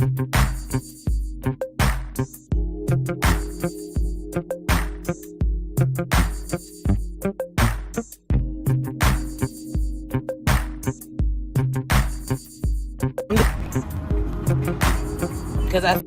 Because I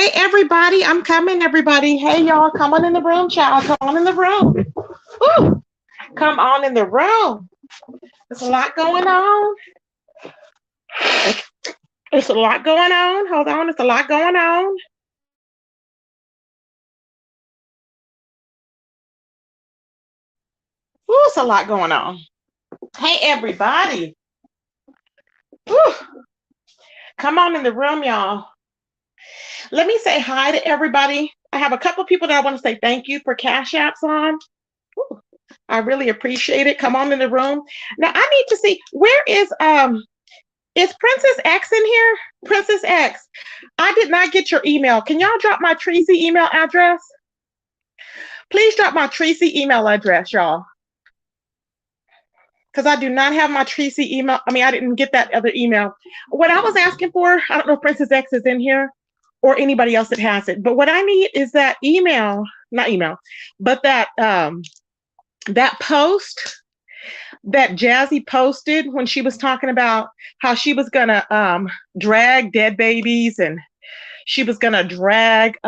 Hey, everybody, I'm coming, everybody. Hey, y'all, come on in the room, child. Come on in the room. Woo. Come on in the room. There's a lot going on. There's a lot going on. Hold on, there's a lot going on. Woo, it's a lot going on. Hey, everybody. Woo. Come on in the room, y'all. Let me say hi to everybody. I have a couple of people that I want to say thank you for Cash Apps on. Woo. I really appreciate it. Come on in the room. Now I need to see where is Princess X in here? Princess X. I did not get your email. Can y'all drop my Tracy email address? Please drop my Tracy email address, y'all. Because I do not have my Tracy email. I mean, I didn't get that other email. What I was asking for, I don't know if Princess X is in here or anybody else that has it. But what I need is that email, not email, but that post that Jassy posted when she was talking about how she was gonna drag dead babies and she was gonna drag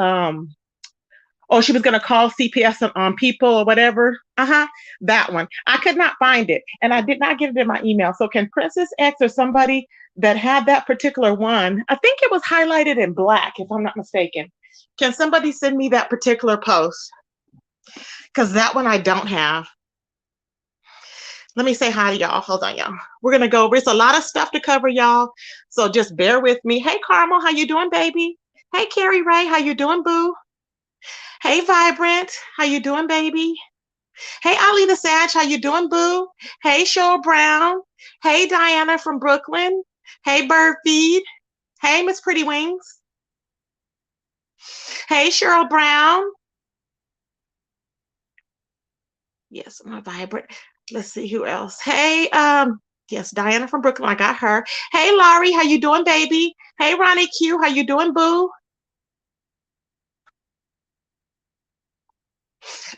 she was gonna call CPS on people or whatever. That one. I could not find it and I did not get it in my email. So can Princess X or somebody that had that particular one, I think it was highlighted in black if I'm not mistaken. Can somebody send me that particular post? Because that one I don't have. Let me say hi to y'all. Hold on, y'all. We're gonna go. There's a lot of stuff to cover, y'all. So just bear with me. Hey, Carmel, how you doing, baby? Hey, Carrie Ray, how you doing, boo? Hey, Vibrant, how you doing, baby? Hey, Alina Sag, how you doing, boo? Hey, Cheryl Brown. Hey, Diana from Brooklyn. Hey, Bird Feed. Hey, Miss Pretty Wings. Hey, Cheryl Brown. Yes, my Vibrant. Let's see who else. Hey, yes, Diana from Brooklyn. I got her. Hey, Laurie, how you doing, baby? Hey, Ronnie Q, how you doing, boo?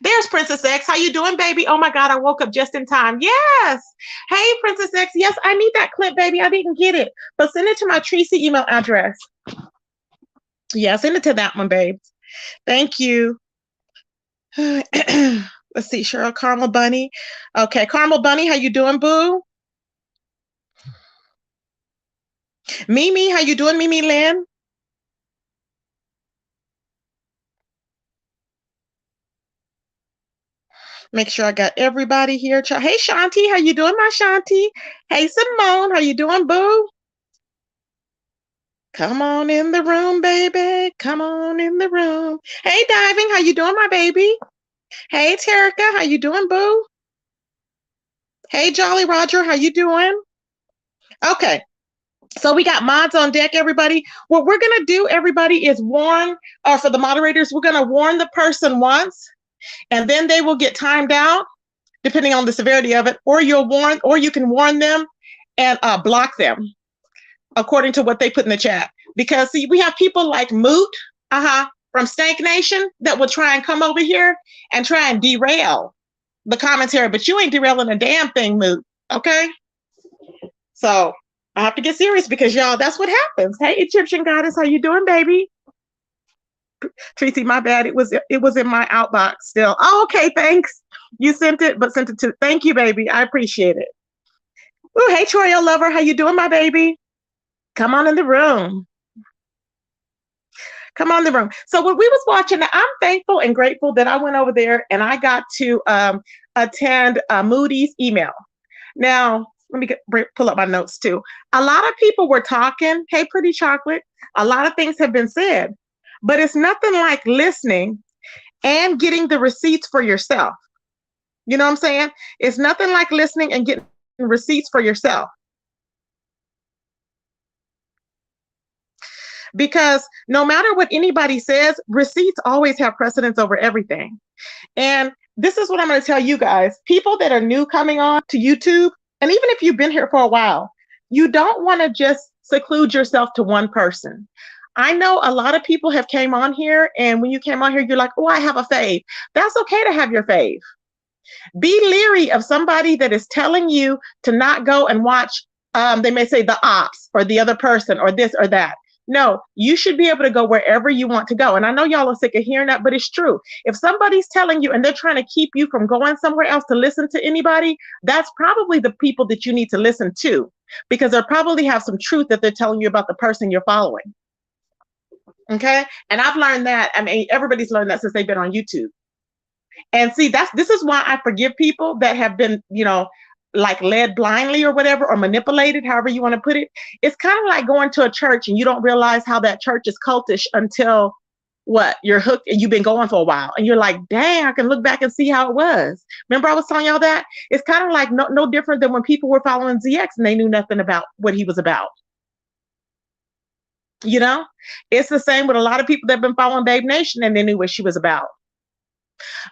There's Princess X. How you doing, baby? Oh my God, I woke up just in time. Yes. Hey, Princess X. Yes, I need that clip, baby. I didn't get it, but send it to my Tracy email address. Yeah, send it to that one, babes. Thank you. Let's see, Cheryl, Caramel Bunny. Okay, Caramel Bunny, how you doing, boo? Mimi, how you doing, Mimi Lynn? Make sure I got everybody here. Hey, Shanti, how you doing, my Shanti? Hey, Simone, how you doing, boo? Come on in the room, baby. Come on in the room. Hey, Diving, how you doing, my baby? Hey, Terica, how you doing, boo? Hey, Jolly Roger, how you doing? Okay. So we got mods on deck, everybody. What we're going to do, everybody, is warn, for the moderators, we're going to warn the person once, and then they will get timed out, depending on the severity of it, or you can warn them and block them according to what they put in the chat. Because see, we have people like Moot, from Stank Nation that will try and come over here and try and derail the commentary, but you ain't derailing a damn thing, Moot. Okay? So I have to get serious because y'all, that's what happens. Hey, Egyptian goddess, how you doing, baby? Tracy, my bad. It was in my outbox still. Oh, okay, thanks. You sent it, but sent it to. Thank you, baby. I appreciate it. Oh, hey, Troya lover, how you doing, my baby? Come on in the room. Come on in the room. So when we was watching, I'm thankful and grateful that I went over there and I got to attend Moody's email. Now, let me pull up my notes too. A lot of people were talking. Hey, Pretty Chocolate. A lot of things have been said, but it's nothing like listening and getting the receipts for yourself. You know what I'm saying? It's nothing like listening and getting receipts for yourself. Because no matter what anybody says, receipts always have precedence over everything. And this is what I'm going to tell you guys. People that are new coming on to YouTube, and even if you've been here for a while, you don't want to just seclude yourself to one person. I know a lot of people have came on here, and when you came on here, you're like, oh, I have a fave. That's okay to have your fave. Be leery of somebody that is telling you to not go and watch, they may say the ops or the other person or this or that. No, you should be able to go wherever you want to go. And I know y'all are sick of hearing that, but it's true. If somebody's telling you and they're trying to keep you from going somewhere else to listen to anybody, that's probably the people that you need to listen to, because they probably have some truth that they're telling you about the person you're following. Okay. And I've learned that. I mean, everybody's learned that since they've been on YouTube. And see, this is why I forgive people that have been, like led blindly or whatever, or manipulated, however you want to put it. It's kind of like going to a church and you don't realize how that church is cultish until what, you're hooked and you've been going for a while and you're like, dang, I can look back and see how it was. Remember I was telling y'all that? It's kind of like no different than when people were following ZX and they knew nothing about what he was about. It's the same with a lot of people that have been following Babe Nation and they knew what she was about.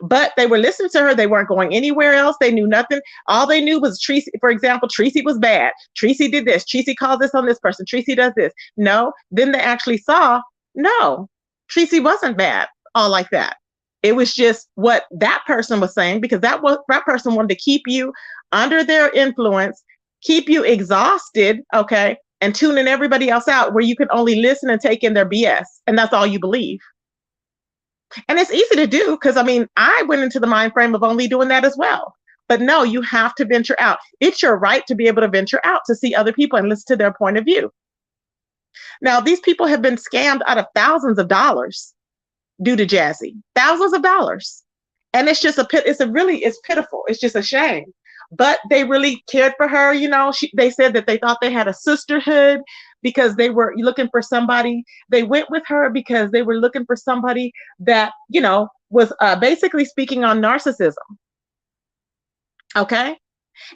But they were listening to her. They weren't going anywhere else. They knew nothing. All they knew was Tracy, for example, Tracy was bad. Tracy did this. Tracy called this on this person. Tracy does this. No. Then they actually saw, no, Tracy wasn't bad, all like that. It was just what that person was saying, because that person wanted to keep you under their influence, keep you exhausted, okay, and tuning everybody else out where you can only listen and take in their BS. And that's all you believe. And it's easy to do because, I mean, I went into the mind frame of only doing that as well. But no, you have to venture out. It's your right to be able to venture out to see other people and listen to their point of view. Now, these people have been scammed out of thousands of dollars due to Jassy, thousands of dollars. And it's just it's pitiful. It's just a shame. But they really cared for her. They said that they thought they had a sisterhood because they were looking for somebody. They went with her because they were looking for somebody that, was basically speaking on narcissism. Okay.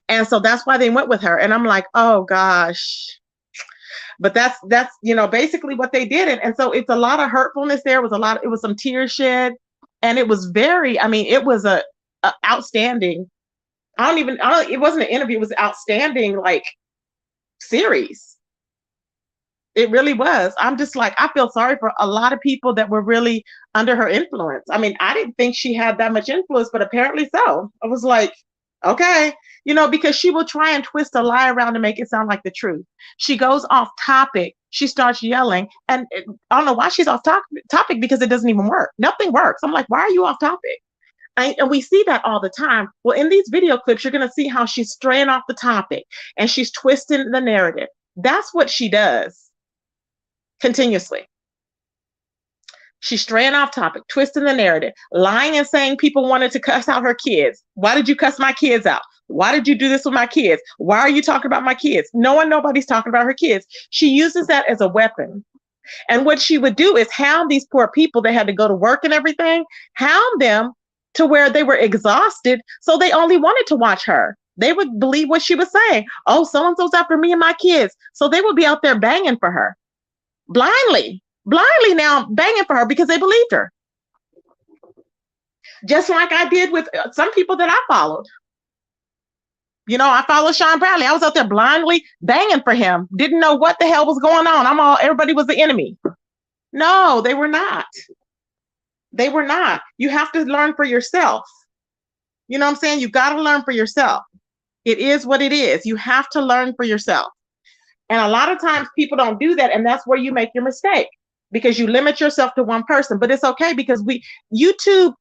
And so that's why they went with her. And I'm like, oh gosh. But that's basically what they did. And so it's a lot of hurtfulness there. It was some tears shed. And it was it was a outstanding. It wasn't an interview. It was outstanding, like, series. It really was. I'm just like, I feel sorry for a lot of people that were really under her influence. I mean, I didn't think she had that much influence, but apparently so. I was like, okay, because she will try and twist a lie around to make it sound like the truth. She goes off topic. She starts yelling. And I don't know why she's off topic, because it doesn't even work. Nothing works. I'm like, why are you off topic? And we see that all the time. Well, in these video clips, you're going to see how she's straying off the topic and she's twisting the narrative. That's what she does continuously. She's straying off topic, twisting the narrative, lying and saying people wanted to cuss out her kids. Why did you cuss my kids out? Why did you do this with my kids? Why are you talking about my kids? Nobody's talking about her kids. She uses that as a weapon. And what she would do is hound these poor people that had to go to work and everything, hound them to where they were exhausted, so they only wanted to watch her. They would believe what she was saying. Oh, so-and-so's after me and my kids. So they would be out there banging for her. Blindly now banging for her because they believed her. Just like I did with some people that I followed. I followed Sean Bradley. I was out there blindly banging for him. Didn't know what the hell was going on. Everybody was the enemy. No, they were not. They were not. You have to learn for yourself. You know what I'm saying? You got to learn for yourself. It is what it is. You have to learn for yourself. And a lot of times people don't do that. And that's where you make your mistake, because you limit yourself to one person. But it's okay, because YouTube,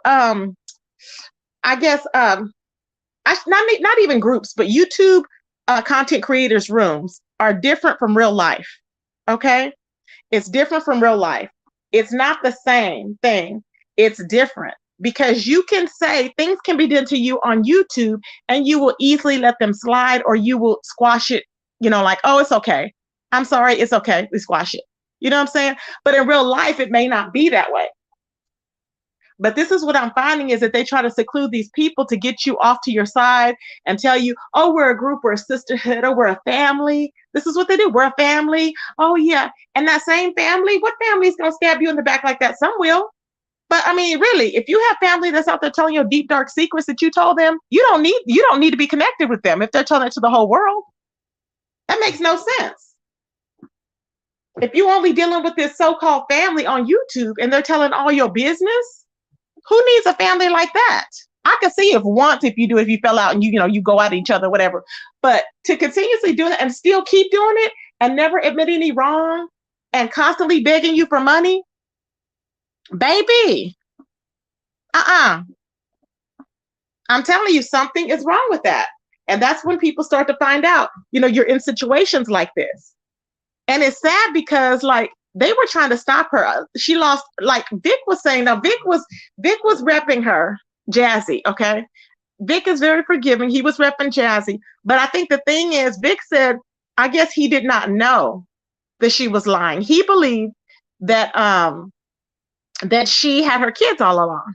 I guess, not even groups, but YouTube content creators rooms are different from real life. Okay. It's different from real life. It's not the same thing. It's different, because you can say things can be done to you on YouTube and you will easily let them slide, or you will squash it, like, oh, it's okay. I'm sorry. It's okay. We squash it. You know what I'm saying? But in real life, it may not be that way. But this is what I'm finding, is that they try to seclude these people to get you off to your side and tell you, oh, we're a group, we're a sisterhood, or we're a family. This is what they do. We're a family. Oh, yeah. And that same family, what family is going to stab you in the back like that? Some will. But I mean, really, if you have family that's out there telling you deep, dark secrets that you told them, you don't need to be connected with them if they're telling it to the whole world. That makes no sense. If you're only dealing with this so-called family on YouTube and they're telling all your business, who needs a family like that? I can see if you fell out and you go at each other, whatever. But to continuously do it and still keep doing it, and never admit any wrong and constantly begging you for money, baby, uh-uh. I'm telling you, something is wrong with that. And that's when people start to find out, you're in situations like this. And it's sad because like they were trying to stop her. She lost, like Vic was saying, now Vic was repping her, Jassy, okay? Vic is very forgiving. He was repping Jassy. But I think the thing is, Vic said, I guess he did not know that she was lying. He believed that she had her kids all along.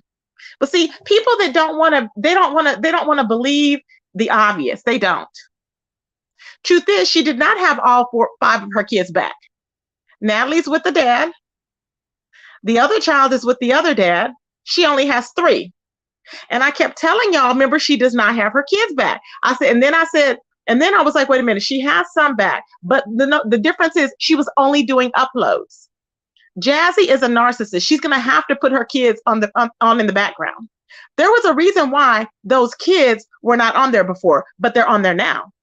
But see, people that they don't want to believe the obvious. They don't. Truth is, she did not have all five of her kids back. Natalie's with the dad. The other child is with the other dad. She only has three. And I kept telling y'all, remember, she does not have her kids back. And then I was like, wait a minute, she has some back. But the difference is she was only doing uploads. Jassy is a narcissist. She's going to have to put her kids on in the background. There was a reason why those kids were not on there before, but they're on there now.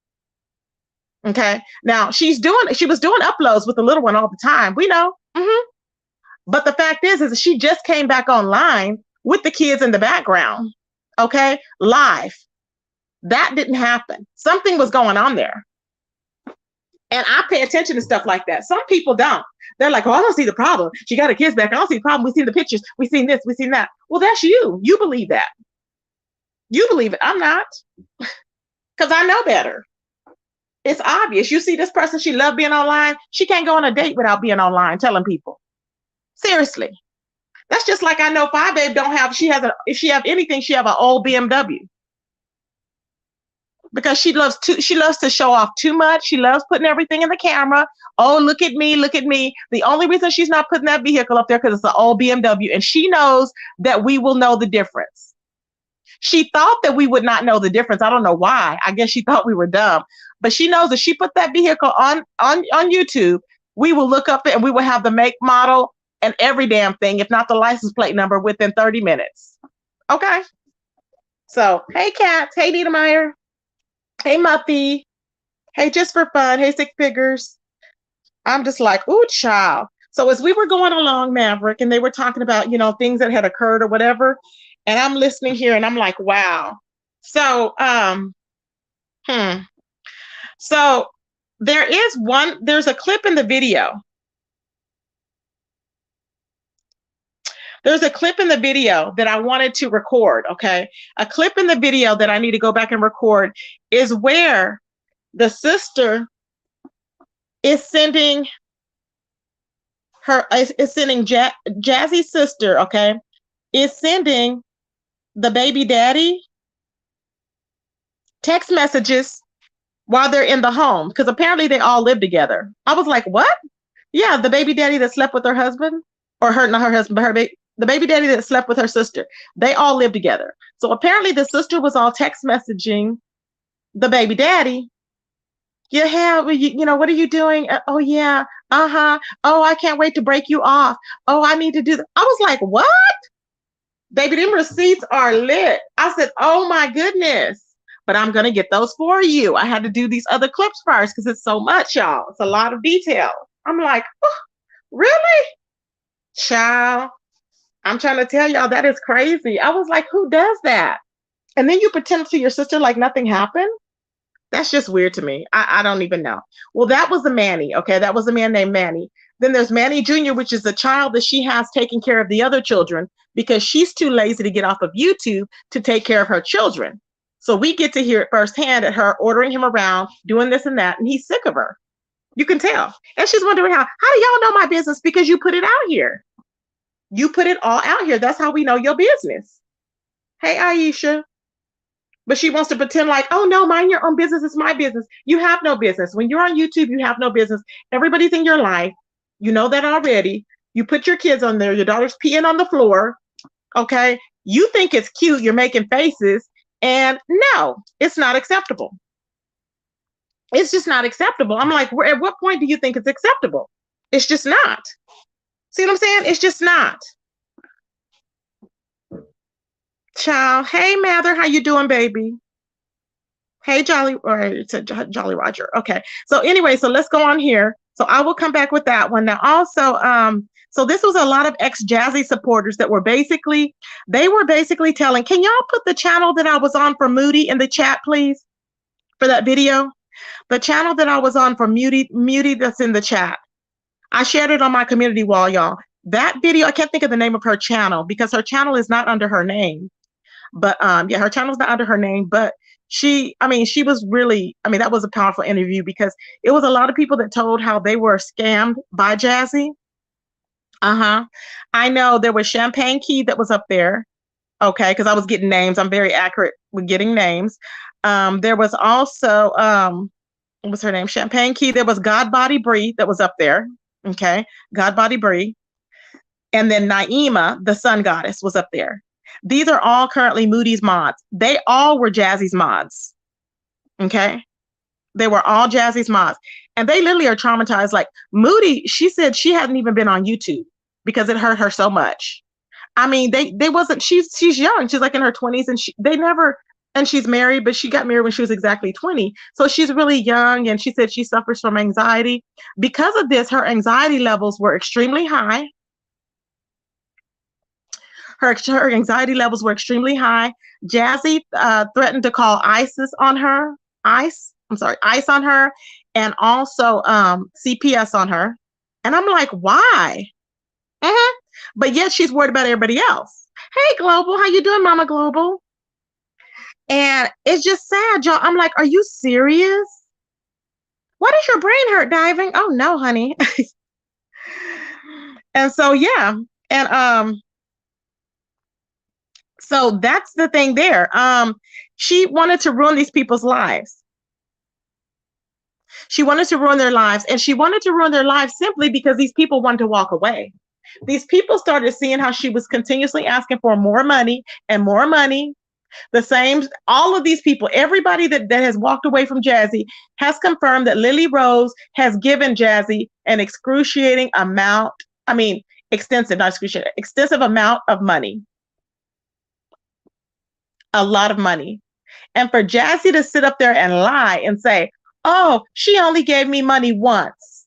Okay. Now she was doing uploads with the little one all the time. We know. But the fact is she just came back online with the kids in the background. Okay. Live. That didn't happen. Something was going on there. And I pay attention to stuff like that. Some people don't. They're like, oh, I don't see the problem. She got her kids back. I don't see the problem. We've seen the pictures. We've seen this. We've seen that. Well, that's you. You believe that. You believe it. I'm not. Because I know better. It's obvious. You see this person, she loved being online. She can't go on a date without being online telling people. Seriously. That's just like I know Five Babe if she have anything, she have an old BMW. Because she loves to show off too much. She loves putting everything in the camera. Oh, look at me, look at me. The only reason she's not putting that vehicle up there because it's an old BMW, and she knows that we will know the difference. She thought that we would not know the difference. I don't know why. I guess she thought we were dumb. But she knows that she put that vehicle on YouTube, we will look up it and we will have the make, model, and every damn thing, if not the license plate number, within 30 minutes. Okay? So, hey, Cats. Hey, Nita Meyer. Hey, Muffy. Hey, Just for Fun. Hey, Six Figures. I'm just like, ooh, child. So as we were going along, Maverick, and they were talking about, things that had occurred or whatever, and I'm listening here and I'm like, wow. So, So there's a clip in the video. There's a clip in the video that I wanted to record, okay? A clip in the video that I need to go back and record is where the sister is sending Jazzy's sister, okay, is sending the baby daddy text messages while they're in the home, because apparently they all live together. I was like, what? Yeah, the baby daddy that slept with her husband, or not her husband, but the baby daddy that slept with her sister. They all live together. So apparently the sister was all text messaging the baby daddy. Yeah, what are you doing? Oh, yeah. Uh-huh. Oh, I can't wait to break you off. Oh, I need to do that. I was like, what? Baby, them receipts are lit. I said, oh my goodness. But I'm going to get those for you. I had to do these other clips first because it's so much, y'all. It's a lot of detail. I'm like, oh, really? Child, I'm trying to tell y'all that is crazy. I was like, who does that? And then you pretend to your sister like nothing happened? That's just weird to me. I don't even know. Well, that was a Manny. Okay, that was a man named Manny. Then there's Manny Jr., which is the child that she has taking care of the other children because she's too lazy to get off of YouTube to take care of her children. So we get to hear it firsthand at her ordering him around, doing this and that, and he's sick of her. You can tell. And she's wondering how do y'all know my business? Because you put it out here. You put it all out here. That's how we know your business. Hey, Aisha. But she wants to pretend like, oh, no, mind your own business. It's my business. You have no business. When you're on YouTube, you have no business. Everybody's in your life. You know that already. You put your kids on there. Your daughter's peeing on the floor. Okay. You think it's cute. You're making faces. And no, it's not acceptable. It's just not acceptable. I'm like, at what point do you think it's acceptable? It's just not. See what I'm saying? It's just not. Child. Hey, Mather. How you doing, baby? Hey, Jolly, or it's a Jolly Roger. Okay. So anyway, so let's go on here. So I will come back with that one. Now also, so this was a lot of ex-Jassy supporters that were basically, they were basically telling, can y'all put the channel that I was on for Moody in the chat, please, for that video? The channel that I was on for Moody that's in the chat. I shared it on my community wall, y'all. That video, I can't think of the name of her channel because her channel is not under her name. But yeah, her channel's not under her name, but I mean, she was really, I mean, that was a powerful interview because it was a lot of people that told how they were scammed by Jassy. I know there was Champagne Key that was up there. Okay, because I was getting names. I'm very accurate with getting names. There was also what was her name? Champagne Key. There was God Body Bree that was up there. Okay, God Body Bree. And then Naima, the sun goddess, was up there. These are all currently Moody's mods. They all were Jazzy's mods. Okay. They were all Jazzy's mods. And they literally are traumatized. Like Moody, she said she hadn't even been on YouTube because it hurt her so much. I mean, they wasn't, she's young. She's like in her 20s and they never, and she's married, but she got married when she was exactly 20. So she's really young. And she said she suffers from anxiety. Because of this, her anxiety levels were extremely high. Her anxiety levels were extremely high. Jassy threatened to call ICE on her, ICE on her, and also CPS on her. And I'm like, why? But yet she's worried about everybody else. Hey, Global, how you doing, Mama Global? And it's just sad, y'all. I'm like, are you serious? Why does your brain hurt, Diving? Oh no, honey. And so yeah, and so that's the thing there. She wanted to ruin these people's lives. She wanted to ruin their lives, and she wanted to ruin their lives simply because these people wanted to walk away. These people started seeing how she was continuously asking for more money and more money. The same, all of these people, everybody that has walked away from Jassy has confirmed that Lily Rose has given Jassy an excruciating amount, I mean, extensive, not excruciating, extensive amount of money. A lot of money. And for Jassy to sit up there and lie and say, oh, she only gave me money once.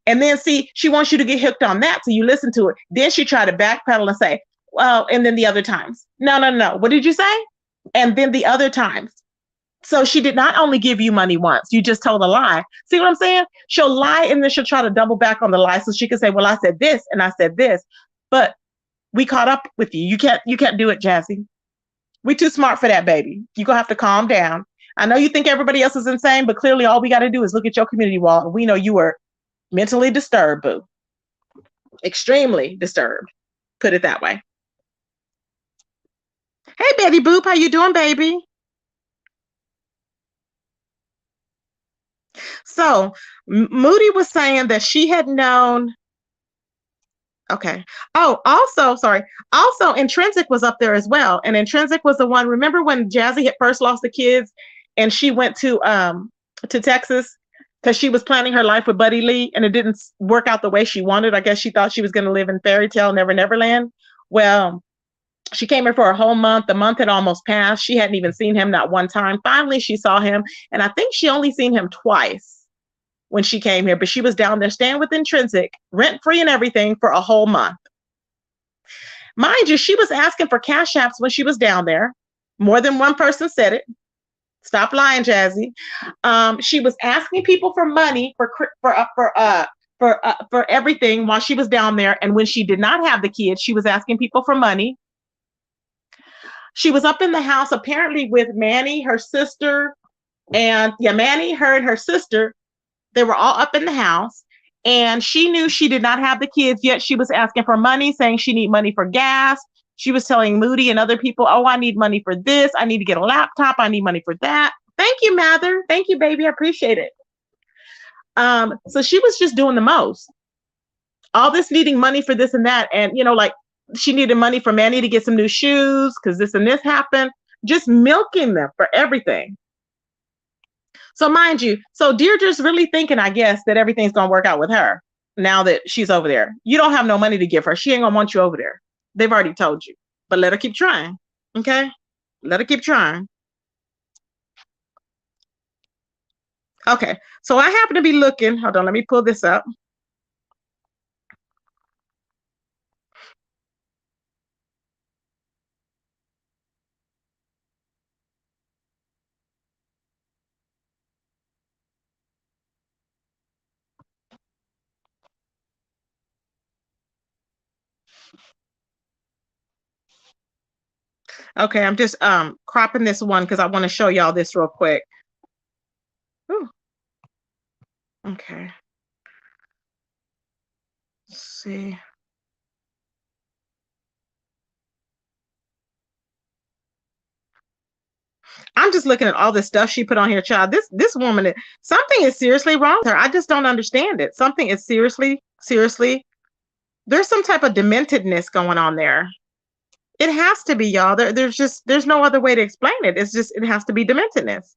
And then see, she wants you to get hooked on that. So you listen to it. Then she tried to backpedal and say, well, and then the other times. No. What did you say? And then the other times. So she did not only give you money once. You just told a lie. See what I'm saying? She'll lie and then she'll try to double back on the lie so she can say, well, I said this and I said this. But we caught up with you. You can't do it, Jassy. We too smart for that, baby. You're going to have to calm down. I know you think everybody else is insane, but clearly all we got to do is look at your community wall and we know you were mentally disturbed, boo. Extremely disturbed. Put it that way. Hey, Betty Boop, how you doing, baby? So Moody was saying that she had known. Okay. Oh, also, sorry. Also, Intrinsic was up there as well. And Intrinsic was the one, remember when Jassy had first lost the kids and she went to Texas because she was planning her life with Buddy Lee and it didn't work out the way she wanted. I guess she thought she was going to live in fairy tale Never Neverland. Well, she came here for a whole month. The month had almost passed. She hadn't even seen him, not one time. Finally, she saw him. And I think she only seen him twice when she came here, but she was down there staying with Intrinsic, rent-free and everything for a whole month. Mind you, she was asking for cash apps when she was down there. More than one person said it. Stop lying, Jassy. She was asking people for money for everything while she was down there. And when she did not have the kids, she was asking people for money. She was up in the house apparently with Manny, her sister, and Manny, her and her sister. They were all up in the house and she knew she did not have the kids yet. She was asking for money, saying she need money for gas. She was telling Moody and other people, oh, I need money for this. I need to get a laptop. I need money for that. Thank you, Mather. Thank you, baby. I appreciate it. So she was just doing the most. All this needing money for this and that. And, like she needed money for Manny to get some new shoes because this and this happened. Just milking them for everything. So mind you, so Deirdre's really thinking, I guess, that everything's going to work out with her now that she's over there. You don't have no money to give her. She ain't going to want you over there. They've already told you. But let her keep trying, okay? Let her keep trying. Okay, so I happen to be looking. Hold on, let me pull this up. Okay, I'm just cropping this one because I want to show y'all this real quick. Ooh, okay, let's see. I'm just looking at all the stuff she put on here, child. This woman, something is seriously wrong with her. I just don't understand it. Something is seriously. There's some type of dementedness going on there. It has to be, y'all. There's no other way to explain it. It's just it has to be dementedness.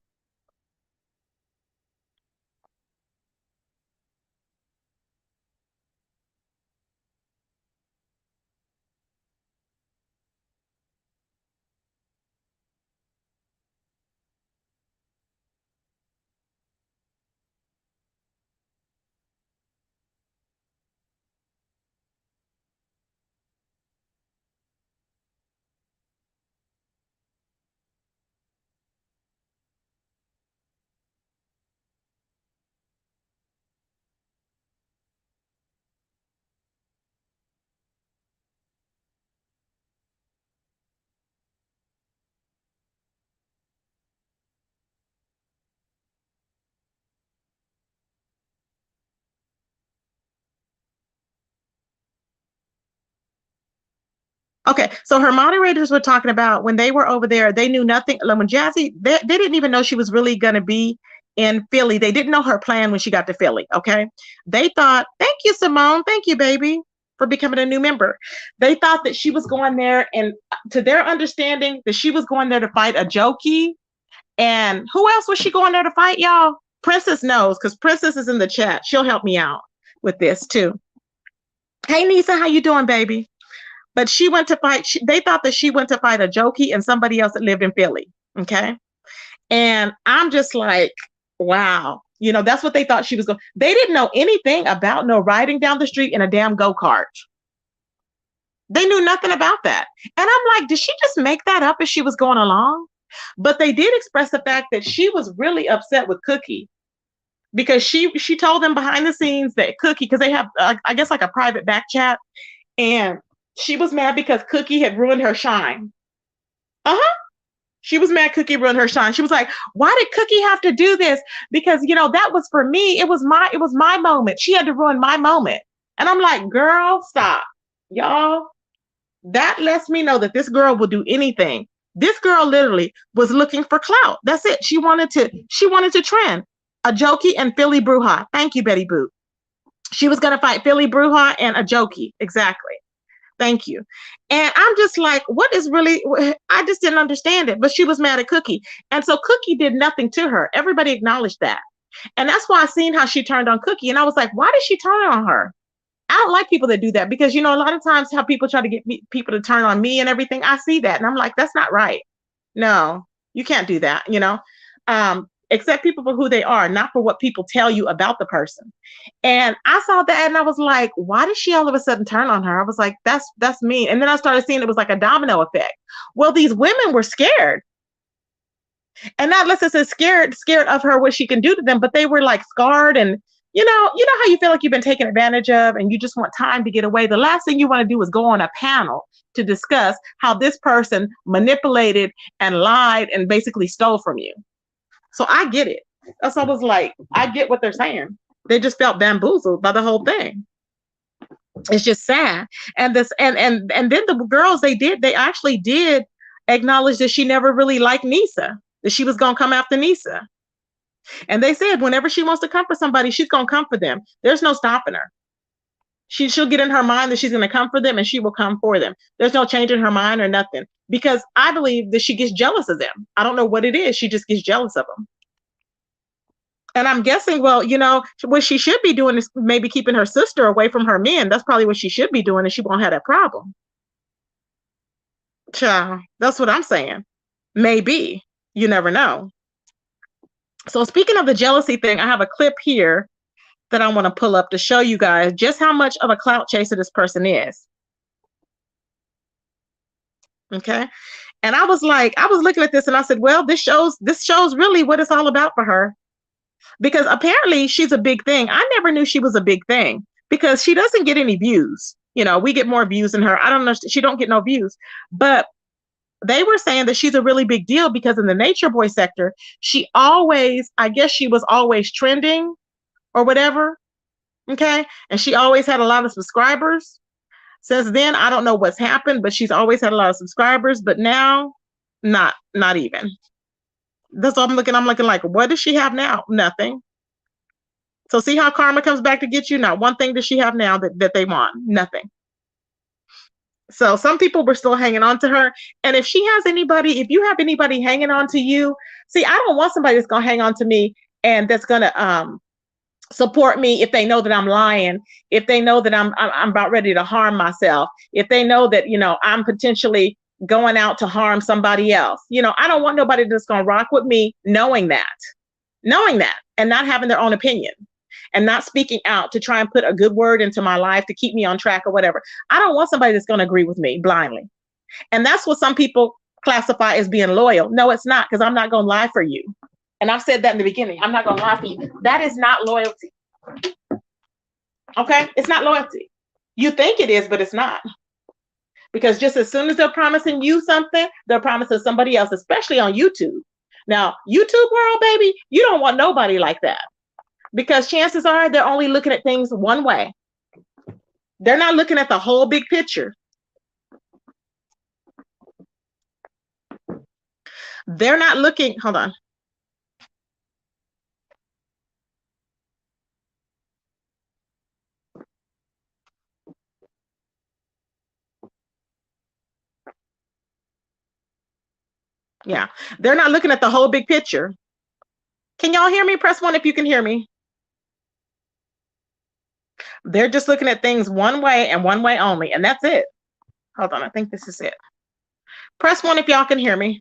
Okay, so her moderators were talking about when they were over there, they knew nothing. Like when Jassy, they didn't even know she was really going to be in Philly. They didn't know her plan when she got to Philly. Okay, they thought, thank you, Simone, thank you, baby, for becoming a new member. They thought that she was going there, and to their understanding, that she was going there to fight a Jokey. And who else was she going there to fight, y'all? Princess knows because Princess is in the chat. She'll help me out with this too. Hey, Nisa, how you doing, baby? But she went to fight. They thought that she went to fight a Jokey and somebody else that lived in Philly. Okay. And I'm just like, wow. You know, that's what they thought she was going. They didn't know anything about no riding down the street in a damn go-kart. They knew nothing about that. And I'm like, did she just make that up as she was going along? But they did express the fact that she was really upset with Cookie because she told them behind the scenes that Cookie, because they have I guess like a private back chat, and she was mad because Cookie had ruined her shine. Uh-huh. She was mad Cookie ruined her shine. She was like, why did Cookie have to do this? Because that was for me. It was my moment. She had to ruin my moment. And I'm like, girl, stop. Y'all, that lets me know that this girl will do anything. This girl literally was looking for clout. That's it. She wanted to trend a Jokey and Philly Bruja. Thank you, Betty Boop. She was gonna fight Philly Bruja and a Jokey. Exactly. Thank you. And I'm just like, what is really, I just didn't understand it. But she was mad at Cookie. And so Cookie did nothing to her. Everybody acknowledged that. And that's why I seen how she turned on Cookie. And I was like, why did she turn on her? I don't like people that do that because, a lot of times how people try to get people to turn on me and everything, I see that. And I'm like, that's not right. No, you can't do that. Accept people for who they are, not for what people tell you about the person. And I saw that and I was like, why did she all of a sudden turn on her? I was like, that's mean. And then I started seeing it was like a domino effect. Well, these women were scared. And not less than scared of her, what she can do to them, but they were like scarred and you know how you feel like you've been taken advantage of and you just want time to get away. The last thing you want to do is go on a panel to discuss how this person manipulated and lied and basically stole from you. So I get it. That's I was like, I get what they're saying. They just felt bamboozled by the whole thing. It's just sad. And this and then the girls they actually did acknowledge that she never really liked Nisa, that she was gonna come after Nisa. And they said whenever she wants to come for somebody, she's gonna come for them. There's no stopping her. She'll get in her mind that she's gonna come for them and she will come for them. There's no change in her mind or nothing. Because I believe that she gets jealous of them. I don't know what it is. She just gets jealous of them. And I'm guessing, well, what she should be doing is maybe keeping her sister away from her men. That's probably what she should be doing, and she won't have that problem. Child, that's what I'm saying. Maybe. You never know. So speaking of the jealousy thing, I have a clip here that I want to pull up to show you guys just how much of a clout chaser this person is. Okay. And I was like, I was looking at this and I said, well, this shows really what it's all about for her. Because apparently she's a big thing. I never knew she was a big thing because she doesn't get any views. You know, we get more views than her. I don't know. She don't get no views. But they were saying that she's a really big deal because in the nature boy sector, she always, I guess she was always trending or whatever. Okay. And she always had a lot of subscribers. Since then, I don't know what's happened, but she's always had a lot of subscribers. But now, not even. That's all I'm looking. I'm looking like, what does she have now? Nothing. So see how karma comes back to get you? Not one thing does she have now that they want. Nothing. So some people were still hanging on to her. And if she has anybody, if you have anybody hanging on to you, see, I don't want somebody that's gonna hang on to me and that's gonna support me if they know that I'm lying, if they know that I'm about ready to harm myself, if they know that, you know, I'm potentially going out to harm somebody else. You know, I don't want nobody that's gonna rock with me knowing that and not having their own opinion and not speaking out to try and put a good word into my life to keep me on track or whatever. I don't want somebody that's going to agree with me blindly. And that's what some people classify as being loyal. No, it's not, because I'm not going to lie for you. And I've said that in the beginning. I'm not going to lie for you. That is not loyalty. Okay? It's not loyalty. You think it is, but it's not. Because just as soon as they're promising you something, they're promising somebody else, especially on YouTube. Now, YouTube world, baby, you don't want nobody like that. Because chances are they're only looking at things one way. They're not looking at the whole big picture. They're not looking, hold on. Yeah, they're not looking at the whole big picture. Can y'all hear me? Press one if you can hear me. They're just looking at things one way and one way only, and that's it. Hold on, I think this is it. Press one if y'all can hear me.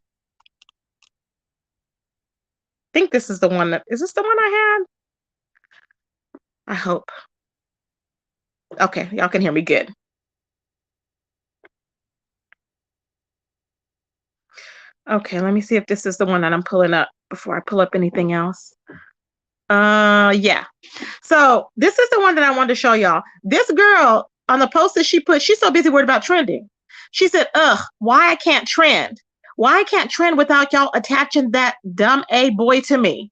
I think this is the one that, is this the one I had? I hope. Okay, y'all can hear me good. Okay, let me see if this is the one that I'm pulling up before I pull up anything else. Yeah. So this is the one that I wanted to show y'all. This girl on the post that she put, she's so busy worried about trending. She said, ugh, why I can't trend? Why I can't trend without y'all attaching that dumb A boy to me?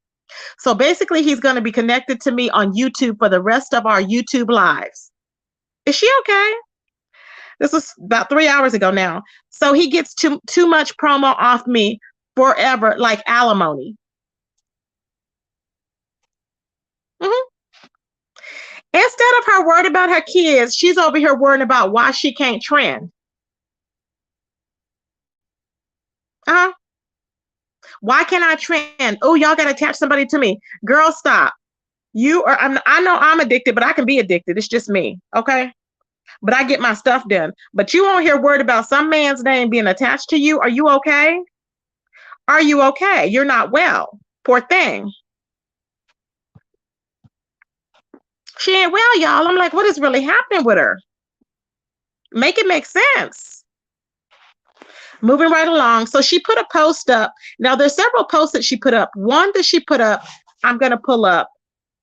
So basically, he's going to be connected to me on YouTube for the rest of our YouTube lives. Is she okay? This was about 3 hours ago now. So he gets too much promo off me forever, like alimony. Mm-hmm. Instead of her worried about her kids, she's over here worrying about why she can't trend. Uh-huh. Why can't I trend? Oh, y'all got to attach somebody to me. Girl, stop. I know I'm addicted, but I can be addicted. It's just me. Okay. But I get my stuff done. But you on here worried about some man's name being attached to you. Are you okay? Are you okay? You're not well. Poor thing. She ain't well, y'all. I'm like, what is really happening with her? Make it make sense. Moving right along. So she put a post up. Now, there's several posts that she put up. One that she put up, I'm going to pull up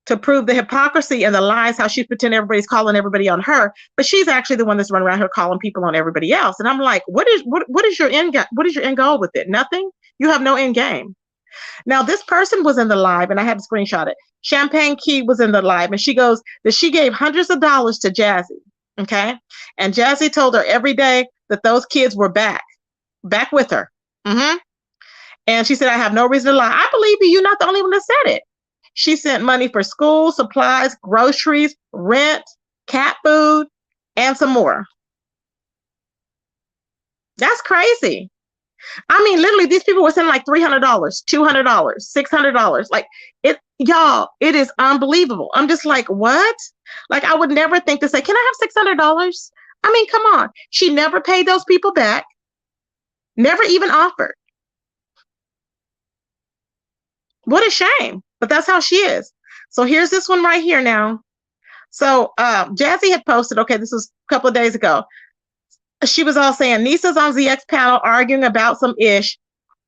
to prove the hypocrisy and the lies, how she pretend everybody's calling everybody on her, but she's actually the one that's running around here calling people on everybody else. And I'm like, what is your end goal with it? Nothing. You have no end game. Now, this person was in the live, and I had to screenshot it. Champagne Key was in the live, and she goes that she gave hundreds of dollars to Jassy. Okay. And Jassy told her every day that those kids were back with her. Mm-hmm. And she said, I have no reason to lie. I believe you. You're not the only one that said it. She sent money for school, supplies, groceries, rent, cat food, and some more. That's crazy. I mean, literally, these people were sending like $300, $200, $600. Like it, y'all, it is unbelievable. I'm just like, what? Like, I would never think to say, can I have $600? I mean, come on. She never paid those people back, never even offered. What a shame. But that's how she is. So here's this one right here now. So Jassy had posted, okay, this was a couple of days ago. She was all saying, Nisa's on the X panel arguing about some ish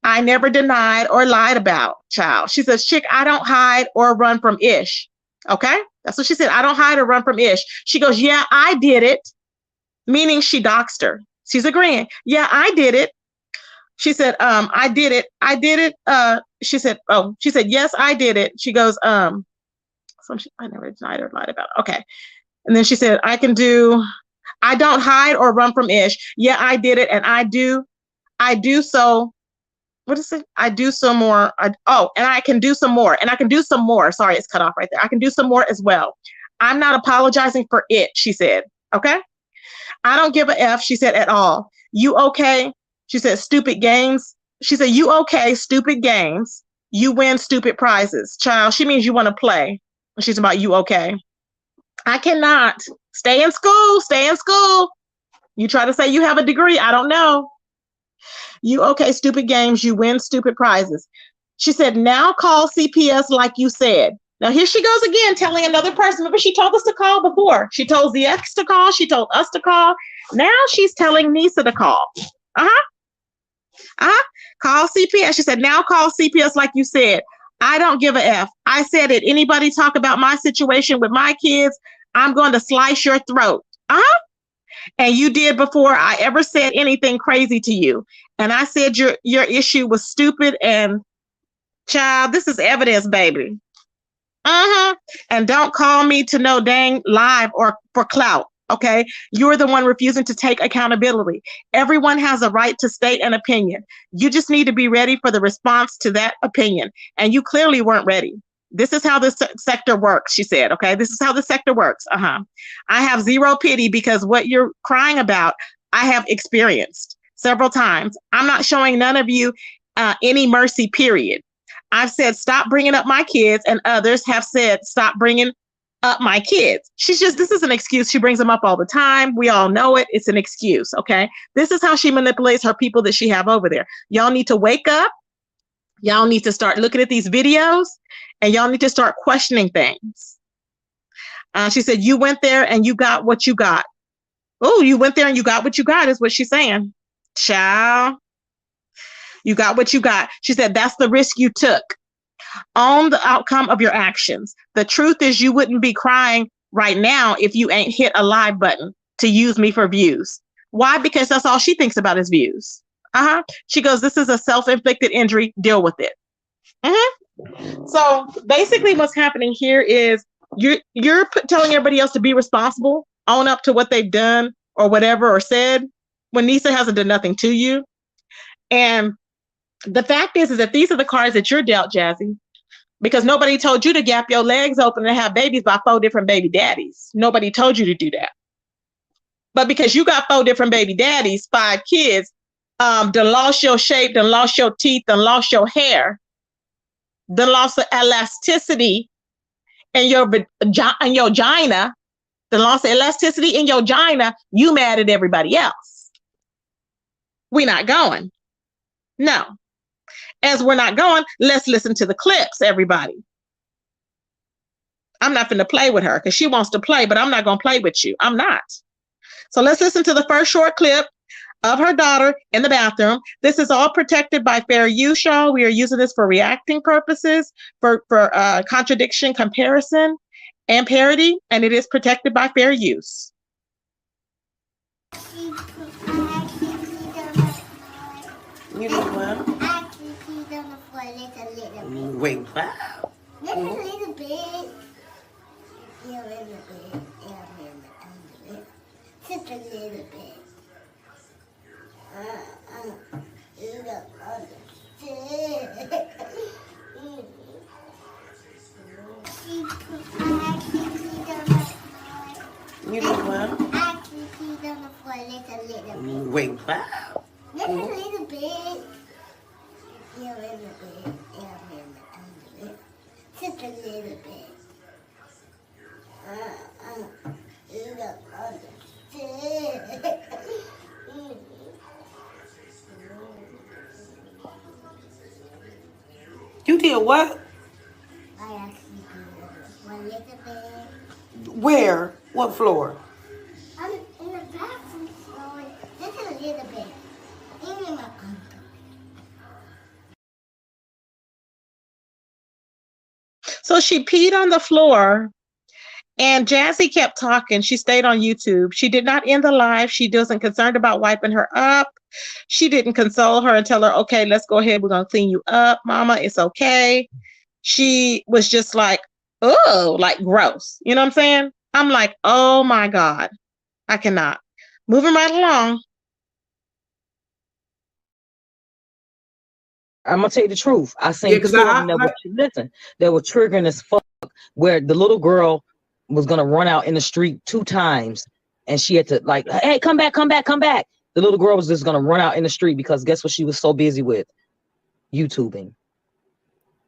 I never denied or lied about, child. She says, chick, I don't hide or run from ish. Okay? That's what she said. I don't hide or run from ish. She goes, yeah, I did it. Meaning she doxed her. She's agreeing. Yeah, I did it. She said, I did it. I did it. She said, yes, I did it. She goes, I never denied or lied about it. Okay. And then she said, I don't hide or run from ish. Yeah, I did it. And I do so. What is it? I do some more. And I can do some more. And I can do some more. Sorry, it's cut off right there. I can do some more as well. I'm not apologizing for it, she said. Okay. I don't give a F, she said, at all. You okay? She said, stupid games. She said, you okay, stupid games. You win stupid prizes. Child, she means you want to play. She's about you okay. I cannot. Stay in school. Stay in school. You try to say you have a degree. I don't know. You okay, stupid games. You win stupid prizes. She said, now call CPS like you said. Now here she goes again, telling another person. Remember, she told us to call before. She told the ex to call. She told us to call. Now she's telling Nisa to call. Call CPS. She said, now call CPS like you said. I don't give a F. I said it. Anybody talk about my situation with my kids, I'm going to slice your throat. And you did before I ever said anything crazy to you. And I said your issue was stupid. And child, this is evidence, baby. And don't call me to no dang live or for clout. Okay. You're the one refusing to take accountability. Everyone has a right to state an opinion. You just need to be ready for the response to that opinion. And you clearly weren't ready. This is how this sector works, she said. Okay. This is how the sector works. I have zero pity because what you're crying about, I have experienced several times. I'm not showing none of you any mercy, period. I've said, stop bringing up my kids, and others have said, stop bringing up my kids. This is an excuse. She brings them up all the time. We all know it. It's an excuse. Okay. This is how she manipulates her people that she have over there. Y'all need to wake up. Y'all need to start looking at these videos, and y'all need to start questioning things. She said, you went there and you got what you got. Oh, you went there and you got what you got is what she's saying. Child, you got what you got. She said, that's the risk you took. Own the outcome of your actions. The truth is you wouldn't be crying right now if you ain't hit a live button to use me for views. Why? Because that's all she thinks about is views. She goes, this is a self-inflicted injury. Deal with it. So basically what's happening here is you're telling everybody else to be responsible, own up to what they've done or whatever or said when Nisa hasn't done nothing to you. And the fact is that these are the cards that you're dealt, Jassy, because nobody told you to gap your legs open and have babies by 4 different baby daddies. Nobody told you to do that. But because you got 4 different baby daddies, 5 kids, done lost your shape, done lost your teeth, done lost your hair, done lost the elasticity in your vagina, done lost the elasticity in your vagina, you mad at everybody else. We're not going. No. As we're not going, let's listen to the clips, everybody. I'm not going to play with her because she wants to play, but I'm not going to play with you. I'm not. So let's listen to the first short clip of her daughter in the bathroom. This is all protected by fair use, y'all. We are using this for reacting purposes, for contradiction, comparison, and parody, and it is protected by fair use. You did what? Wait, what? Just a little bit. Yeah, a little bit. Yeah, a little bit. Just a little bit. You don't understand. You did what? I can see them for a little bit. Wait, what? Just a little bit. Yeah, a little bit. Yeah, a little bit. Just a little bit. You don't understand. You did what? Where? What floor? I'm in the bathroom floor. This is a little bit. And in my uncle. So she peed on the floor, and Jassy kept talking. She stayed on YouTube. She did not end the live. She wasn't concerned about wiping her up. She didn't console her and tell her, okay, let's go ahead. We're going to clean you up, mama. It's okay. She was just like, oh, like gross. You know what I'm saying? I'm like, oh my God, I cannot. Moving right along. I'm gonna tell you the truth. I Yeah, seen because two of them that were listen, that were triggering as fuck. Where the little girl was gonna run out in the street 2 times, and she had to like, hey, come back, come back, come back. The little girl was just gonna run out in the street because guess what she was so busy with? YouTubing.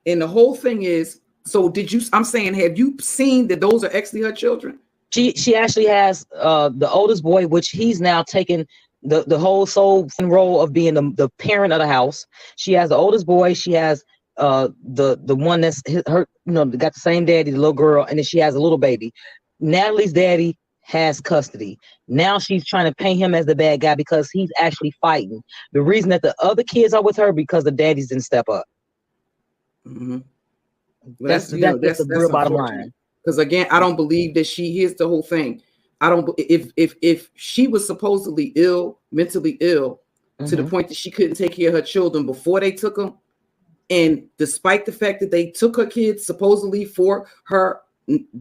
And the whole thing is, so did you? I'm saying, have you seen that those are actually her children? She actually has the oldest boy, which he's now taken the whole sole role of being the parent of the house. She has the oldest boy. She has the one that's her, you know, got the same daddy, the little girl, and then she has a little baby. Natalie's daddy has custody. Now she's trying to paint him as the bad guy because he's actually fighting. The reason that the other kids are with her because the daddies didn't step up. Mm-hmm. Well, That's the real bottom line. Because again, I don't believe that she. Here's the whole thing. I don't. If she was supposedly ill, mentally ill, to the point that she couldn't take care of her children before they took them, and despite the fact that they took her kids supposedly for her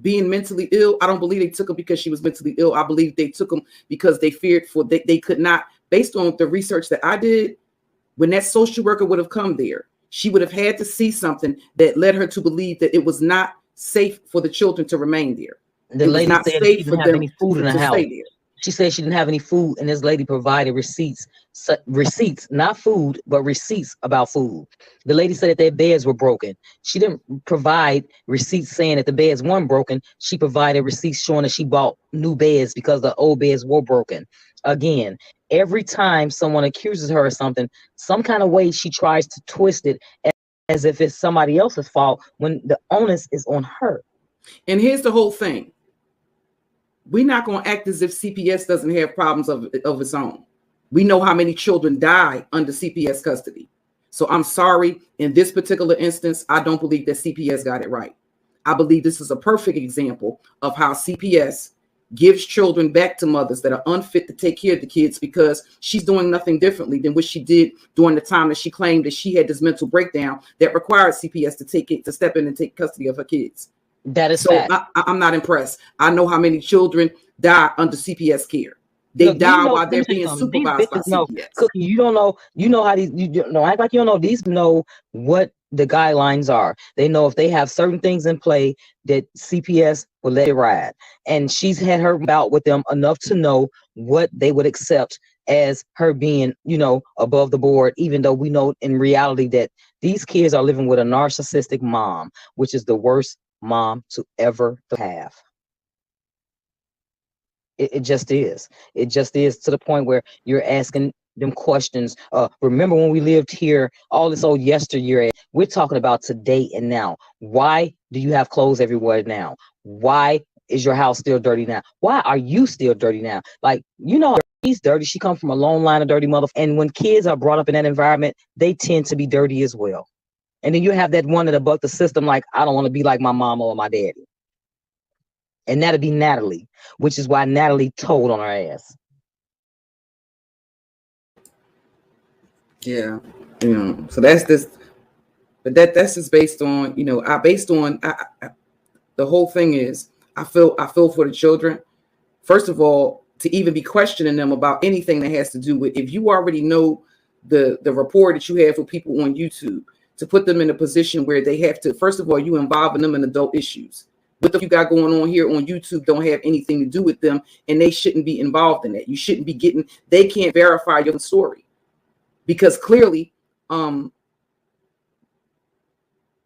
being mentally ill, I don't believe they took them because she was mentally ill. I believe they took them because they feared for they could not. Based on the research that I did, when that social worker would have come there, she would have had to see something that led her to believe that it was not safe for the children to remain there. The lady said she didn't have any food in the house. She said she didn't have any food, and this lady provided receipts, not food, but receipts about food. The lady said that their beds were broken. She didn't provide receipts saying that the beds weren't broken. She provided receipts showing that she bought new beds because the old beds were broken. Again, every time someone accuses her of something, some kind of way she tries to twist it as if it's somebody else's fault when the onus is on her. And here's the whole thing. We're not going to act as if CPS doesn't have problems of its own. We know how many children die under CPS custody. So I'm sorry, in this particular instance, I don't believe that CPS got it right. I believe this is a perfect example of how CPS gives children back to mothers that are unfit to take care of the kids because she's doing nothing differently than what she did during the time that she claimed that she had this mental breakdown that required CPS to step in and take custody of her kids. That is so. I'm not impressed. I know how many children die under CPS care. They die while they're being supervised by CPS. Cookie, you don't know. You know how these. You don't act like you don't know. These know what the guidelines are. They know if they have certain things in play that CPS will let it ride. And she's had her bout with them enough to know what they would accept as her being, you know, above the board. Even though we know in reality that these kids are living with a narcissistic mom, which is the worst mom to ever have. It just is. It just is, to the point where you're asking them questions. Remember when we lived here, all this old yesteryear? We're talking about today and now. Why do you have clothes everywhere now? Why is your house still dirty now? Why are you still dirty now? Like, you know, he's dirty. She comes from a long line of dirty mother. And when kids are brought up in that environment, they tend to be dirty as well. And then you have that one that buck the system, like, I don't want to be like my mama or my daddy. And that'll be Natalie, which is why Natalie told on her ass. Yeah, you know. So that's this, but that's just based on, you know, the whole thing is I feel for the children. First of all, to even be questioning them about anything that has to do with, if you already know the rapport that you have with people on YouTube, to put them in a position where they have to, first of all, you involving them in adult issues. What you got going on here on YouTube don't have anything to do with them, and they shouldn't be involved in that. You shouldn't be they can't verify your story, because clearly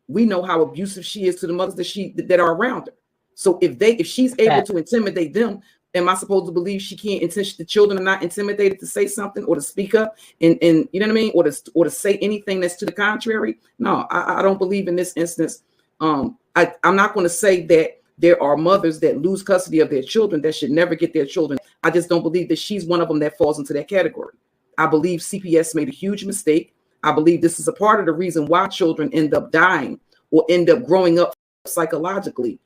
we know how abusive she is to the mothers that are around her. So if she's able to intimidate them, am I supposed to believe she can't the children are not intimidated to say something or to speak up and you know what I mean, or to say anything that's to the contrary? No, I don't believe in this instance. I'm not going to say that there are mothers that lose custody of their children that should never get their children. I just don't believe that she's one of them that falls into that category. I believe CPS made a huge mistake. I believe this is a part of the reason why children end up dying or end up growing up psychologically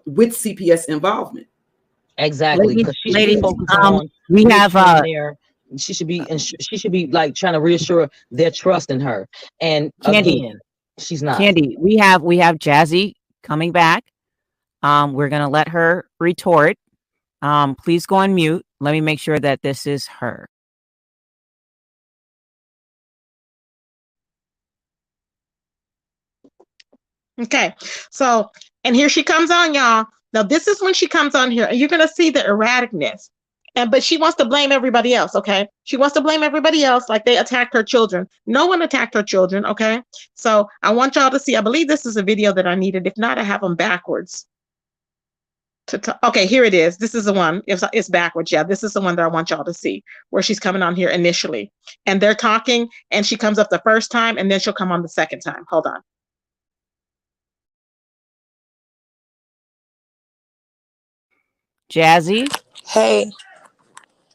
with CPS involvement. Exactly, because she should be focused on we have there. She should be like trying to reassure their trust in her. And Candy, again, she's not. Candy, we have Jassy coming back. We're gonna let her retort. Please go on mute. Let me make sure that this is her. Okay, so, and here she comes on, y'all. Now, this is when she comes on here, and you're going to see the erraticness. But she wants to blame everybody else, okay? She wants to blame everybody else like they attacked her children. No one attacked her children, okay? So I want y'all to see. I believe this is a video that I needed. If not, I have them backwards. Okay, here it is. This is the one. It's backwards. Yeah, this is the one that I want y'all to see, where she's coming on here initially. And they're talking, and she comes up the first time, and then she'll come on the second time. Hold on. Jassy. Hey.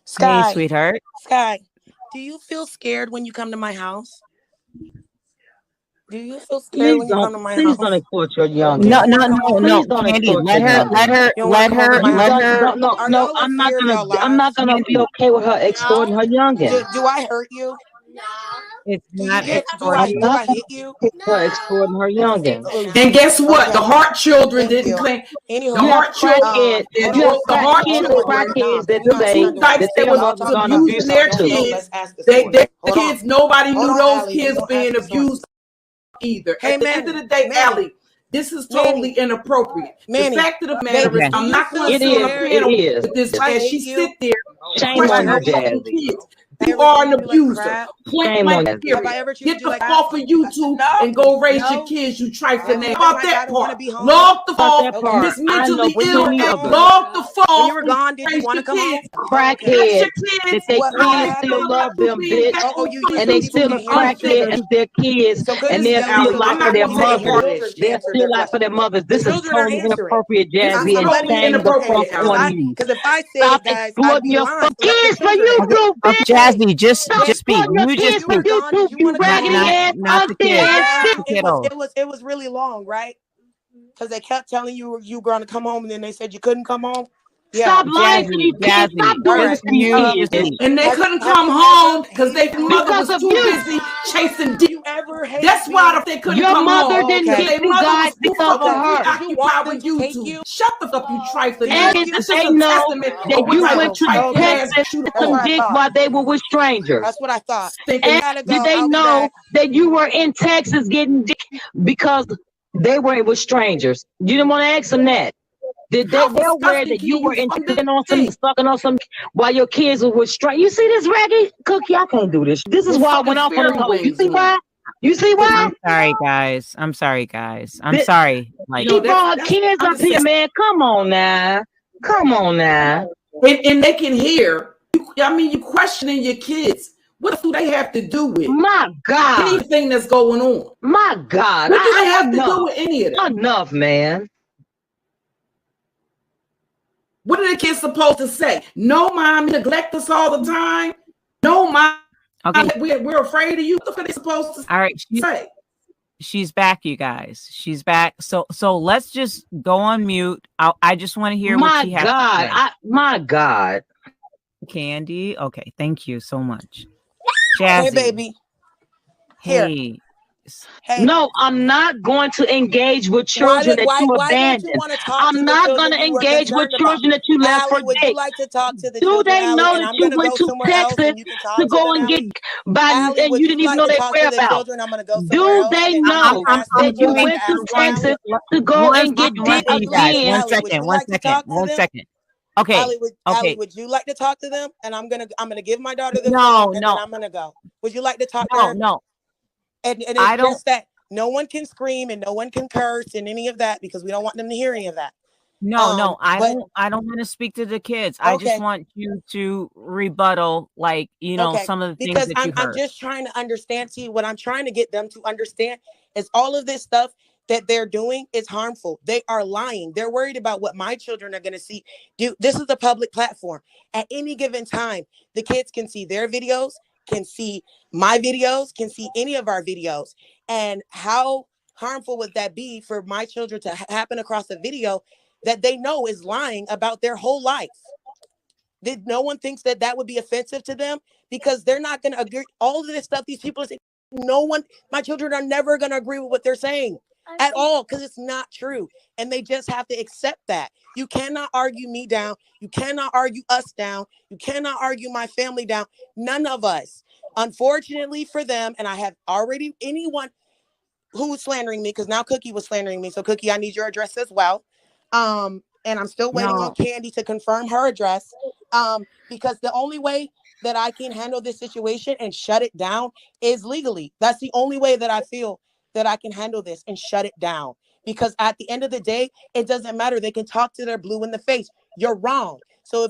Sky. Hey, sweetheart. Sky, do you feel scared when you come to my house? Do you feel scared when you come to my house? Please don't exploit your young. No. Candy, let her. No. I'm not gonna be okay with her extorting her youngin. Do I hurt you? It's not do I hit you? Her extorting her youngin. And guess what? The Heart children didn't claim. The Heart children, the Heart kids that say that they were abusing their kids. Their kids, nobody knew those kids being abused either. At the end of the day, Allie, this is totally inappropriate. The fact of the matter is, I'm not going to sit up here with this as she sit there. Shame on you, Jassy. You are an abuser. Point blank period. Get the off of YouTube and go raise your kids, you trifling ass. About that part. Log the fall. Miss mentally ill. Log the fall. When you were gone, did you want to come home? Crackheads. That they kids still love them, bitch. And they still a crackhead as their kids. And they're still like for their mothers. They're still like for their mothers. This is totally inappropriate, Jassy, and shame the fuck on you. Because if I say Stop it, guys, exploiting your kids for YouTube, bitch. Jassy, just speak. You just speak. You raggedy ass, not the kids. It was really long, right? Because they kept telling you were going to come home, and then they said you couldn't come home. Yeah. Stop lying to these kids. Stop doing this to these kids. And they couldn't come home because their mother was too busy chasing dick. That's why they couldn't come home. Your mother didn't get you guys because of her. Occupied with YouTube. Shut the fuck up, you trifling. And they know that you went to Texas to some dick while they were with strangers. That's what I thought. And did they know that you were in Texas getting dick because they were with strangers? You didn't want to ask them that. Did they aware that you were sucking on some while your kids were with strangers? You see this raggy cookie? I can't do this. This is why I went off on the phone. You see why? You see why? I'm sorry, guys. I'm sorry. Like, you brought her kids up here, man. Come on now. And they can hear. You questioning your kids. What do they have to do with? My God. Anything that's going on. My God. What do they have to do with any of that? Enough, man. What are the kids supposed to say? No, mom, you neglect us all the time. No, mom, we're afraid of you. What are they supposed to all right, say? She's back, you guys. She's back. So let's just go on mute. I just want to hear what she has to say. My God. Candy. Okay, thank you so much. Jassy. Hey, baby. Here. Hey. No, I'm not going to engage with children that you abandoned. I'm not going to engage with children that you left for dick. Do they know that you went to Texas to go and get by and you didn't even know their whereabouts? Do they know that you went to Texas to go and get dick again? One second. Okay. Allie, would you like to talk to them? And I'm gonna give my daughter the phone, and then I'm gonna go. Would you like to talk to her? No. And it's just that no one can scream and no one can curse and any of that because we don't want them to hear any of that. No, I don't want to speak to the kids. Okay. I just want you to rebuttal, like, some of the things that you heard. I'm just trying to understand. See, what I'm trying to get them to understand is all of this stuff that they're doing is harmful. They are lying. They're worried about what my children are going to see. This is a public platform. At any given time, the kids can see their videos, can see my videos, can see any of our videos. And how harmful would that be for my children to happen across a video that they know is lying about their whole life? Did no one thinks that that would be offensive to them? Because they're not going to agree. All of this stuff these people are saying, no one, my children are never going to agree with what they're saying at all, because it's not true. And they just have to accept that. You cannot argue me down. You cannot argue us down. You cannot argue my family down. None of us. Unfortunately for them, and I have already, anyone who's slandering me, because now Cookie was slandering me. So Cookie, I need your address as well. And I'm still waiting on Candy to confirm her address. Because the only way that I can handle this situation and shut it down is legally. That's the only way that I feel that I can handle this and shut it down. Because at the end of the day, it doesn't matter. They can talk to their blue in the face. You're wrong. So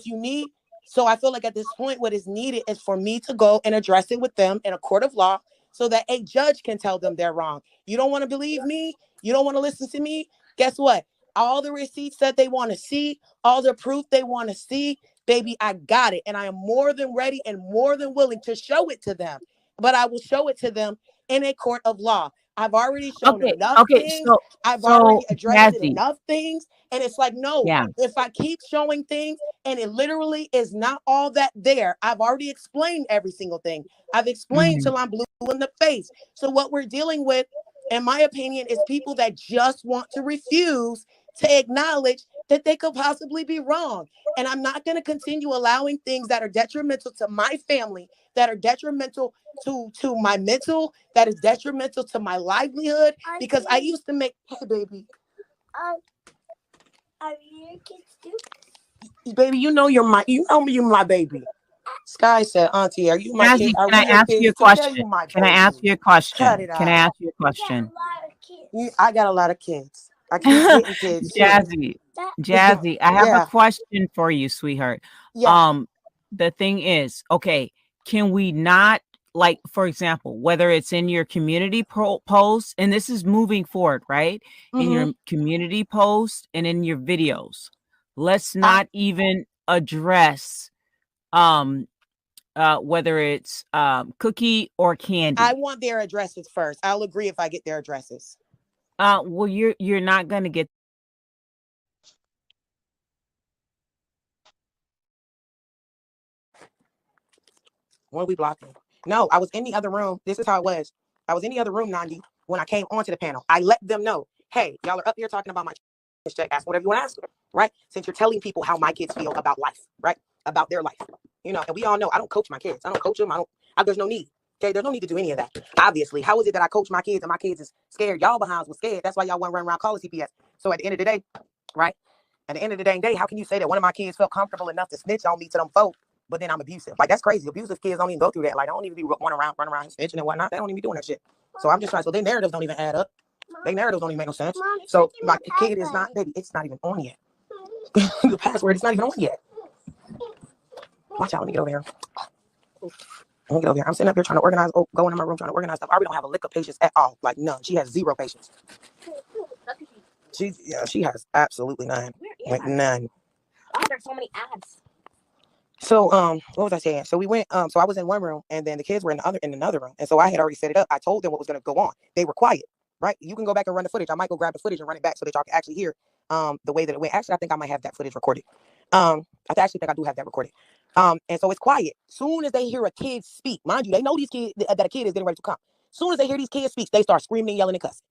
I feel like at this point, what is needed is for me to go and address it with them in a court of law so that a judge can tell them they're wrong. You don't want to believe me? You don't want to listen to me? Guess what? All the receipts that they want to see, all the proof they want to see, baby, I got it. And I am more than ready and more than willing to show it to them. But I will show it to them in a court of law. I've already shown enough things. I've already addressed it enough things. And it's like, no, if I keep showing things and it literally is not all that there, I've already explained every single thing. I've explained till I'm blue in the face. So what we're dealing with, in my opinion, is people that just want to refuse to acknowledge that they could possibly be wrong. And I'm not going to continue allowing things that are detrimental to my family, that are detrimental to my mental, that is detrimental to my livelihood. Because I used to make, hey baby. Are you your kids too? Baby, you know you're my baby. Sky said, Auntie, are you my Jazzy, kid? Are can I we your ask kids you a too? Yeah, you question? my Can I baby. ask you a Cut question? it Can I out. ask you a question? I got a lot of kids. I keep getting kids too. Jazzy, I have a Yeah. question for you, sweetheart. Yeah. The thing is, okay, can we not, like, for example, whether it's in your community posts, and this is moving forward, right? In your community posts and in your videos, let's not even address whether it's Cookie or Candy. I want their addresses first. I'll agree if I get their addresses. Well, you're not gonna get. What are we blocking? No, I was in the other room. This is how it was. I was in the other room, Nandi, when I came onto the panel. I let them know, hey, y'all are up here talking about my check. Ask whatever you want to ask, right? Since you're telling people how my kids feel about life, right? About their life. You know, and we all know I don't coach my kids. I don't coach them. There's no need. Okay, there's no need to do any of that. Obviously, how is it that I coach my kids and my kids is scared? Y'all behinds was scared. That's why y'all want to run around calling CPS. So at the end of the day, right? At the end of the day, how can you say that one of my kids felt comfortable enough to snitch on me to them folks, but then I'm abusive? Like, that's crazy. Abusive kids don't even go through that. Like, I don't even be running around snitching and whatnot. They don't even be doing that shit. So I'm just trying. So their narratives don't even add up. Their narratives don't even make no sense. So my kid is not, baby, it's not even on yet. The password is not even on yet. Watch out, let me get over here. Let me get over here. I'm sitting up here trying to organize, going in my room trying to organize stuff. I already don't have a lick of patience at all. Like, none. She has zero patience. She has absolutely none. Like, none. Why are there so many ads? So what was I saying? So we went so I was in one room and then the kids were in another room. And so I had already set it up. I told them what was going to go on. They were quiet, right? You can go back and run the footage. I might go grab the footage and run it back so that y'all can actually hear the way that it went. Actually, I think I might have that footage recorded. I actually think I do have that recorded. And so it's quiet. Soon as they hear a kid speak, mind you, they know these kids that a kid is getting ready to come. Soon as they hear these kids speak, they start screaming and yelling and cussing.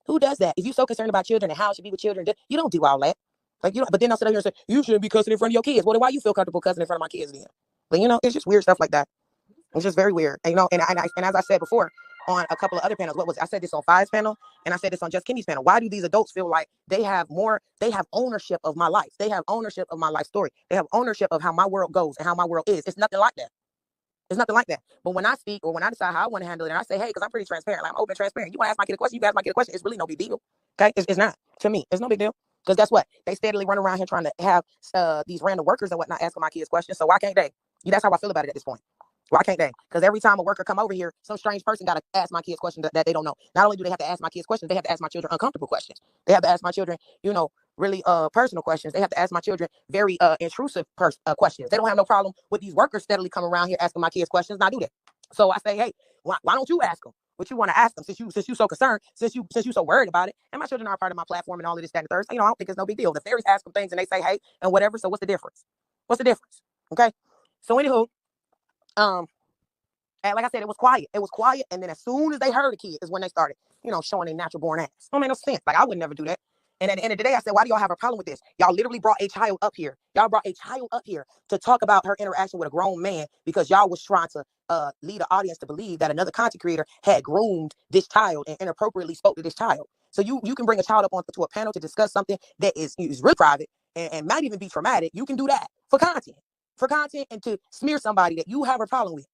Who does that? If you're so concerned about children and how it should be with children, you don't do all that. Like, you know, but then I'll sit here and say, you shouldn't be cussing in front of your kids. Well, then why you feel comfortable cussing in front of my kids then? But, you know, it's just weird stuff like that. It's just very weird. And, you know, and as I said before on a couple of other panels, I said this on Five's panel and I said this on Just Kenny's panel. Why do these adults feel like they have ownership of my life? They have ownership of my life story. They have ownership of how my world goes and how my world is. It's nothing like that. It's nothing like that. But when I speak or when I decide how I want to handle it, and I say, hey, because I'm pretty transparent, like I'm open, transparent. You want to ask my kid a question, you can ask my kid a question. It's really no big deal. Okay? It's not. To me, it's no big deal. Because guess what? They steadily run around here trying to have these random workers and whatnot asking my kids questions. So why can't they? That's how I feel about it at this point. Why can't they? Because every time a worker come over here, some strange person got to ask my kids questions that they don't know. Not only do they have to ask my kids questions, they have to ask my children uncomfortable questions. They have to ask my children, really personal questions. They have to ask my children very intrusive questions. They don't have no problem with these workers steadily coming around here asking my kids questions, and I do that. So I say, hey, why don't you ask them what you want to ask them, since you so concerned, since you so worried about it? And my children are a part of my platform and all of this, that, and the third. So, I don't think it's no big deal. The fairies ask them things and they say, hey, and whatever. So what's the difference? What's the difference? Okay. So anywho, and like I said, it was quiet. It was quiet. And then as soon as they heard the kid is when they started, showing their natural born ass. Don't make no sense. Like, I would never do that. And at the end of the day, I said, why do y'all have a problem with this? Y'all literally brought a child up here. Y'all brought a child up here to talk about her interaction with a grown man because y'all was trying to lead the audience to believe that another content creator had groomed this child and inappropriately spoke to this child. So you can bring a child up onto a panel to discuss something that is really private and might even be traumatic. You can do that for content and to smear somebody that you have a problem with.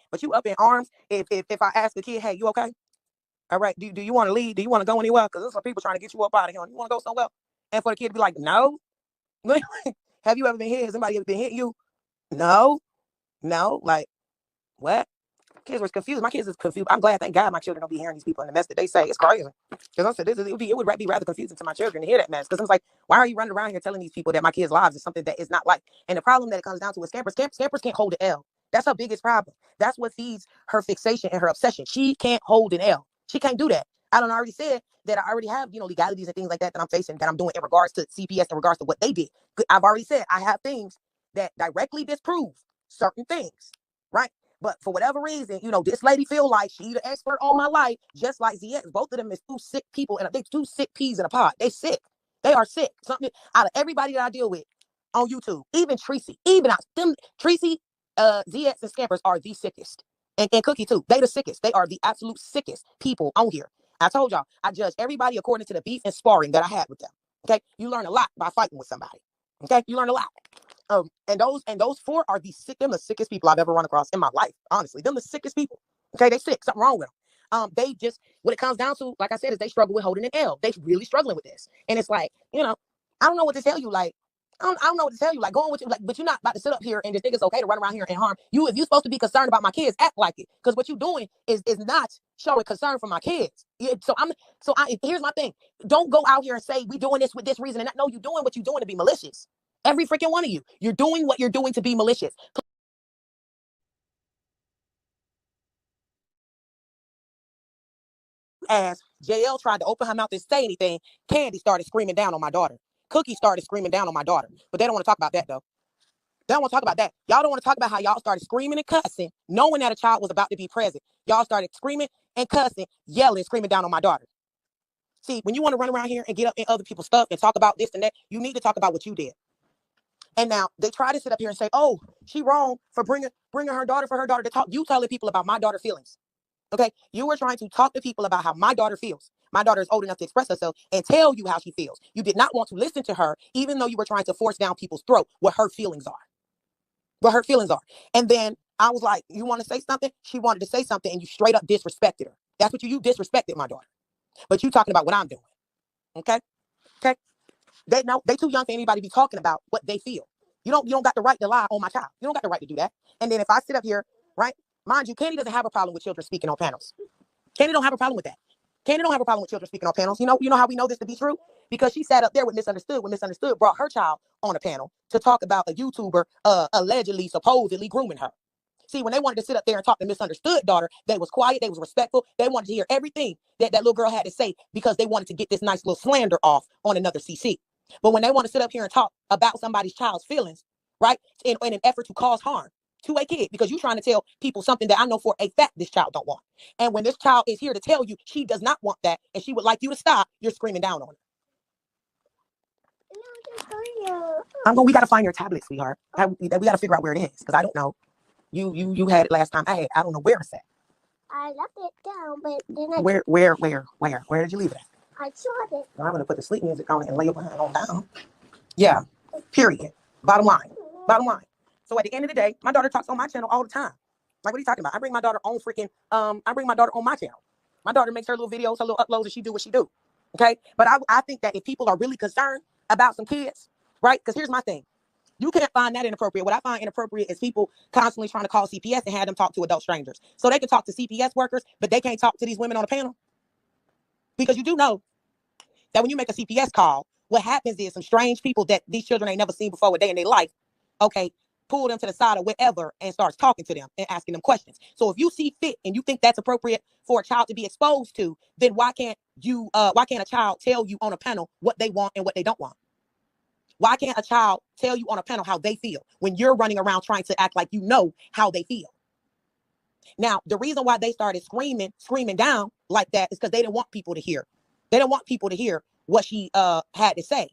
But you up in arms if I ask the kid, hey, you okay? All right, do you want to leave? Do you want to go anywhere? Because there's some people trying to get you up out of here. You want to go somewhere? And for the kid to be like, no. Have you ever been hit? Has somebody ever been hitting you? No. Like, what? Kids were confused. My kids is confused. I'm glad, thank God, my children don't be hearing these people in the mess that they say. It's crazy. Because I said it would be rather confusing to my children to hear that mess. Because I'm like, why are you running around here telling these people that my kids' lives is something that is not like? And the problem that it comes down to is scampers can't hold an L. That's her biggest problem. That's what feeds her fixation and her obsession. She can't hold an L. She can't do that. I done already said that I already have, legalities and things like that I'm facing, that I'm doing in regards to CPS, in regards to what they did. I've already said I have things that directly disprove certain things, right? But for whatever reason, this lady feel like she the expert on my life, just like ZX. Both of them is two sick people, and they two sick peas in a pod. They sick. They are sick. Something out of everybody that I deal with on YouTube, even Tracy, Tracy, ZX and Scampers are the sickest. And Cookie too. They the sickest. They are the absolute sickest people on here. I told y'all, I judge everybody according to the beef and sparring that I had with them. Okay. You learn a lot by fighting with somebody. Okay. You learn a lot. And those four are the sickest people I've ever run across in my life. Honestly, them the sickest people. Okay. They sick. Something wrong with them. They just, what it comes down to, like I said, is they struggle with holding an L. They really struggling with this. And it's like, I don't know what to tell you. Like, I don't know what to tell you. Like, going with you, like, but you're not about to sit up here and just think it's okay to run around here and harm you. If you're supposed to be concerned about my kids, act like it. Because what you're doing is not showing concern for my kids. Here's my thing. Don't go out here and say we doing this with this reason and that. No, you're doing what you're doing to be malicious. Every freaking one of you. You're doing what you're doing to be malicious. As JL tried to open her mouth and say anything, Candy started screaming down on my daughter. Cookie started screaming down on my daughter. But they don't want to talk about that, though. They don't want to talk about that. Y'all don't want to talk about how y'all started screaming and cussing, knowing that a child was about to be present. Y'all started screaming and cussing, yelling, screaming down on my daughter. See, when you want to run around here and get up in other people's stuff and talk about this and that, you need to talk about what you did. And now they try to sit up here and say, oh, she wrong for bringing her daughter for her daughter to talk. You telling people about my daughter's feelings. Okay, you were trying to talk to people about how my daughter feels. My daughter is old enough to express herself and tell you how she feels. You did not want to listen to her, even though you were trying to force down people's throat what her feelings are. And then I was like, you want to say something? She wanted to say something, and you straight up disrespected her. That's what you disrespected my daughter. But you talking about what I'm doing. Okay. They too young for anybody to be talking about what they feel. You don't got the right to lie on my child. You don't got the right to do that. And then if I sit up here, right? Mind you, Candy doesn't have a problem with children speaking on panels. Candy don't have a problem with that. Candy don't have a problem with children speaking on panels. You know how we know this to be true? Because she sat up there with Misunderstood when Misunderstood brought her child on a panel to talk about a YouTuber allegedly, supposedly grooming her. See, when they wanted to sit up there and talk to Misunderstood daughter, they was quiet, they was respectful. They wanted to hear everything that little girl had to say because they wanted to get this nice little slander off on another CC. But when they want to sit up here and talk about somebody's child's feelings, right, in an effort to cause harm to a kid, because you're trying to tell people something that I know for a fact this child don't want. And when this child is here to tell you she does not want that and she would like you to stop, you're screaming down on her. We got to find your tablet, sweetheart. We got to figure out where it is because I don't know. You had it last time. I don't know where it's at. I left it down, but then I... Where did you leave it at? I saw it. I'm going to put the sleep music on it and lay your behind on down. Yeah, period. Bottom line. So at the end of the day, my daughter talks on my channel all the time. Like, what are you talking about? I bring my daughter on my channel. My daughter makes her little videos, her little uploads, and she do what she do. Okay? But I think that if people are really concerned about some kids, right? Because here's my thing. You can't find that inappropriate. What I find inappropriate is people constantly trying to call CPS and have them talk to adult strangers. So they can talk to CPS workers, but they can't talk to these women on the panel. Because you do know that when you make a CPS call, what happens is some strange people that these children ain't never seen before a day in their life, okay, pull them to the side or whatever and starts talking to them and asking them questions. So if you see fit and you think that's appropriate for a child to be exposed to, then why can't a child tell you on a panel what they want and what they don't want? Why can't a child tell you on a panel how they feel when you're running around trying to act like you know how they feel? Now, the reason why they started screaming down like that is because they didn't want people to hear. They didn't want people to hear what she had to say.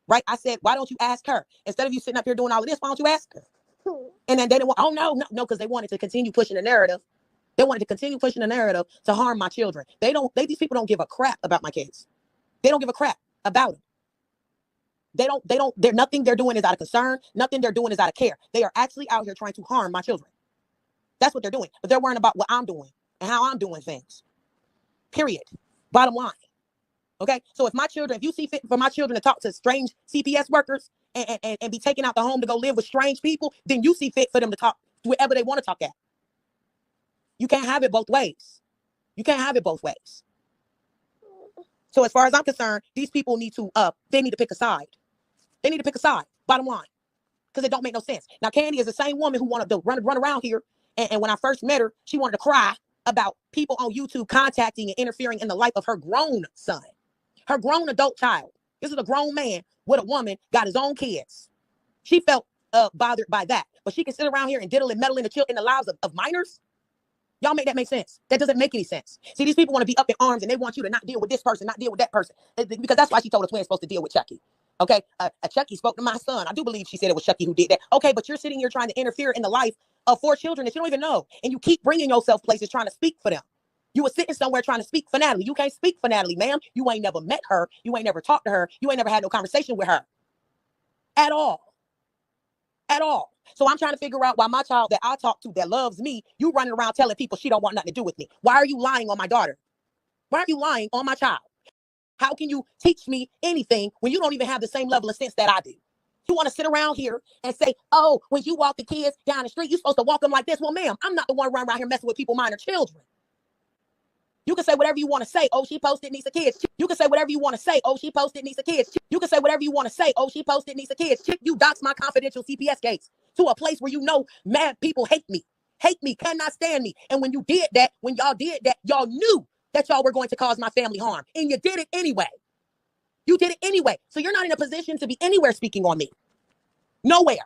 Right? I said, why don't you ask her? Instead of you sitting up here doing all of this, why don't you ask her? And then they didn't want, oh, no, because they wanted to continue pushing the narrative. They wanted to continue pushing the narrative to harm my children. These people don't give a crap about my kids. They don't give a crap about them. Nothing they're doing is out of concern. Nothing they're doing is out of care. They are actually out here trying to harm my children. That's what they're doing. But they're worrying about what I'm doing and how I'm doing things. Period. Bottom line. Okay. So if you see fit for my children to talk to strange CPS workers and be taken out the home to go live with strange people, then you see fit for them to talk wherever they want to talk at. You can't have it both ways. You can't have it both ways. So as far as I'm concerned, these people need to pick a side. They need to pick a side, bottom line, because it don't make no sense. Now, Candy is the same woman who wanted to run around here. And when I first met her, she wanted to cry about people on YouTube contacting and interfering in the life of her grown son, her grown adult child. This is a grown man with a woman, got his own kids. She felt bothered by that. But she can sit around here and diddle and meddle in the lives of minors. Y'all make that make sense? That doesn't make any sense. See, these people want to be up in arms and they want you to not deal with this person, not deal with that person. Because that's why she told the twins supposed to deal with Chucky. Okay, Chucky spoke to my son. I do believe she said it was Chucky who did that. Okay, but you're sitting here trying to interfere in the life of 4 children that you don't even know. And you keep bringing yourself places trying to speak for them. You were sitting somewhere trying to speak for Natalie. You can't speak for Natalie, ma'am. You ain't never met her. You ain't never talked to her. You ain't never had no conversation with her. At all. At all. So I'm trying to figure out why my child that I talk to that loves me, you running around telling people she don't want nothing to do with me. Why are you lying on my daughter? Why are you lying on my child? How can you teach me anything when you don't even have the same level of sense that I do? You want to sit around here and say, oh, when you walk the kids down the street, you're supposed to walk them like this. Well, ma'am, I'm not the one running around here messing with people, minor children. You can say whatever you want to say. Oh, she posted Nisa kids. You can say whatever you want to say. Oh, she posted Nisa kids. You can say whatever you want to say. Oh, she posted Nisa kids. You dox my confidential CPS case to a place where you know mad people hate me, cannot stand me. And when y'all did that, y'all knew that y'all were going to cause my family harm. And you did it anyway. You did it anyway. So you're not in a position to be anywhere speaking on me. Nowhere.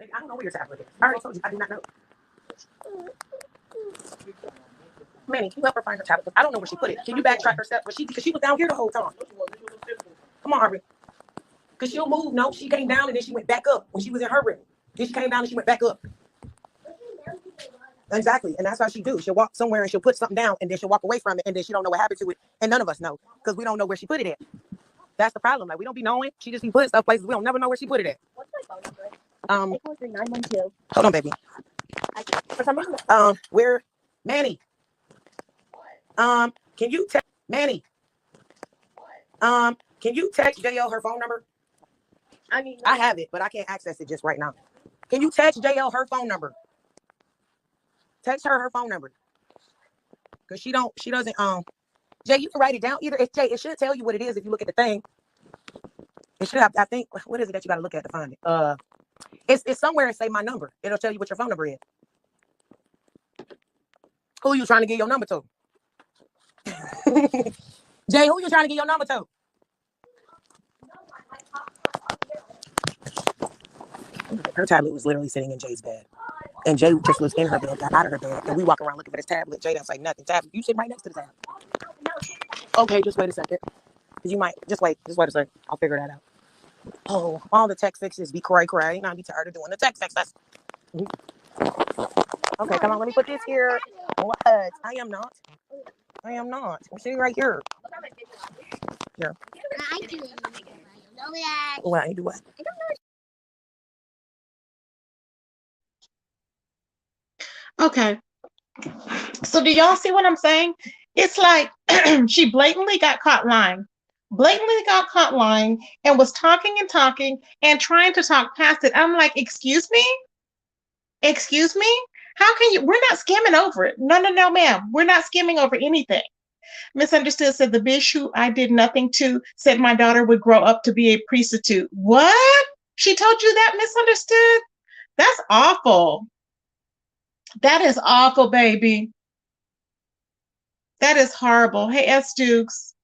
I don't know where your tablet is. I already told you I do not know. Manny, can you help her find her tablet? I don't know where she put it. Can you backtrack her steps? Because she was down here the whole time. Come on, Aubrey. Because she'll move. No, she came down and then she went back up when she was in her room. Then she came down and she went back up. Exactly. And that's how she do. She'll walk somewhere and she'll put something down and then she'll walk away from it and then she don't know what happened to it. And none of us know because we don't know where she put it at. That's the problem. Like, we don't be knowing. She just be putting stuff places. We don't never know where she put it at. What's my phone number? 843-912. Hold on, baby. For some reason, where Manny? Can you text Manny? Can you text JL her phone number? I have it, but I can't access it just right now. Can you text JL her phone number? Text her phone number. Because she doesn't, Jay, you can write it down. Either it's Jay, it should tell you what it is if you look at the thing. It should have, I think, what is it that you got to look at to find it? It's somewhere and say my number. It'll tell you what your phone number is. Who you trying to get your number to? Jay, who you trying to get your number to? Her tablet was literally sitting in Jay's bed. And Jay just was in her bed, got out of her bed. And we walk around looking for this tablet. Jay don't say nothing. Tablet, you sit right next to the tablet. Okay, just wait a second. Because you might, just wait a second. I'll figure that out. Oh, all the tech fixes be cray. I'll be tired of doing the tech fixes. Okay, come on, let me put this here. What? I am not. I'm sitting right here. Here. I do it. What? I do what? Okay. So do y'all see what I'm saying? It's like she blatantly got caught lying. blatantly got caught lying and was talking and talking and trying to talk past it. I'm like, excuse me? Excuse me? How can you? We're not skimming over it. No, no, no, ma'am. We're not skimming over anything. Misunderstood said the bitch who I did nothing to said my daughter would grow up to be a prostitute. What? She told you that, Misunderstood? That's awful. That is awful, baby. That is horrible. Hey, S. Dukes,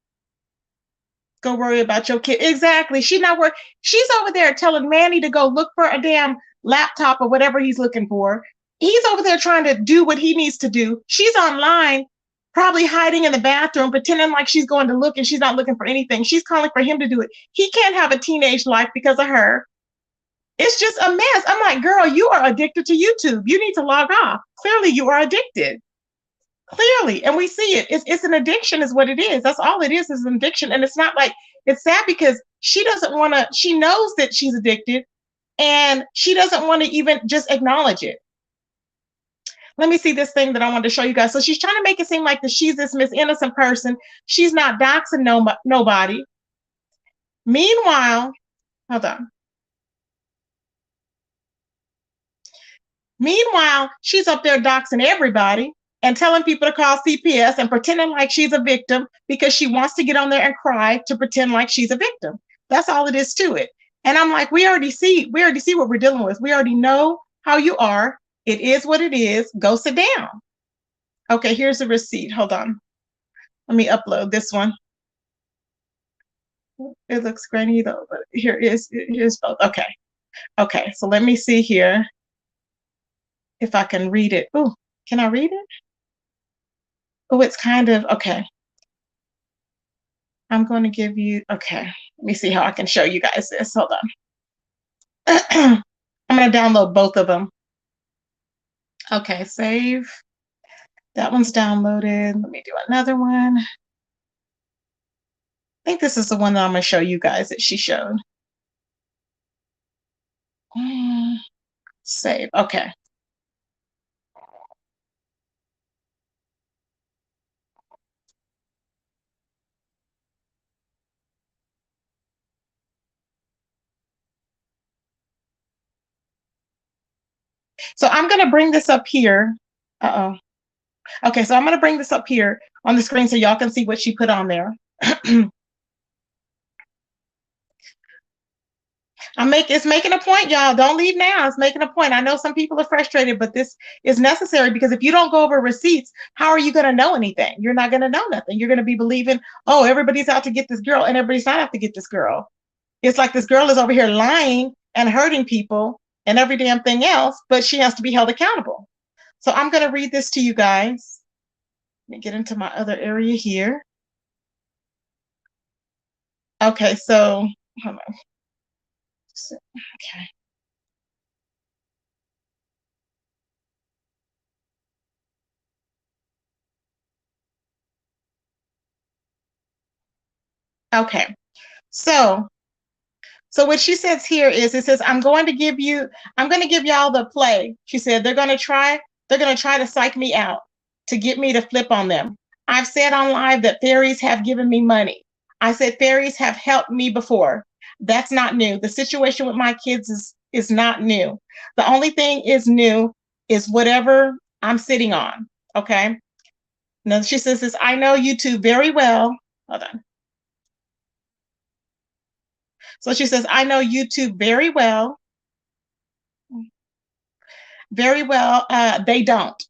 go worry about your kid. Exactly. She's not worried. She's over there telling Manny to go look for a damn laptop or whatever he's looking for. He's over there trying to do what he needs to do. She's online, probably hiding in the bathroom, pretending like she's going to look and she's not looking for anything. She's calling for him to do it. He can't have a teenage life because of her. It's just a mess. I'm like, girl, you are addicted to YouTube. You need to log off. Clearly, you are addicted. Clearly, and we see it. It's an addiction, is what it is. That's all it is an addiction. And it's not like, it's sad because she doesn't want to, she knows that she's addicted and she doesn't want to even just acknowledge it. Let me see this thing that I wanted to show you guys. So she's trying to make it seem like that she's this Miss Innocent person. She's not doxing nobody. Meanwhile, hold on. Meanwhile, she's up there doxing everybody and telling people to call CPS and pretending like she's a victim because she wants to get on there and cry to pretend like she's a victim. That's all it is to it. And I'm like, we already see what we're dealing with. We already know how you are. It is what it is. Go sit down. Okay, here's the receipt. Hold on. Let me upload this one. It looks grainy though, but here's both. Okay. Okay, so let me see here if I can read it. Oh, can I read it? Oh, it's kind of, okay. I'm going to give you, okay. Let me see how I can show you guys this. Hold on. I'm going to download both of them. Okay, save. That one's downloaded. Let me do another one. I think this is the one that I'm going to show you guys that she showed. Save. Okay. So I'm going to bring this up here. Uh-oh. Okay, so I'm going to bring this up here on the screen so y'all can see what she put on there. It's making a point, y'all. Don't leave now. It's making a point. I know some people are frustrated, but this is necessary because if you don't go over receipts, how are you going to know anything? You're not going to know nothing. You're going to be believing, oh, everybody's out to get this girl, and everybody's not out to get this girl. It's like this girl is over here lying and hurting people and every damn thing else, but she has to be held accountable. So I'm going to read this to you guys. Let me get into my other area here. Okay, so hold on. Okay. Okay. So what she says here is, it says, I'm going to give y'all the play. She said, they're going to try to psych me out to get me to flip on them. I've said on live that fairies have given me money. I said fairies have helped me before. That's not new. The situation with my kids is not new. The only thing is new is whatever I'm sitting on. Okay. Now she says this, I know you two very well. Hold on. So she says, I know YouTube very well. Very well. They don't.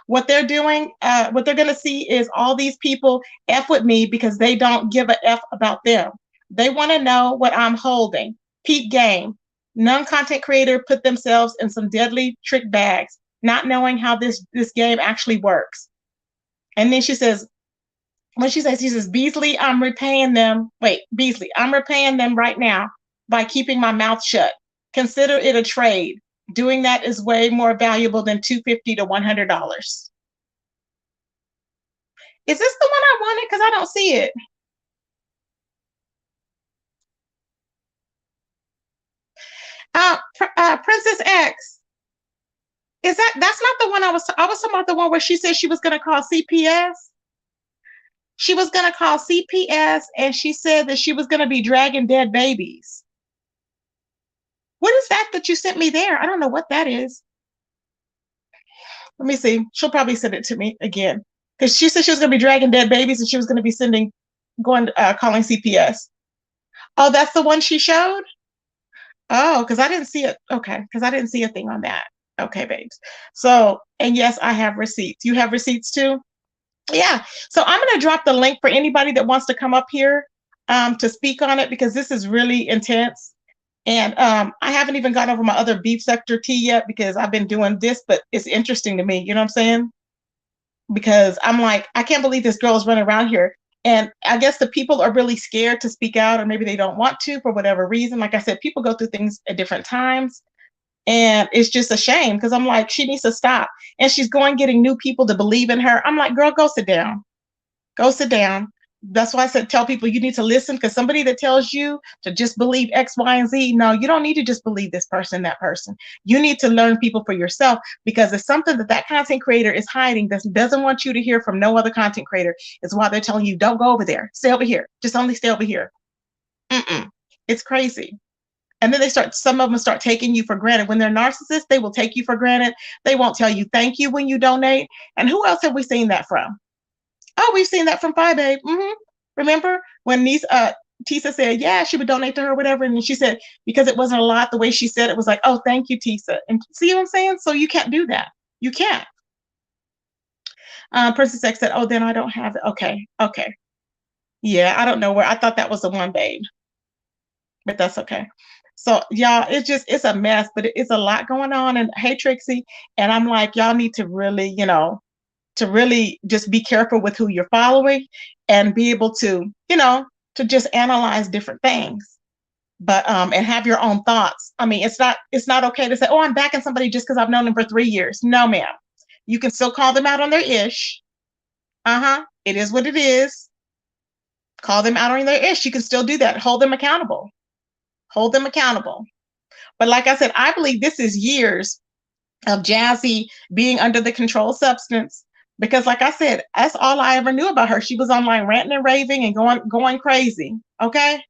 What they're doing, what they're going to see is all these people F with me because they don't give a F about them. They want to know what I'm holding. Peak game. Non-content creator put themselves in some deadly trick bags, not knowing how this game actually works. And then she says, she says, Beasley, I'm repaying them. Wait, Beasley, I'm repaying them right now by keeping my mouth shut. Consider it a trade. Doing that is way more valuable than $250 to $100. Is this the one I wanted? Because I don't see it. Princess X. That's not the one I was talking about, the one where she said she was going to call CPS. She was going to call CPS and she said that she was going to be dragging dead babies. What is that you sent me there? I don't know what that is. Let me see. She'll probably send it to me again. Because she said she was going to be dragging dead babies and she was going to be calling CPS. Oh, that's the one she showed? Oh, because I didn't see it. Okay, because I didn't see a thing on that. Okay, babes. So, and yes, I have receipts. You have receipts too? Yeah. So I'm going to drop the link for anybody that wants to come up here to speak on it because this is really intense. And I haven't even gone over my other beef sector tea yet because I've been doing this, but it's interesting to me. You know what I'm saying? Because I'm like, I can't believe this girl is running around here. And I guess the people are really scared to speak out, or maybe they don't want to for whatever reason. Like I said, people go through things at different times. And it's just a shame because I'm like, she needs to stop. And she's going getting new people to believe in her. I'm like, girl, go sit down. Go sit down. That's why I said tell people you need to listen because somebody that tells you to just believe X, Y, and Z, no, you don't need to just believe this person, that person. You need to learn people for yourself because it's something that content creator is hiding that doesn't want you to hear from no other content creator. Is why they're telling you don't go over there. Stay over here. Just only stay over here. It's crazy. And then some of them start taking you for granted. When they're narcissists, they will take you for granted. They won't tell you thank you when you donate. And who else have we seen that from? Oh, we've seen that from Phi Babe. Remember when Tisa said, yeah, she would donate to her, or whatever. And she said, because it wasn't a lot, the way she said it was like, oh, thank you, Tisa. And see what I'm saying? So you can't do that. You can't. Princess X said, oh, then I don't have it. Okay. Yeah, I don't know where. I thought that was the one, babe. But that's okay. So y'all, it's a mess, but it's a lot going on. And hey, Trixie, and I'm like, y'all need to really, to really just be careful with who you're following and be able to, to just analyze different things. But and have your own thoughts. I mean, it's not okay to say, oh, I'm backing somebody just because I've known them for 3 years. No, ma'am. You can still call them out on their ish. It is what it is. Call them out on their ish. You can still do that. Hold them accountable. Hold them accountable. But like I said, I believe this is years of Jassy being under the controlled substance. Because like I said, that's all I ever knew about her. She was online ranting and raving and going crazy. Okay.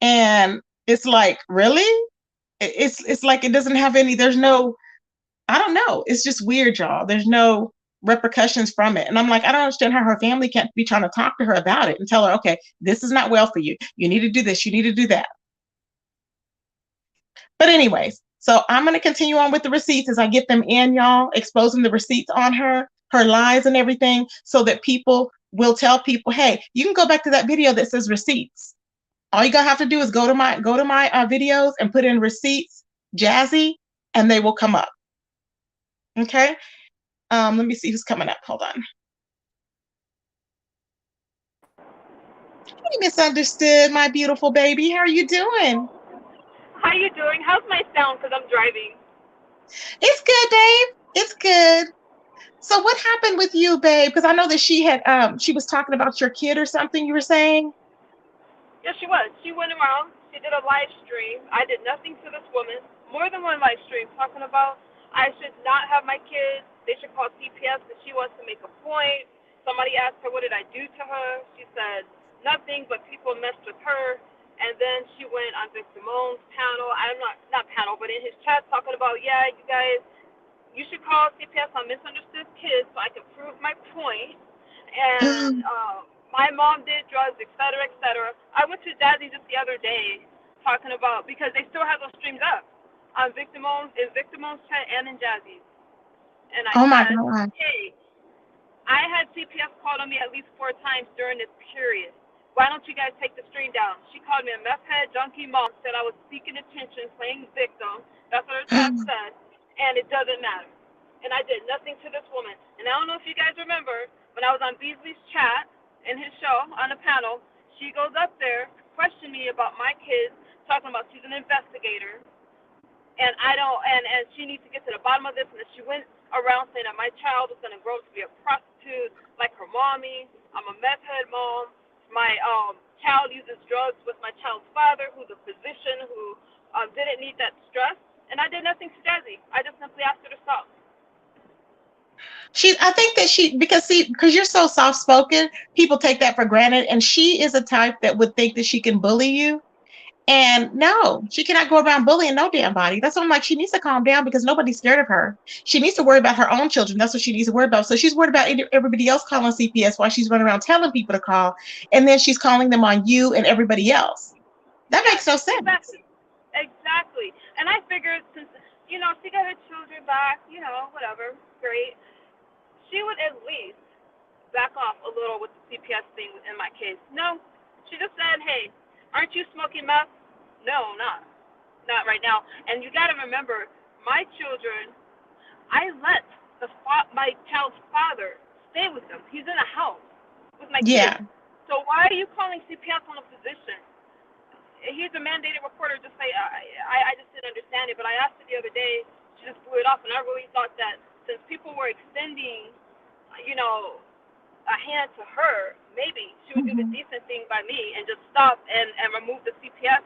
And it's like, really? It's like it doesn't have any, there's no, I don't know. It's just weird, y'all. There's no repercussions from it. And I'm like, I don't understand how her family can't be trying to talk to her about it and tell her, okay, this is not well for you. You need to do this. You need to do that. But anyways, so I'm going to continue on with the receipts as I get them in, y'all, exposing the receipts on her lies and everything, so that people will tell people, hey, you can go back to that video that says receipts. All you're going to have to do is go to my videos and put in receipts, Jassy, and they will come up. Okay. Let me see who's coming up. Hold on. Hey, Misunderstood, my beautiful baby. How are you doing? How you doing? How's my sound? Because I'm driving. It's good, babe. It's good. So what happened with you, babe? Because I know that she was talking about your kid or something you were saying. Yes, she was. She went around. She did a live stream. I did nothing to this woman. More than one live stream talking about I should not have my kids. They should call CPS because she wants to make a point. Somebody asked her, what did I do to her? She said, nothing, but people messed with her. And then she went on Vic Simone's panel. I'm not panel, but in his chat talking about, yeah, you guys, you should call CPS on misunderstood kids so I can prove my point. And my mom did drugs, et cetera, et cetera. I went to Jassy just the other day talking about, because they still have those streams up on Vic Simone's chat and in Jazzy's. And I Oh my said, God. hey, I had CPS called on me at least 4 times during this period. Why don't you guys take the stream down? She called me a meth head, junkie mom, said I was seeking attention, playing victim. That's what her chat said. And it doesn't matter. And I did nothing to this woman. And I don't know if you guys remember, when I was on Beasley's chat in his show on the panel, she goes up there, questioning me about my kids, talking about she's an investigator. And I don't, and she needs to get to the bottom of this. And she went around saying that my child was going to grow up to be a prostitute like her mommy. I'm a meth head mom. My child uses drugs with my child's father, who's a physician who didn't need that stress. And I did nothing to Jassy. I just simply asked her to stop. I think that because you're so soft spoken, people take that for granted. And she is a type that would think that she can bully you. And no, she cannot go around bullying no damn body. That's why I'm like, she needs to calm down because nobody's scared of her. She needs to worry about her own children. That's what she needs to worry about. So she's worried about everybody else calling CPS while she's running around telling people to call. And then she's calling them on you and everybody else. That Yes, makes no sense. exactly. Exactly. And I figured since, she got her children back, whatever, great. She would at least back off a little with the CPS thing in my case. No, she just said, hey, aren't you smoking meth? No, not right now. And you got to remember, my children, I let my child's father stay with them. He's in a house with my kids. Yeah. So why are you calling CPS on a physician? He's a mandated reporter. Just say I just didn't understand it. But I asked her the other day. She just blew it off, and I really thought that since people were extending, a hand to her, maybe she would do the Mhm. decent thing by me and just stop and remove the CPS,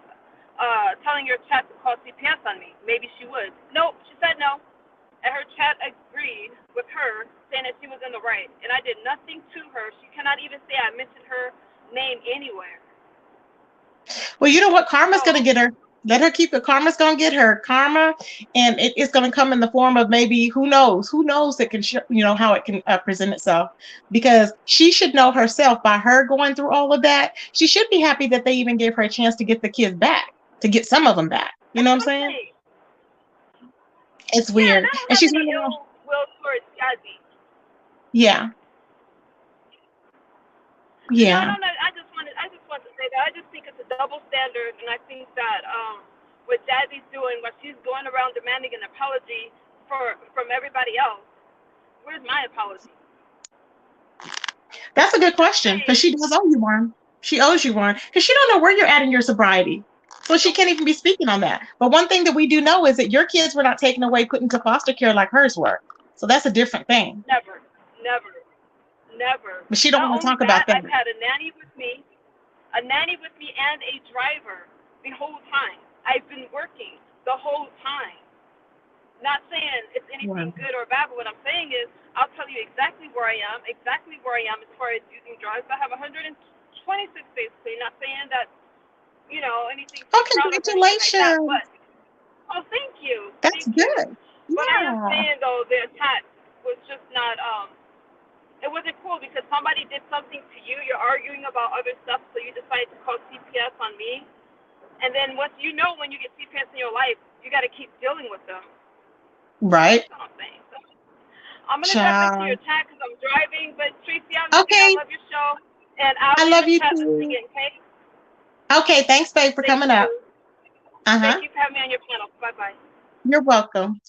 telling your chat to call CPS on me. Maybe she would. Nope, she said no. And her chat agreed with her, saying that she was in the right. And I did nothing to her. She cannot even say I mentioned her name anywhere. Well, you know what? Karma's going to So, get her. Let her keep it. Karma's going to get her. Karma, and it's going to come in the form of maybe who knows? Who knows? It can, how it can present itself. Because she should know herself by her going through all of that. She should be happy that they even gave her a chance to get the kids back, to get some of them back. You know that's what I'm what I'm saying? saying. It's Yeah, and weird, I don't and have she's any running around. ill will towards Jassy. Yeah, No, yeah. no, no. I just want to say that I just think it's a double standard, and I think that what Jazzy's doing, what she's going around demanding an apology from everybody else. Where's my apology? That's a good Just question because saying. she does owe you one. She owes you one because she don't know where you're at in your sobriety. So she Nope. can't even be speaking on that. But one thing that we do know is that your kids were not taken away, put into foster care like hers were. So that's a different thing. Never, never, never. But she don't Not want to only talk that, about that. I've had a nanny with me, and a driver the whole time. I've been working the whole time. Not saying it's Wow. anything good or bad, but what I'm saying is I'll tell you exactly where I am, as far as using drugs. I have 126 days clean. Not saying that, anything too Oh, proud or anything like that, congratulations. but, oh, thank you. That's Thank you. good. But I am Yeah. saying, though, the attack was just not, it wasn't cool because somebody did something to you. You're arguing about other stuff, so you decide to call CPS on me. And then once when you get CPS in your life, you got to keep dealing with them. Right. That's what I'm saying. So I'm going to jump into your Child. chat because I'm driving. But Tracy, I love you. I Okay. love your show. And I'll I be in love the you chat listening too. in, okay? Okay. Thanks, babe, for Thank coming up. you. Uh-huh. Thank you for having me on your panel. Bye-bye. You're welcome.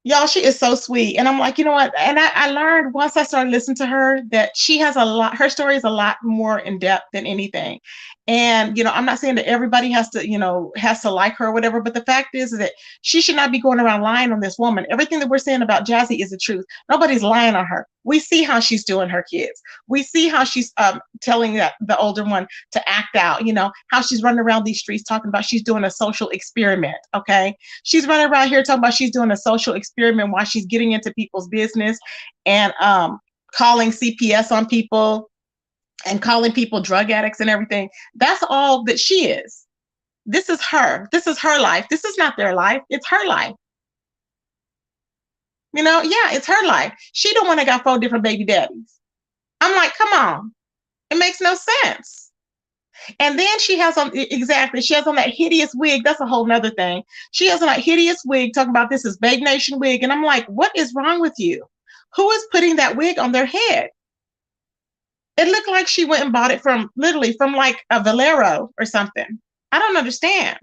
Y'all, she is so sweet. And I'm like, you know what? And I learned once I started listening to her that she has her story is a lot more in depth than anything. And, I'm not saying that everybody has to like her or whatever, but the fact is that she should not be going around lying on this woman. Everything that we're saying about Jassy is the truth. Nobody's lying on her. We see how she's doing her kids. We see how she's telling the older one to act out, how she's running around these streets talking about she's doing a social experiment. Okay. She's running around here talking about she's doing a social experiment while she's getting into people's business and calling CPS on people and calling people drug addicts and everything. That's all that she is. This is her. This is her life. This is not their life. It's her life. Yeah, it's her life. She the one that got 4 different baby daddies. I'm like, come on. It makes no sense. And then she has on exactly, she has on that hideous wig. That's a whole nother thing. She has on that hideous wig talking about this is Babe Nation wig. And I'm like, what is wrong with you? Who is putting that wig on their head? It looked like she went and bought it from literally from like a Valero or something. I don't understand.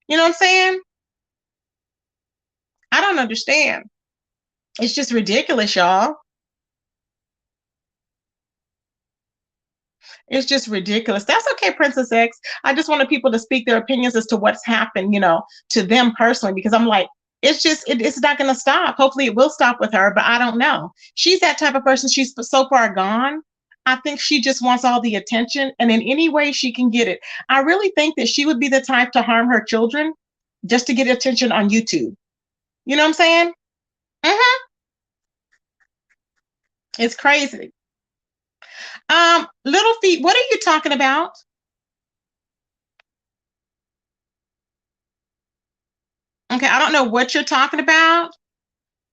You know what I'm saying? I don't understand. It's just ridiculous, y'all. It's just ridiculous. That's okay, Princess X. I just wanted people to speak their opinions as to what's happened, to them personally, because I'm like, it's not going to stop. Hopefully it will stop with her, but I don't know. She's that type of person. She's so far gone. I think she just wants all the attention and in any way she can get it. I really think that she would be the type to harm her children just to get attention on YouTube. You know what I'm saying? Mm-hmm. It's crazy. Little feet, what are you talking about? Okay, I don't know what you're talking about,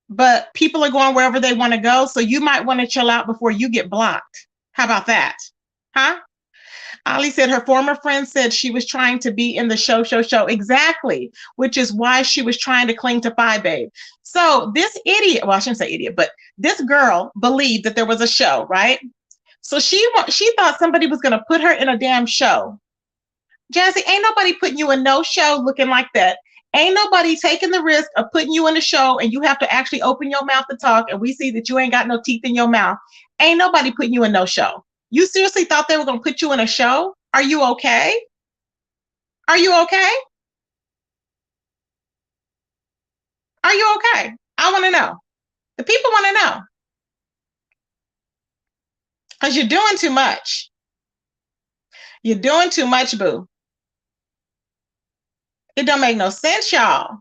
but people are going wherever they want to go. So you might want to chill out before you get blocked. How about that? Huh? Ali said her former friend said she was trying to be in the show. Exactly, which is why she was trying to cling to Phi Babe. So this idiot, well, I shouldn't say idiot, but this girl believed that there was a show, right? So she thought somebody was going to put her in a damn show. Jassy, ain't nobody putting you in no show looking like that. Ain't nobody taking the risk of putting you in a show and you have to actually open your mouth to talk and we see that you ain't got no teeth in your mouth. Ain't nobody putting you in no show. You seriously thought they were going to put you in a show? Are you okay? Are you okay? Are you okay? I want to know. The people want to know. Because you're doing too much. You're doing too much, boo. It don't make no sense, y'all.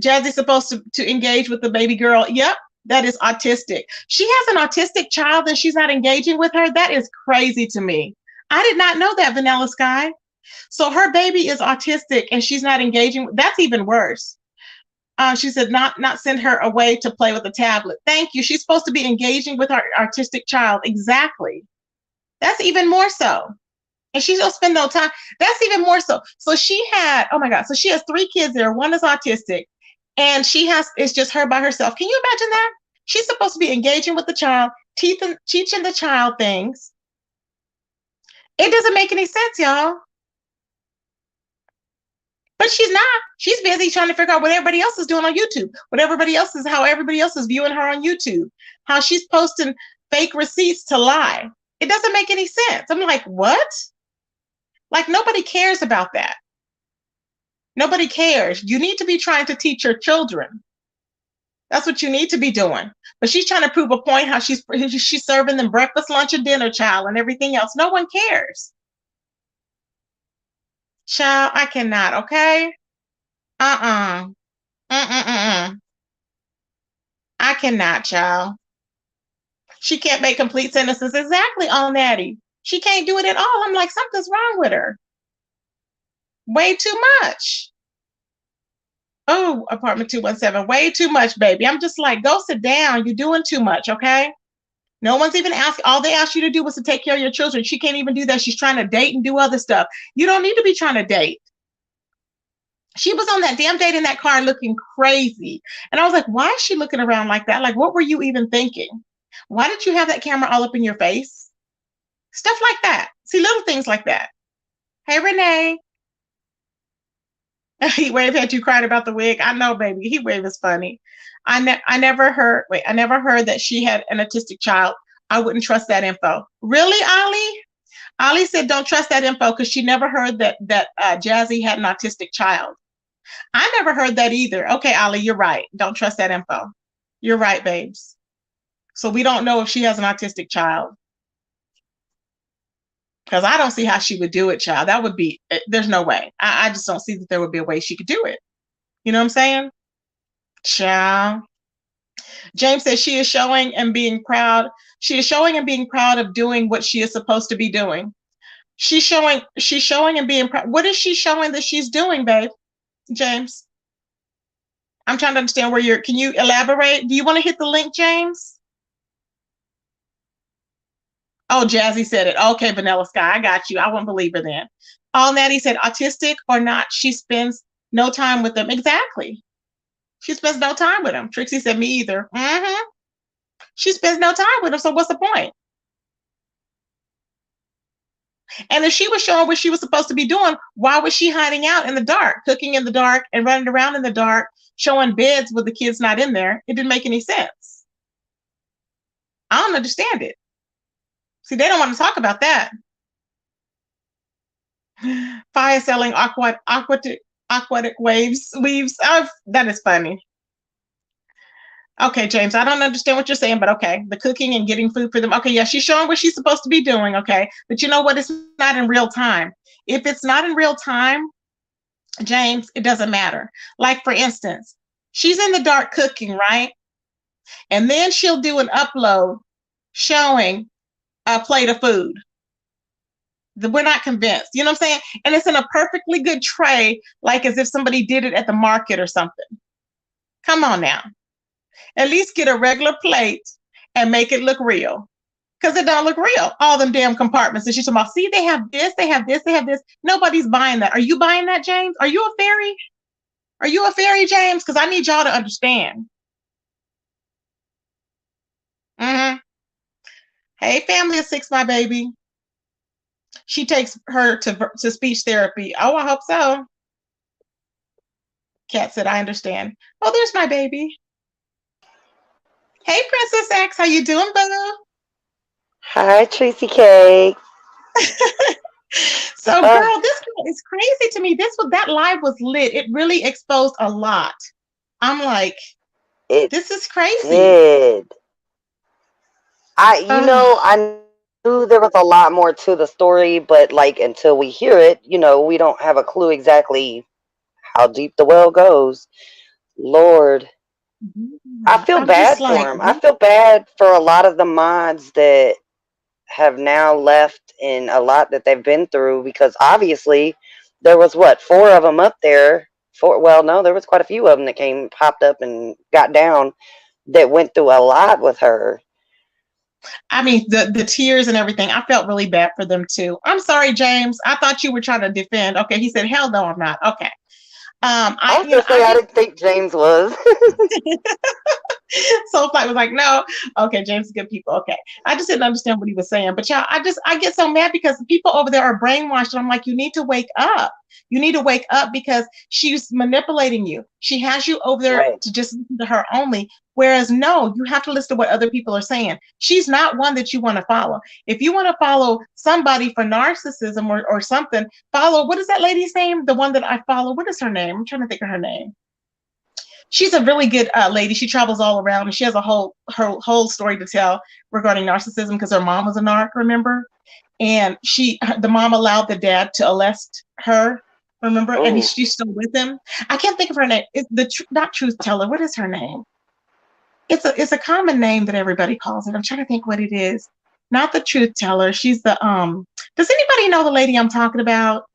Jazzy's supposed to engage with the baby girl. Yep, that is autistic. She has an autistic child and she's not engaging with her. That is crazy to me. I did not know that, Vanilla Sky. So her baby is autistic and she's not engaging. That's even worse. She said not send her away to play with a tablet. Thank you. She's supposed to be engaging with her artistic child. Exactly. That's even more so. And she don't spend no time. That's even more so. So she had, oh my God. So she has 3 kids there. One is autistic. And it's just her by herself. Can you imagine that? She's supposed to be engaging with the child, teaching the child things. It doesn't make any sense, y'all. But she's not. She's busy trying to figure out what everybody else is doing on YouTube, how everybody else is viewing her on YouTube, how she's posting fake receipts to lie. It doesn't make any sense. I'm like, what? Like, nobody cares about that. Nobody cares. You need to be trying to teach your children. That's what you need to be doing. But she's trying to prove a point how she's serving them breakfast, lunch, and dinner, child, and everything else. No one cares. Child, I cannot, okay? I cannot, child. She can't make complete sentences. Exactly, on Natty. She can't do it at all. I'm like, something's wrong with her. Way too much. Oh, apartment 217, way too much, baby. I'm just like, go sit down. You're doing too much, okay? No one's even asking. All they asked you to do was to take care of your children. She can't even do that. She's trying to date and do other stuff. You don't need to be trying to date. She was on that damn date in that car looking crazy. And I was like, why is she looking around like that? Like, what were you even thinking? Why did you have that camera all up in your face? Stuff like that. See, little things like that. Hey, Renee. Heat wave had you cried about the wig. I know, baby. Heat wave is funny. I never heard that she had an autistic child. I wouldn't trust that info. Really, Ali? Ali said don't trust that info because she never heard that Jassy had an autistic child. I never heard that either. Okay, Ali, you're right. Don't trust that info. You're right, babes. So we don't know if she has an autistic child. Because I don't see how she would do it, child. That would be, there's no way. I just don't see that there would be a way she could do it. You know what I'm saying? Child. James says she is showing and being proud. She is showing and being proud of doing what she is supposed to be doing. She's showing and being proud. What is she showing that she's doing, babe? James? I'm trying to understand where can you elaborate? Do you want to hit the link, James? Oh, Jassy said it. Okay, Vanilla Sky, I got you. I won't believe her then. All Natty said, autistic or not, she spends no time with them. Exactly. She spends no time with them. Trixie said, me either. Mm-hmm. She spends no time with them, so what's the point? And if she was showing what she was supposed to be doing, why was she hiding out in the dark, cooking in the dark and running around in the dark, showing beds with the kids not in there? It didn't make any sense. I don't understand it. See, they don't want to talk about that. Fire selling aquatic weaves. Oh, that is funny. Okay, James, I don't understand what you're saying, but okay. The cooking and getting food for them. Okay, yeah, she's showing what she's supposed to be doing, okay? But you know what? It's not in real time. If it's not in real time, James, it doesn't matter. Like, for instance, she's in the dark cooking, right? And then she'll do an upload showing a plate of food. We're not convinced. You know what I'm saying? And it's in a perfectly good tray, like as if somebody did it at the market or something. Come on now. At least get a regular plate and make it look real. Because it don't look real. All them damn compartments. And she's talking about, see, they have this, they have this, they have this. Nobody's buying that. Are you buying that, James? Are you a fairy? Are you a fairy, James? Because I need y'all to understand. Mm-hmm. Hey, family of six, my baby. She takes her to speech therapy. Oh, I hope so. Kat said, I understand. Oh, there's my baby. Hey, Princess X, how you doing, boo? Hi, Tracy K. So, girl, this girl is crazy to me. That live was lit. It really exposed a lot. I'm like, this is crazy. Did. I knew there was a lot more to the story, but like until we hear it, we don't have a clue exactly how deep the well goes. Lord. I feel I'm just bad for like, him. I feel bad for a lot of the mods that have now left and a lot that they've been through, because obviously there was four of them up there. There was quite a few of them that popped up and got down that went through a lot with her. I mean, the tears and everything. I felt really bad for them too. I'm sorry, James. I thought you were trying to defend. Okay, he said, "Hell no, I'm not." Okay. I was gonna say I didn't think James was. Soulflight was like, no, okay, James is good people. Okay. I just didn't understand what he was saying. But y'all, I get so mad because people over there are brainwashed. And I'm like, you need to wake up. You need to wake up because she's manipulating you. She has you over there to just listen to her only. Whereas, no, you have to listen to what other people are saying. She's not one that you want to follow. If you want to follow somebody for narcissism or something, follow, what is that lady's name? The one that I follow, what is her name? I'm trying to think of her name. She's a really good lady. She travels all around and she has her whole story to tell regarding narcissism because her mom was a narc, remember? And the mom allowed the dad to arrest her, remember? Ooh. And she's still with him. I can't think of her name. It's not truth teller. What is her name? It's a common name that everybody calls it. I'm trying to think what it is. Not the truth teller. She's the does anybody know the lady I'm talking about?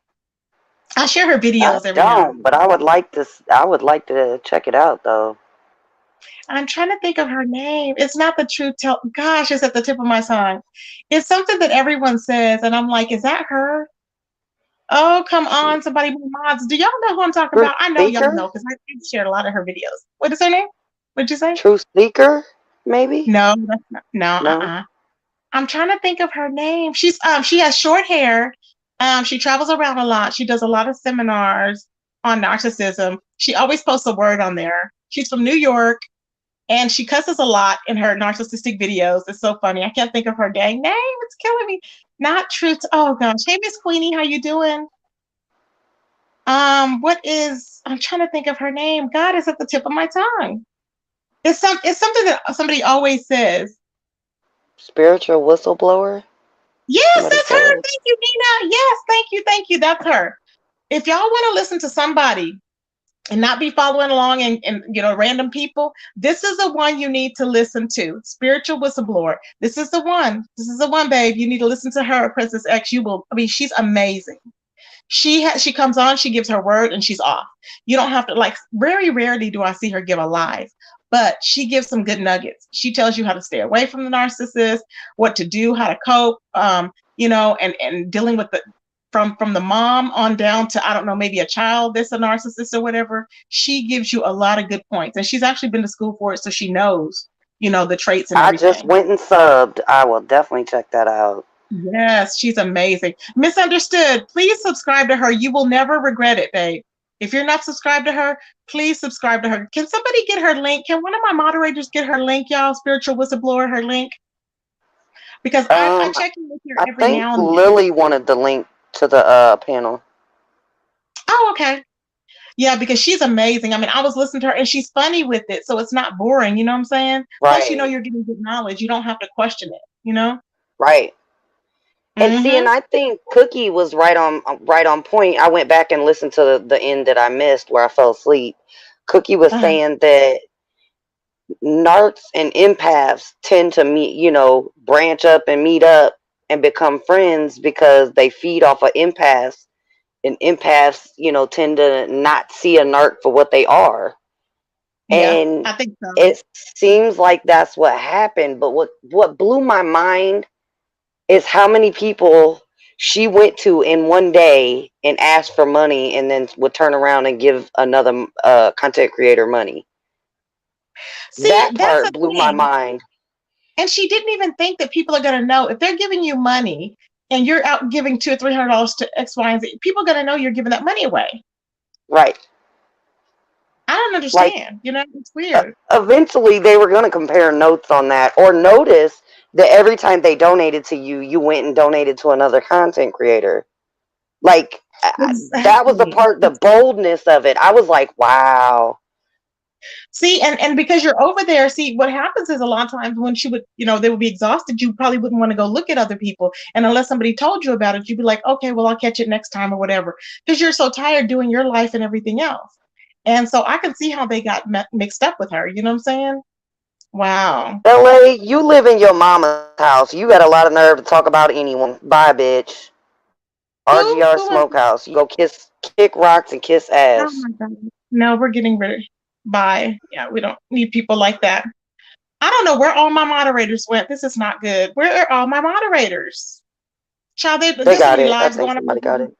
I share her videos every now and then. But I would like to check it out though. I'm trying to think of her name. It's not the truth tell. Gosh, it's at the tip of my tongue. It's something that everyone says, and I'm like, is that her? Oh, come on, somebody move mods. Do y'all know who I'm talking about? I know y'all know because I shared a lot of her videos. What is her name? What'd you say? Truth Seeker, maybe? No, that's not. No. I'm trying to think of her name. She has short hair. She travels around a lot. She does a lot of seminars on narcissism. She always posts a word on there. She's from New York. And she cusses a lot in her narcissistic videos. It's so funny. I can't think of her dang name. It's killing me. Not truth. Oh gosh. Hey, Miss Queenie, how you doing? I'm trying to think of her name. God, it's at the tip of my tongue. It's something that somebody always says. Spiritual whistleblower? Yes, that's her. Thank you, Nina. Yes, thank you. That's her. If y'all want to listen to somebody and not be following along and random people, this is the one you need to listen to. Spiritual whistleblower. This is the one. This is the one, babe. You need to listen to her, Princess X. She's amazing. She comes on, she gives her word, and she's off. You don't have to, very rarely do I see her give a live, but she gives some good nuggets. She tells you how to stay away from the narcissist, what to do, how to cope, and dealing with from the mom on down to, I don't know, maybe a child that's a narcissist or whatever. She gives you a lot of good points. And she's actually been to school for it, so she knows, the traits and everything. I just went and subbed. I will definitely check that out. Yes, she's amazing. Misunderstood. Please subscribe to her. You will never regret it, babe. If you're not subscribed to her, please subscribe to her. Can somebody get her link? Can one of my moderators get her link, y'all? Spiritual whistleblower, her link? Because I check in with her every now and then. Lily wanted the link to the panel. Oh, okay. Yeah, because she's amazing. I mean, I was listening to her and she's funny with it, so it's not boring, you know what I'm saying? Right. Plus, you're getting good knowledge. You don't have to question it, Right. And see, and I think Cookie was right on point. I went back and listened to the end that I missed where I fell asleep. Cookie was saying that narcs and empaths tend to meet, branch up and meet up and become friends because they feed off of empaths, and empaths, tend to not see a narc for what they are. Yeah, And I think so. it seems like that's what happened. But what blew my mind is how many people she went to in one day and asked for money and then would turn around and give another content creator money. See, That that's part a blew my thing. mind. And she didn't even think that people are going to know if they're giving you money and you're out giving $200 or $300 to X, Y, and Z. People are going to know you're giving that money away. Right. I don't Like, understand. It's weird. eventually they were going to compare notes on that, or notice that every time they donated to you, you went and donated to another content creator. Like, that was the Exactly. part, the boldness of it. I was like, wow. See, and because you're over there, see, what happens is a lot of times when she would, they would be exhausted, you probably wouldn't want to go look at other people. And unless somebody told you about it, you'd be like, okay, well, I'll catch it next time or whatever. Because you're so tired doing your life and everything else. And so I can see how they got mixed up with her. You know what I'm saying? Wow. LA, you live in your mama's house. You got a lot of nerve to talk about anyone. Bye, bitch. RGR Who was Smokehouse. You go kick rocks and kiss Oh ass. my God. No, we're getting rid of bye. Yeah, we don't need people like that. I don't know where all my moderators went. This is not good. Where are all my moderators? Child, They there's so got many it. I lives think going somebody got on. it.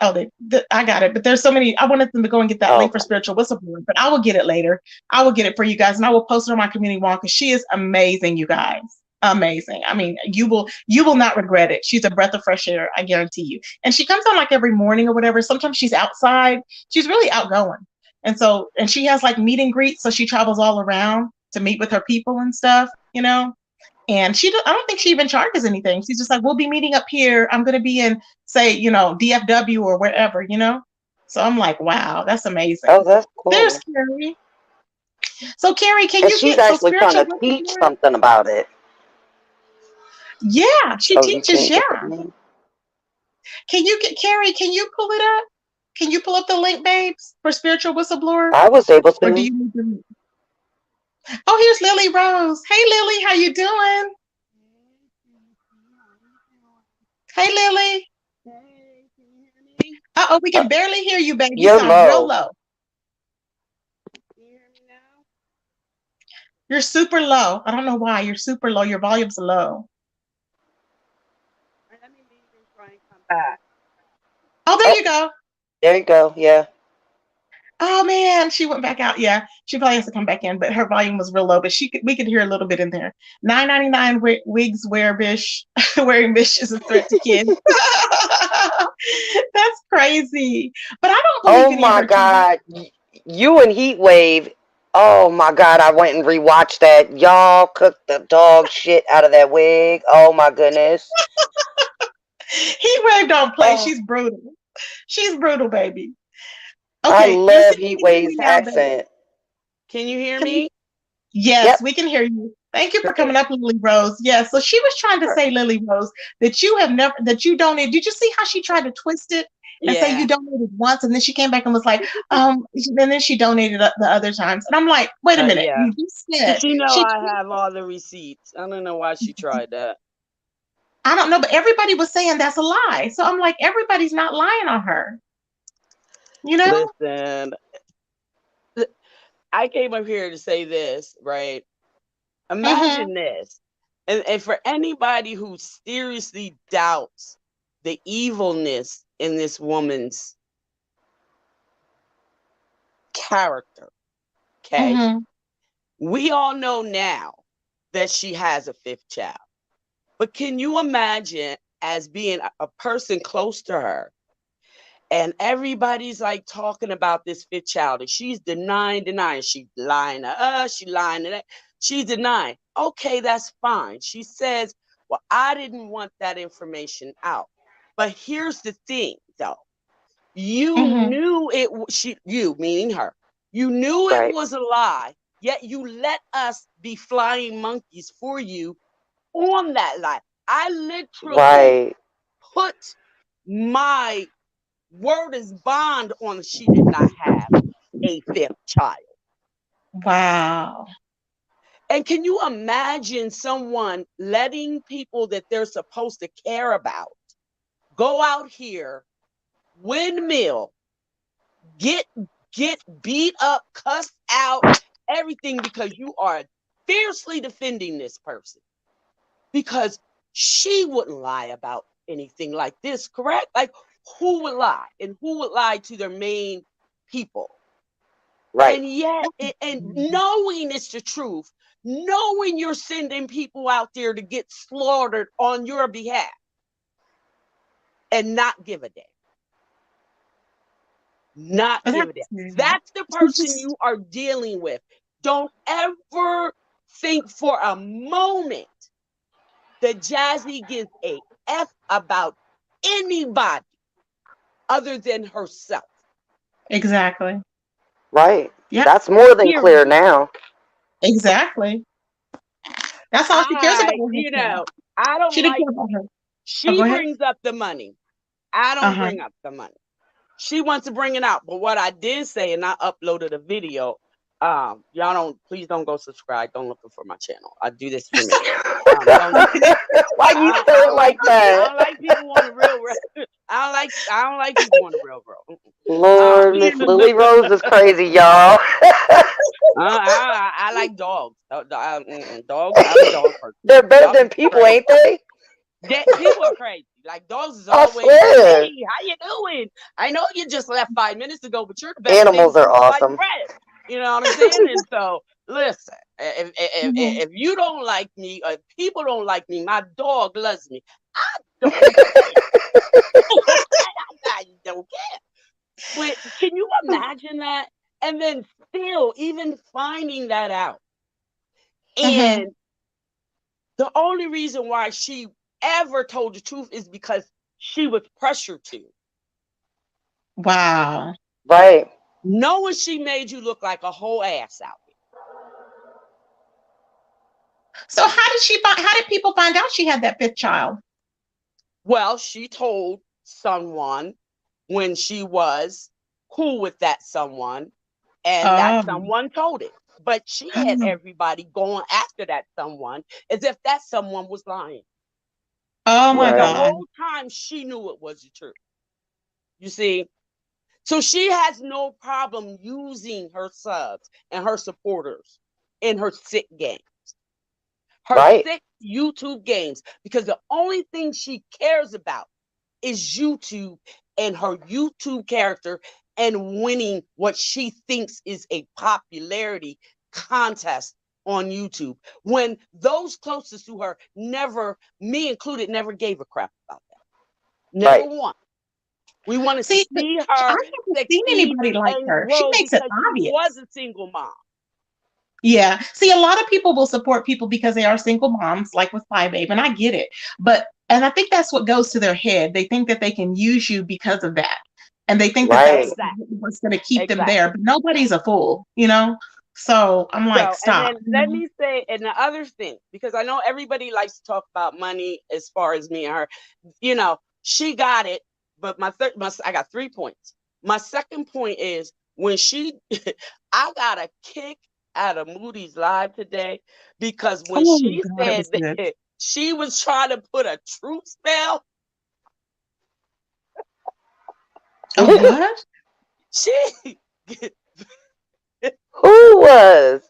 Oh, I got it. But there's so many. I wanted them to go and get that Oh, link for okay. spiritual whistleblower, but I will get it later. I will get it for you guys, and I will post it on my community wall because she is amazing, you guys. Amazing. I mean, you will not regret it. She's a breath of fresh air, I guarantee you. And she comes on like every morning or whatever. Sometimes she's outside. She's really outgoing, and she has like meet and greets, so she travels all around to meet with her people and stuff. And I don't think she even charges anything. She's just like, we'll be meeting up here. I'm going to be in, say, DFW or wherever. So I'm like, wow, that's Oh, amazing. that's There's cool. Carrie. So Carrie, can And you she's get so actually trying spiritual to with the teach Lord? something about it. Yeah, she Oh, you teaches. can't get the Yeah. name? Can you get Carrie? Can you pull it up? Can you pull up the link, babes, for spiritual whistleblower? I was able Or do to. you need to? Oh, here's Lily Rose. Hey, Lily, how you doing? Hey, Lily. Hey, can you hear me? Uh-oh, we Uh, can barely hear you, babe. You you're sound real low. low. Can you hear me now? You're super low. I don't know why. You're super low. Your volume's low. All right, let me leave and try and come back. Oh, there Oh, you go. there you go. Yeah. Oh man, she went back out. Yeah, she probably has to come back in, but her volume was real low. But we could hear a little bit in there. 9.99 wigs wear bish wearing bish is a threat to kids. That's crazy. But I don't believe Oh any of my her children. God. You and Heat Wave. Oh my God. I went and rewatched that. Y'all cooked the dog shit out of that wig. Oh my goodness. Heat wave don't play. Oh, She's brutal. She's brutal, baby. I Okay, let's see love if you Heat can hear me Wave's now, baby. accent. Can you hear Can you me? Yes, Yep. we can hear you. Thank you for coming Great. up, Lily Rose. Yes, so she was trying to Sure. say, Lily Rose, that you have never, that you donated. Did you see how she tried to twist it and say you Yeah. donated once, and then she came back and was like, and then she donated the other times, and I'm like, wait a minute, Yeah. you just Cause said she know she. I have all the receipts. I don't know why she tried that. I don't know, but everybody was saying that's a lie. So I'm like, everybody's not lying on her, you know? Listen, I came up here to say this, right? Mm-hmm. Imagine this. And for anybody who seriously doubts the evilness in this woman's character, okay? Mm-hmm. We all know now that she has a fifth child. But can you imagine as being a person close to her and everybody's like talking about this fifth child and she's denying. She's lying to us, she lying to that. She's denying. Okay, that's fine. She says, well, I didn't want that information out. But here's the thing though. You Mm-hmm. knew you meaning her. You knew it Right. was a lie, yet you let us be flying monkeys for you on that lie. I literally Right. put my word as bond on she did not have a fifth child. Wow. And can you imagine someone letting people that they're supposed to care about go out here, windmill, get beat up, cussed out, everything because you are fiercely defending this person? Because she wouldn't lie about anything like this, correct? Like, who would lie? And who would lie to their main people? Right. And yet, and knowing it's the truth, knowing you're sending people out there to get slaughtered on your behalf and not give a damn. Not give a damn. That's the person you are dealing with. Don't ever think for a moment that Jassy gives a F about anybody other than herself. Exactly. Right. Yep. That's more than clear now. Exactly. That's all she cares about. I don't She didn't like, care about her. she Go ahead. brings up the money. I don't bring up the money. She wants to bring it out. But what I did say, and I uploaded a video, y'all please don't go subscribe. Don't look for my channel. I do this for me. Why you say it like that? I don't like people on the real. I don't like people on the real. Lord, Miss Lily Rose is crazy, y'all. I like dogs. Dogs. I'm a dog person. They're better Dogs than people, ain't they? People are crazy. Like, dogs is I always, swear. hey, how you doing? I know you just left 5 minutes ago, but you're the best Animals thing are since sliced awesome. bread. You know what I'm saying? And so, listen, if you don't like me, or if people don't like me, my dog loves me. I don't care. I don't care. But can you imagine that? And then still even finding that out. And the only reason why she ever told the truth is because she was pressured to. Wow. Right. Knowing she made you look like a whole ass out here. So how did people find out she had that 5th child? Well, she told someone when she was cool with that someone, and that someone told it. But she had everybody going after that someone as if that someone was lying. Oh my The God. whole time she knew it was the truth. You see? So she has no problem using her subs and her supporters in her sick games. Her sick YouTube games. Because the only thing she cares about is YouTube and her YouTube character and winning what she thinks is a popularity contest on YouTube. When those closest to her never, me included, never gave a crap about that. Never once. We want to see her I haven't seen anybody like and her. She grow makes it because obvious. she was a single mom. Yeah. See, a lot of people will support people because they are single moms, like with Pie Babe, and I get it. And I think that's what goes to their head. They think that they can use you because of that. And they think that that's what's going to keep them there. But nobody's a fool, you know? So I'm like, stop. And then let me say, and the other thing, because I know everybody likes to talk about money as far as me and her, you know, she got it. But I got 3 points. My second point is when I got a kick out of Moody's live today because when she said that she was trying to put a truth spell. Oh, what? Who was?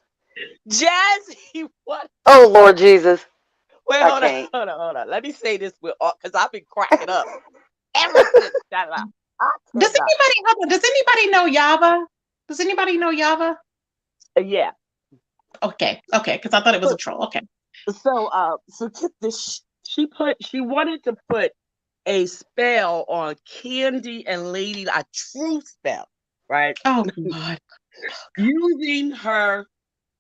Jassy. What? Oh, Lord Jesus. Wait, hold on. Let me say this because I've been cracking up ever since that live. Does anybody know Yava? Does anybody know Yava? Yeah. Okay, because I thought it was a troll. Okay. So get this. She wanted to put a spell on Candy and Lady, a truth spell, right? Oh God. Using her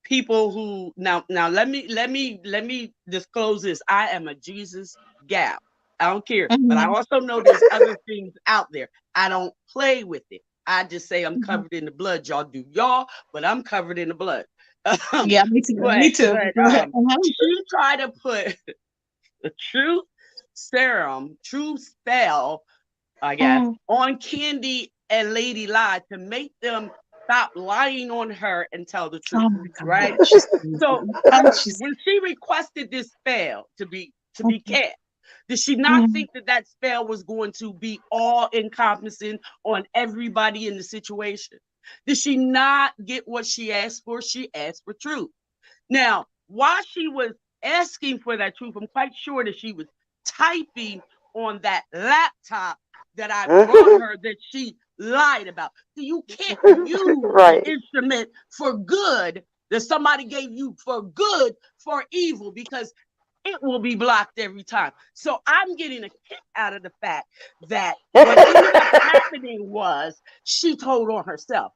people who now let me disclose this. I am a Jesus gal. I don't care. But I also know there's other things out there. I don't play with it. I just say I'm covered in the blood. Y'all do y'all, but I'm covered in the blood. Yeah, me too. Me too. She tried to put a truth serum, true spell, I guess, on Candy and Lady Lie to make them stop lying on her and tell the truth, Oh my God, right? she's crazy. So Oh, she's. when she requested this spell to be cast, did she not Mhm. think that that spell was going to be all encompassing on everybody in the situation? Did she not get what she asked for? She asked for truth. Now, while she was asking for that truth, I'm quite sure that she was typing on that laptop that I brought her that she lied about. So you can't use an Right. instrument for good that somebody gave you for good for evil, because it will be blocked every time. So I'm getting a kick out of the fact that what ended up happening was she told on herself.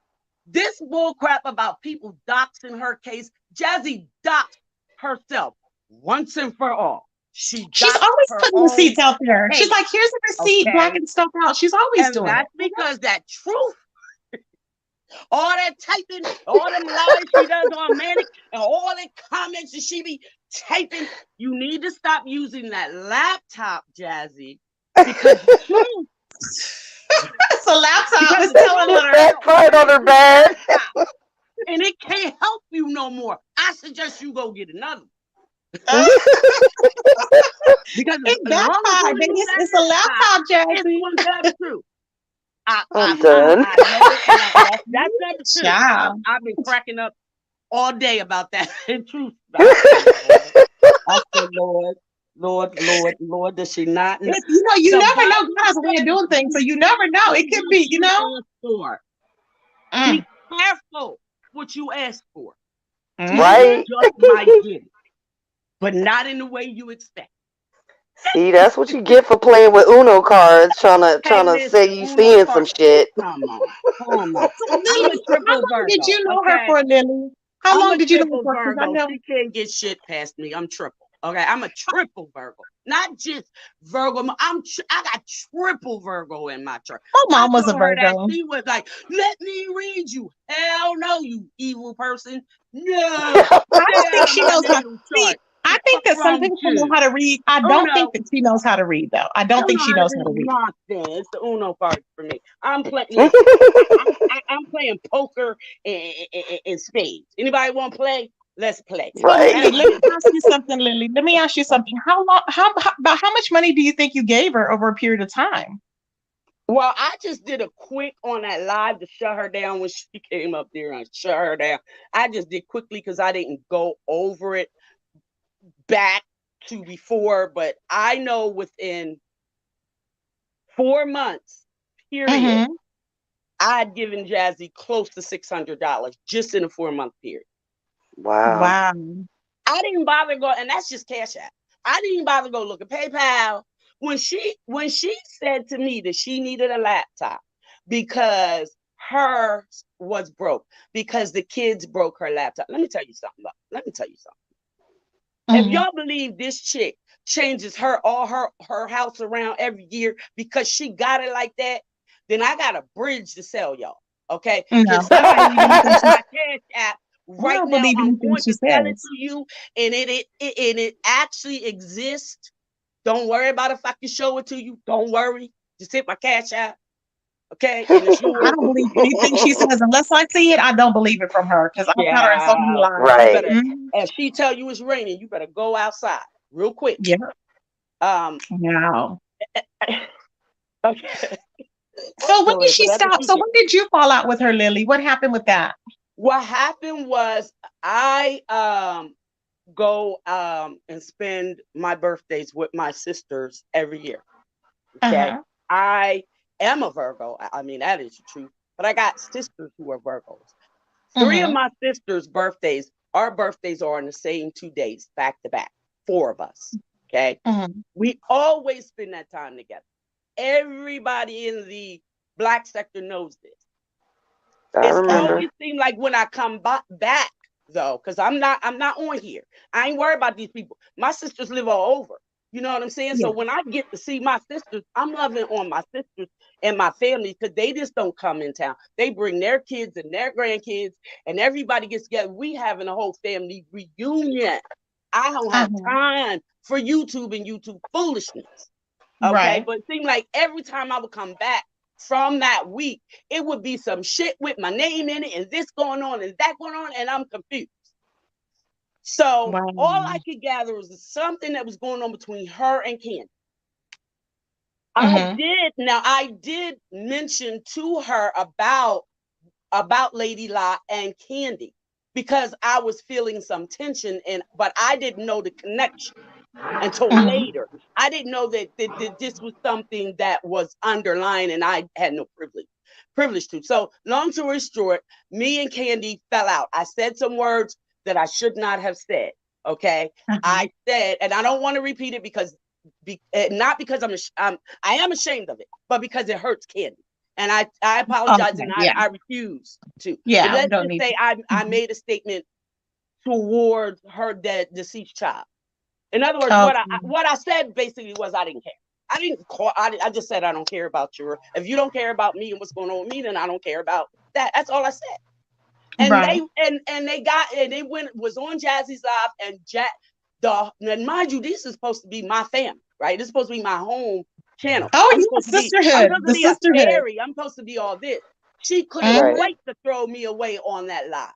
This bullcrap about people doxing her case, Jassy doxed herself once and for all. She She's doxed always her putting own receipts out there. She's case, like, here's a receipt, okay? blacking stuff out. She's always And doing it. that's because that truth, all that typing, all them lies she does on Manic, and all the comments that she be typing, you need to stop using that laptop, Jassy, because the truth, It's a laptop. because It's the telling truth on her. That part on her bed. and it can't help you no more. I suggest you go get another one. Because It as long as you backfired, baby. use that It's a laptop, it's Jassy. going to tell the truth. I'm done. I know it, and that's number two. Child. I've been cracking up all day about that truth. I said, Lord, does she not know? You The never know. Bible God has a way of says, doing things, so you never know. It could be, you know. for. Mm, Be careful what you ask for. mm. You Right. just might get it, but not in the way you expect. See, that's what you get for playing with Uno cards, trying Hey, to say listen, you Uno seeing some card. shit. Come on, come on. So, I'm a Lily, how triple long did Virgo, you know her okay? for, Lily? How I'm a long did you know her triple for? Because I Virgo. know. She can't get shit past me. I'm triple. Okay, I'm a triple Virgo, not just Virgo. I got triple Virgo in my chart. Oh, I mama's a told her that Virgo. she was like, "Let me read you." Hell no, you evil person. No, I don't stay think out of she my knows how. natal See, chart. I The think fuck that some wrong with people know you? how to read. I don't think Uno, that she knows how to read, though. I don't think Uno she is knows how to read. nonsense. The Uno card for me. I'm playing. Listen, I'm playing poker and spades. Anybody want to play? Let's play. So, Okay, Right. I'm Lily, let me ready to ask you something, Lily. Let me ask you something. How long? About how much money do you think you gave her over a period of time? Well, I just did a quick on that live to shut her down when she came up there and shut her down. I just did quickly because I didn't go over it back to before, but I know within 4 months, period, Mm-hmm. I'd given Jassy close to $600 just in a 4 month period. Wow. Wow. I didn't bother go, and that's just Cash App. I didn't bother go look at PayPal. When she said to me that she needed a laptop because hers was broke, because the kids broke her laptop. Let me tell you something. Let me tell you something. If Mm-hmm. y'all believe this chick changes her house around every year because she got it like that, then I got a bridge to sell y'all. Okay, No, just I don't slide believe me anything my she's. cash app I right don't now. believe I'm anything going she to sell it says. to you, and it actually exists. Don't worry about if I can show it to you. Don't worry. Just hit my cash app, okay, and it's I yours. don't believe anything she says unless I see it. I don't believe it from her because I've got her in so many Yeah, lives. you Right. better. Mhm. If she tell you it's raining, you better go outside real quick. Yeah. Um, Wow. okay. So when So did she whatever stop? she So said. when did you fall out with her, Lily? What happened with that? What happened was I go and spend my birthdays with my sisters every year. Okay. Uh-huh. I am a Virgo. I mean, that is the truth. But I got sisters who are Virgos. Three of Mm-hmm. my sisters' birthdays, our birthdays are on the same 2 days, back to back. Four of us. Okay. Mm-hmm. We always spend that time together. Everybody in the Black sector knows this. I It's remember. always seemed like when I come back though, because I'm not on here. I ain't worried about these people. My sisters live all over. You know what I'm saying? Yeah. So when I get to see my sisters, I'm loving on my sisters and my family because they just don't come in town. They bring their kids and their grandkids, and everybody gets together. We having a whole family reunion. I don't have Uh-huh. time for YouTube and YouTube foolishness. Okay, Right. but it seemed like every time I would come back, from that week, it would be some shit with my name in it and this going on and that going on, and I'm confused. So Wow. all I could gather was something that was going on between her and Candy. I did mention to her about Lady La and Candy because I was feeling some tension, but I didn't know the connection until later. I didn't know that this was something that was underlying, and I had no privilege to. So long story short, me and Candy fell out. I said some words that I should not have said. Okay, I said, and I don't want to repeat it because, not because I am ashamed of it, but because it hurts Candy. And I apologize, and I refuse to. Yeah, but let's just say I made a statement towards her dead deceased child. In other words, what I said basically was I didn't care. I didn't call. I just said I don't care about you. If you don't care about me and what's going on with me, then I don't care about that. That's all I said. And they was on Jazzy's live, and mind you, this is supposed to be my family, right? This is supposed to be my home channel. Oh, I'm yeah, supposed sisterhood. to be a fairy. I'm supposed to be all this. She couldn't wait to throw me away on that live.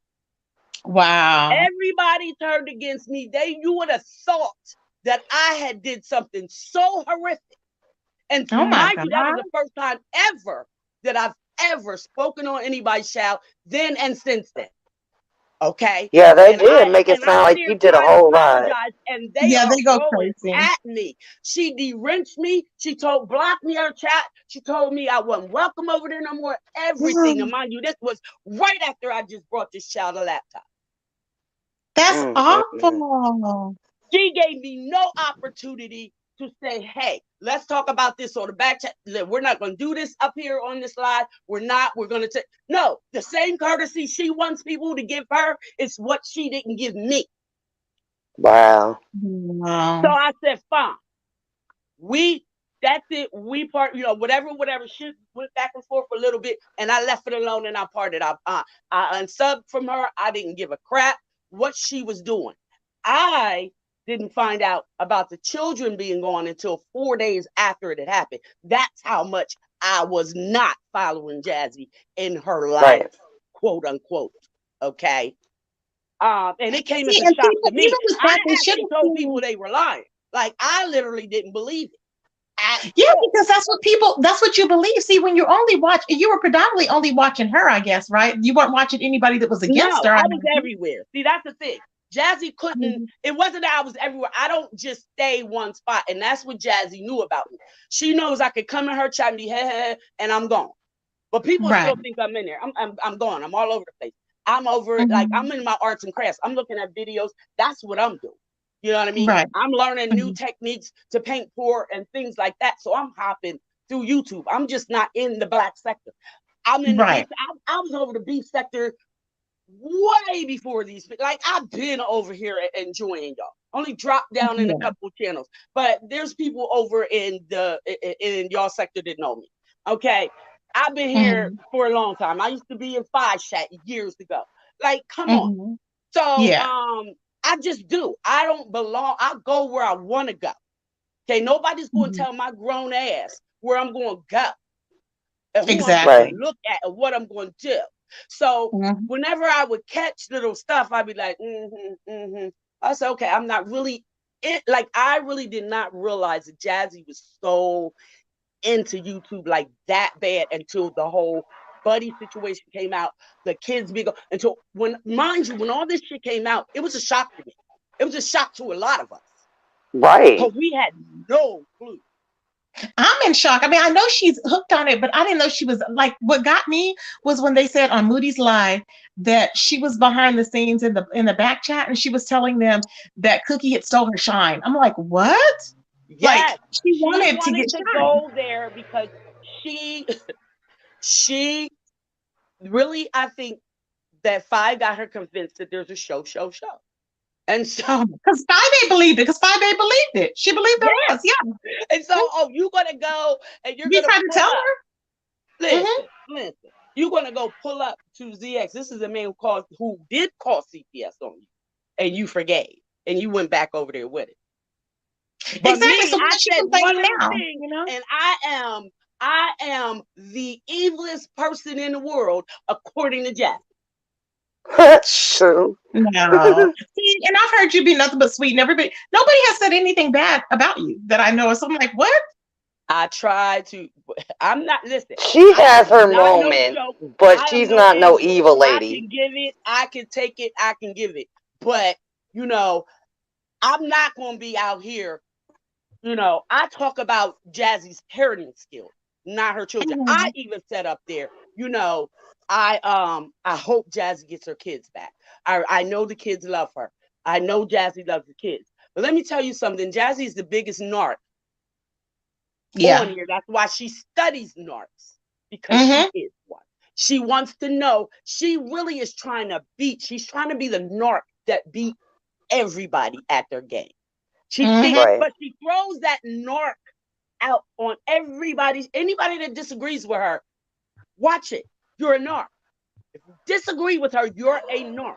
Wow. Everybody turned against me. You would have thought that I had did something so horrific. And mind you, that was the first time ever that I've ever spoken on anybody's child, then and since then. Okay. Yeah, they did make it sound like you did a whole lot. And they are they go going crazy at me. She deranged me. She blocked me her chat. She told me I wasn't welcome over there no more. Everything. And mind you, this was right after I just brought this child a laptop. That's awful. She gave me no opportunity to say, hey, let's talk about this on the back chat. We're not going to do this up here on this live. We're going to take, no, the same courtesy she wants people to give her is what she didn't give me. Wow. So I said, fine. That's it. We part, whatever shit went back and forth a little bit, and I left it alone and I parted. I unsubbed from her. I didn't give a crap what she was doing. I didn't find out about the children being gone until 4 days after it had happened. That's how much I was not following Jassy in her life, quote unquote. Okay. And it came as a shock to me. I actually told people they were lying. Like, I literally didn't believe it. Because that's what you believe. See, when you were predominantly only watching her, I guess, right? You weren't watching anybody that was against her. I was everywhere. See, that's the thing. Jassy couldn't, it wasn't that I was everywhere. I don't just stay one spot. And that's what Jassy knew about me. She knows I could come in her chat and be, hey, and I'm gone. But people still think I'm in there. I'm gone. I'm all over the place. I'm over it. Like, I'm in my arts and crafts. I'm looking at videos. That's what I'm doing. You know what I mean? Right. I'm learning new techniques to paint pour and things like that. So I'm hopping through YouTube. I'm just not in the black sector. I'm in the beef. I was over the beef sector way before these. Like, I've been over here enjoying y'all. Only dropped down in a couple channels. But there's people over in y'all sector that know me. Okay. I've been here for a long time. I used to be in Five Chat years ago. Like, come on. So I just do. I don't belong. I go where I want to go. Okay, nobody's going to tell my grown ass where I'm going to go, and who I'm going to look at, and what I'm going to do. So whenever I would catch little stuff, I'd be like, I said, okay, I'm not really like, I really did not realize that Jassy was so into YouTube like that bad until the whole Buddy situation came out, the kids until when all this shit came out, it was a shock to me. It was a shock to a lot of us. Right. Because we had no clue. I'm in shock. I mean, I know she's hooked on it, but I didn't know she was like, what got me was when they said on Moody's Live that she was behind the scenes in the back chat and she was telling them that Cookie had stole her shine. I'm like, what? Yes. Like, she wanted to get to shine. go there because she really, I think that Five got her convinced that there's a show. And so, because 5A believed it. She believed it was, And so, you're gonna go and you're gonna try to tell her. Listen. You're gonna go pull up to ZX. This is a man who did call CPS on you, and you forgave, and you went back over there with it. But exactly. me, So I said one now, thing, and I am I am the evilest person in the world, according to Jassy. True. No. See, and I've heard you be nothing but sweet, and nobody has said anything bad about you that I know. So I'm like, what? I try to. I'm not. Listen. She I has am her not no moments, joke. but I am she's no not no angel. evil I lady. can give it. I can take it. I can give it. But you know, I'm not going to be out here. You know, I talk about Jazzy's parenting skills, not her children. I Mhm. even said up there, you know, I hope Jazzy gets her kids back. I know the kids love her. I know Jazzy loves the kids. But let me tell you something. Jazzy is the biggest narc on Yeah. here. That's why she studies narcs, because she Mm-hmm. is one. She wants to know. She really is trying to beat. She's trying to be the narc that beat everybody at their game. She Mm-hmm. thinks, Right. but she throws that narc out on anybody that disagrees with her. Watch it. You're a narc. If you disagree with her, you're a narc.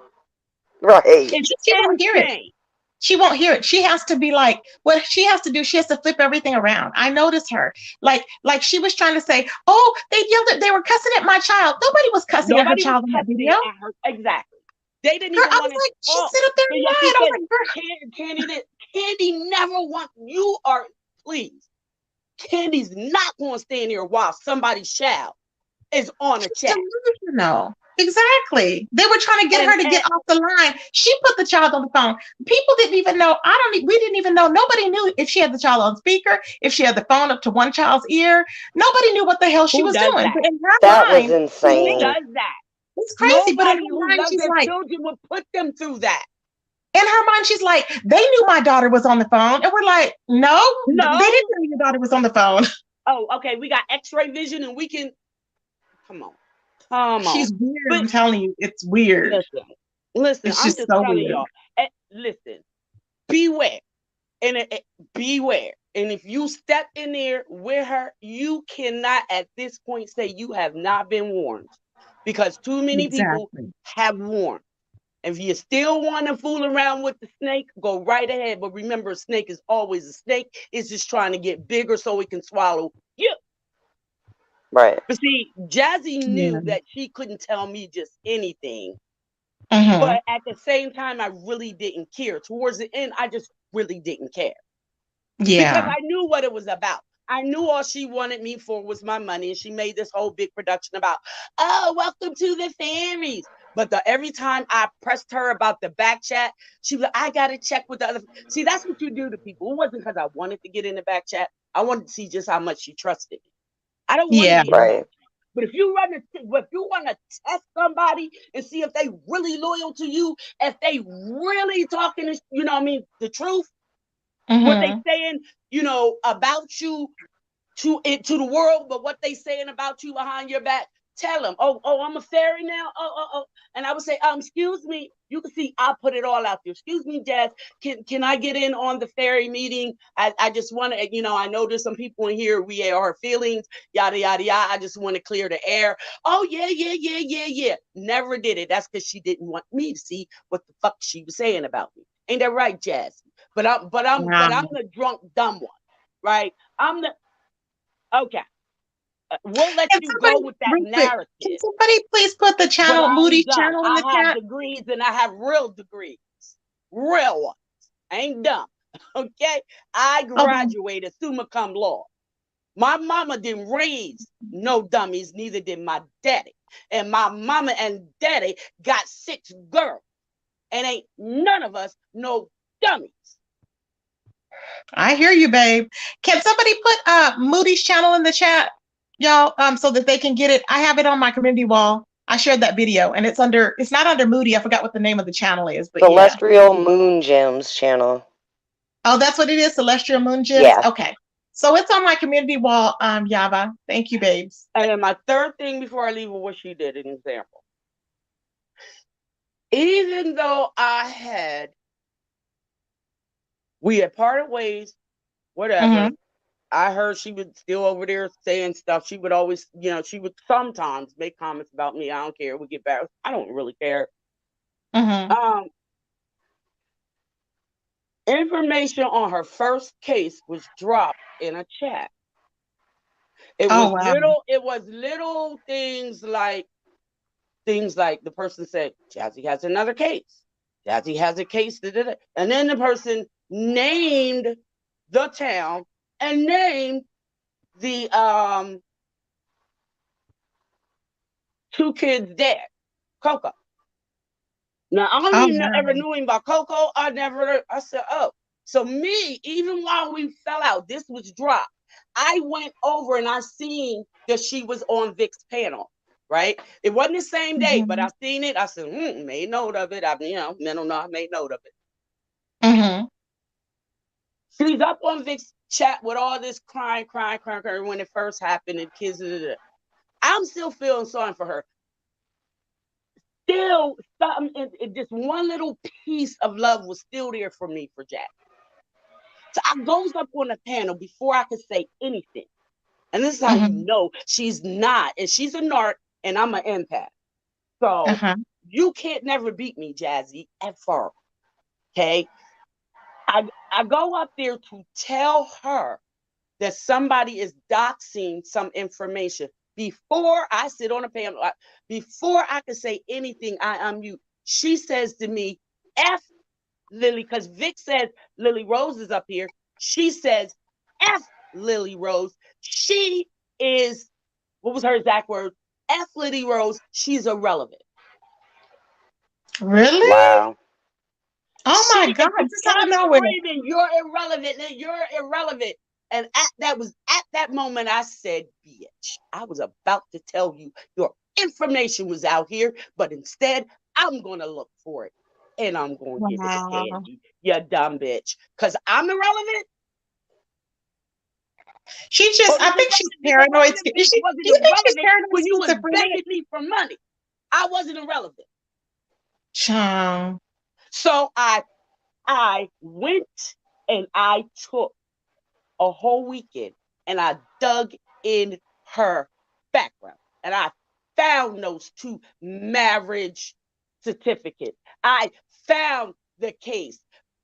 Right. It's She won't hear it. insane. She won't hear it. She has to be like, what she has to do, she has to flip everything around. I noticed her. Like she was trying to say, oh, they were cussing at my child. Nobody was cussing at her Nobody was child in that video. cussing at her. Exactly. They didn't Girl, even I want was to like, she talk. sit up there So and yes, he lied. I was said, like, girl, Candy never want you are please. Candy's not going to stand here while somebody's child is on a she's chat. delusional. Exactly. They were trying to get And her to get off the line. She put the child on the phone. People didn't even know. We didn't even know. Nobody knew if she had the child on speaker, if she had the phone up to one child's ear. Nobody knew what the hell she who was does doing. that? But in her That was mind, she's Who thinking, insane. does that? it's crazy. But in Nobody her who mind, loves she's their like, children would put them through that. they knew my daughter was on the phone. And we're like, no, they No. didn't know your daughter was on the phone. Oh, okay. We got X-ray vision, and we can come on, come on. She's weird. But I'm telling you, it's weird. listen. It's I'm just just so telling weird. y'all. Listen, beware, and beware. And if you step in there with her, you cannot at this point say you have not been warned, because too many people Exactly. have warned. If you still want to fool around with the snake, go right ahead. But remember, a snake is always a snake. It's just trying to get bigger so it can swallow you. Right. But see, Jassy Yeah. knew that she couldn't tell me just anything. Mm-hmm. But at the same time, I really didn't care. Towards the end, I just really didn't care, because Yeah. I knew what it was about. I knew all she wanted me for was my money. And she made this whole big production about, oh, welcome to the fairies. But every time I pressed her about the back chat, she was like, I got to check with the other. See, that's what you do to people. It wasn't because I wanted to get in the back chat. I wanted to see just how much she trusted me. I don't want to Yeah. be in the Right. back chat. But if you want to test somebody and see if they really loyal to you, if they really talking, the truth, what they Mm-hmm. saying, about you to the world, but what they saying about you behind your back, tell them, oh, I'm a fairy now. Oh. And I would say, excuse me. You can see I put it all out there. Excuse me, Jazz. Can I get in on the fairy meeting? I just want to, I know there's some people in here. We are feelings, yada yada yada. I just want to clear the air. Oh yeah. Never did it. That's because she didn't want me to see what the fuck she was saying about me. Ain't that right, Jazz? But I'm Wow. the drunk dumb one, right? I'm the Okay. We'll let Can you go somebody, with that real quick, can narrative. somebody please put the But channel, I ain't Moody's dumb. channel in the I have chat? degrees, and I have real degrees. Real ones. I ain't dumb. Okay? I Okay. graduated summa cum laude. My mama didn't raise no dummies, neither did my daddy. And my mama and daddy got 6 girls. And ain't none of us no dummies. I hear you, babe. Can somebody put Moody's channel in the chat, y'all, so that they can get it? I have it on my community wall. I shared that video, and it's not under Moody. I forgot what the name of the channel is, but yeah. Celestial Moon Gems channel. Oh, that's what it is, Celestial Moon Gems. Yeah. Okay. So it's on my community wall, Yava. Thank you, babes. And then my third thing before I leave with what she did, an example. Even though we had parted ways, whatever. Mm-hmm. I heard she was still over there saying stuff. She would always, she would sometimes make comments about me. I don't care. We get back. I don't really care. Mm-hmm. Um, Information on her first case was dropped in a chat. It Oh was wow. little things like the person said, Jassy has another case. Jassy has a case. And then the person named the town and named the 2 kids dead. Coco. Now I Oh only ever wow. knew him about Coco. I said, oh. So me, even while we fell out, this was dropped. I went over and I seen that she was on Vic's panel, right? It wasn't the same day, but Mm-hmm. I seen it. I said, made note of it. I made note of it. Mm-hmm. She's up on Vic's chat with all this crying when it first happened and kids. I'm still feeling sorry for her. Still, something, just one little piece of love was still there for me for Jack. So I goes up on the panel before I could say anything. And this is how you Mm-hmm. know she's not, and she's a narc, and I'm an empath. So Uh-huh. you can't never beat me, Jassy, ever. Okay? I go up there to tell her that somebody is doxing some information before I sit on a panel, before I can say anything, I unmute. She says to me, F Lily, because Vic says Lily Rose is up here. She says, F Lily Rose. She is, what was her exact word? F Lily Rose. She's irrelevant. Really? Wow. Oh She my is God, just out of kept nowhere. screaming, you're irrelevant, you're irrelevant. And at that moment, I said, bitch, I was about to tell you your information was out here, but instead, I'm going to look for it. And I'm going to give it to Wow. Candy, you dumb bitch. Because I'm irrelevant. I think she's The paranoid. irrelevant bitch wasn't Do you think she's irrelevant paranoid when you was schizophrenic? begging me for money. I wasn't irrelevant. Child. So I went and I took a whole weekend and I dug in her background and I found those 2 marriage certificates. I found the case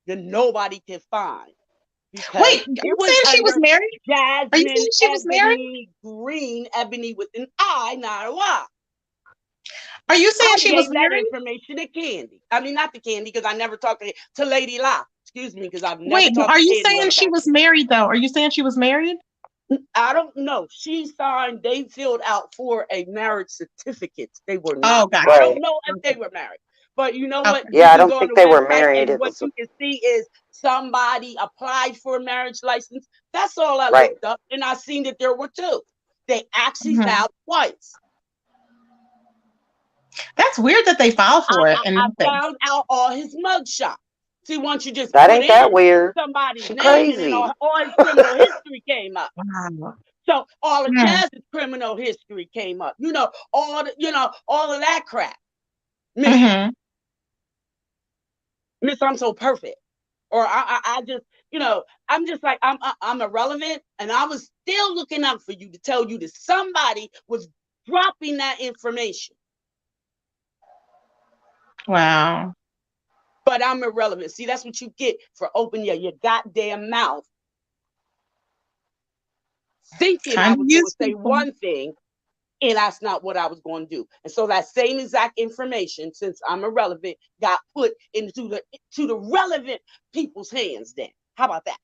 that nobody can find because Wait, are you it was saying she was under married? Are you Jasmine saying she was married? Ebony Green, Ebony with an I, not a Y. Are you I saying she was gave that married? information to Candy. I mean, not to Candy because I never talked to Lady La. Excuse me, because I've never Wait, but talked are to you Candy on saying the she back was end. married though? Are you saying she was married? I don't know. She signed, they filled out for a marriage certificate. They were not. Oh, gotcha. I don't Right. know if they Okay. were married. But you know what? Okay. You Yeah, I can don't go on think the they were website married. and It what was you can see is somebody applied for a marriage license. That's all I right. looked up. And I seen that there were 2. They actually Mhm. filed twice. That's weird that they filed for it and I nothing. found out all his mugshot. See, once you just That put ain't that in weird. somebody's She name and then crazy. all his criminal history came up. Wow. So all of Mm. Jazz's criminal history came up. All of that crap. Miss Mm-hmm. I'm so perfect. Or I just, I'm just like I'm irrelevant, and I was still looking out for you to tell you that somebody was dropping that information. Wow. But I'm irrelevant. See, that's what you get for opening your goddamn mouth, thinking I Time to was going use to say people. one thing, and that's not what I was going to do. And so that same exact information, since I'm irrelevant, got put into the relevant people's hands. Then, how about that?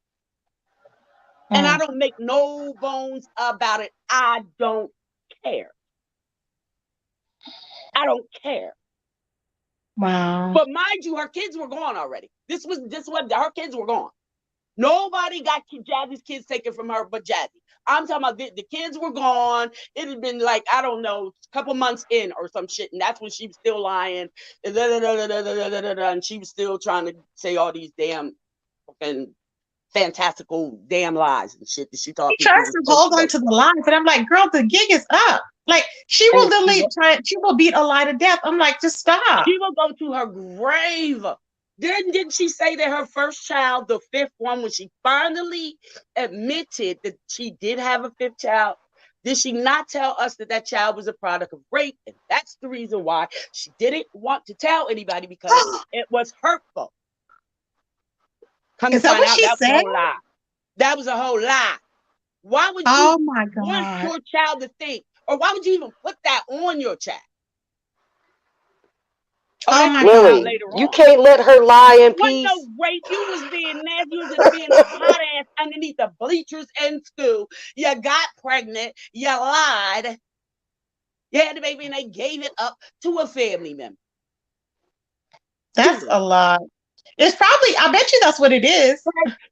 And I Mm. don't make no bones about it. I don't care. I don't care. Wow. But mind you, her kids were gone already. This was what her kids were gone. Nobody got Jazzy's kids taken from her but Jassy. I'm talking about the kids were gone. It had been like, I don't know, a couple months in or some shit. And that's when she was still lying. And she was still trying to say all these damn fucking fantastical damn lies and shit that she She thought people tries were to supposed hold to on know. to the lie, but I'm like, girl, the gig is up. Like she will And literally try. She will beat a lie to death. I'm like, just stop. she will go to her grave. Didn't she say that her first child, the 5th one, when she finally admitted that she did have a 5th child, did she not tell us that child was a product of rape? And that's the reason why she didn't want to tell anybody, because it was hurtful. Come to Is that find what out, she that was a said? whole lie. That was a whole lie. Why would Oh you my want God. your child to think, or why would you even put that on your child? Oh, Oh that my came out God. Lily, later you on. can't let her lie in Wasn't no peace. rape. You was being nasty. You was just being a hot ass underneath the bleachers in school. You got pregnant. You lied. You had the baby and they gave it up to a family member. That's a lot. It's probably, I bet you that's what it is.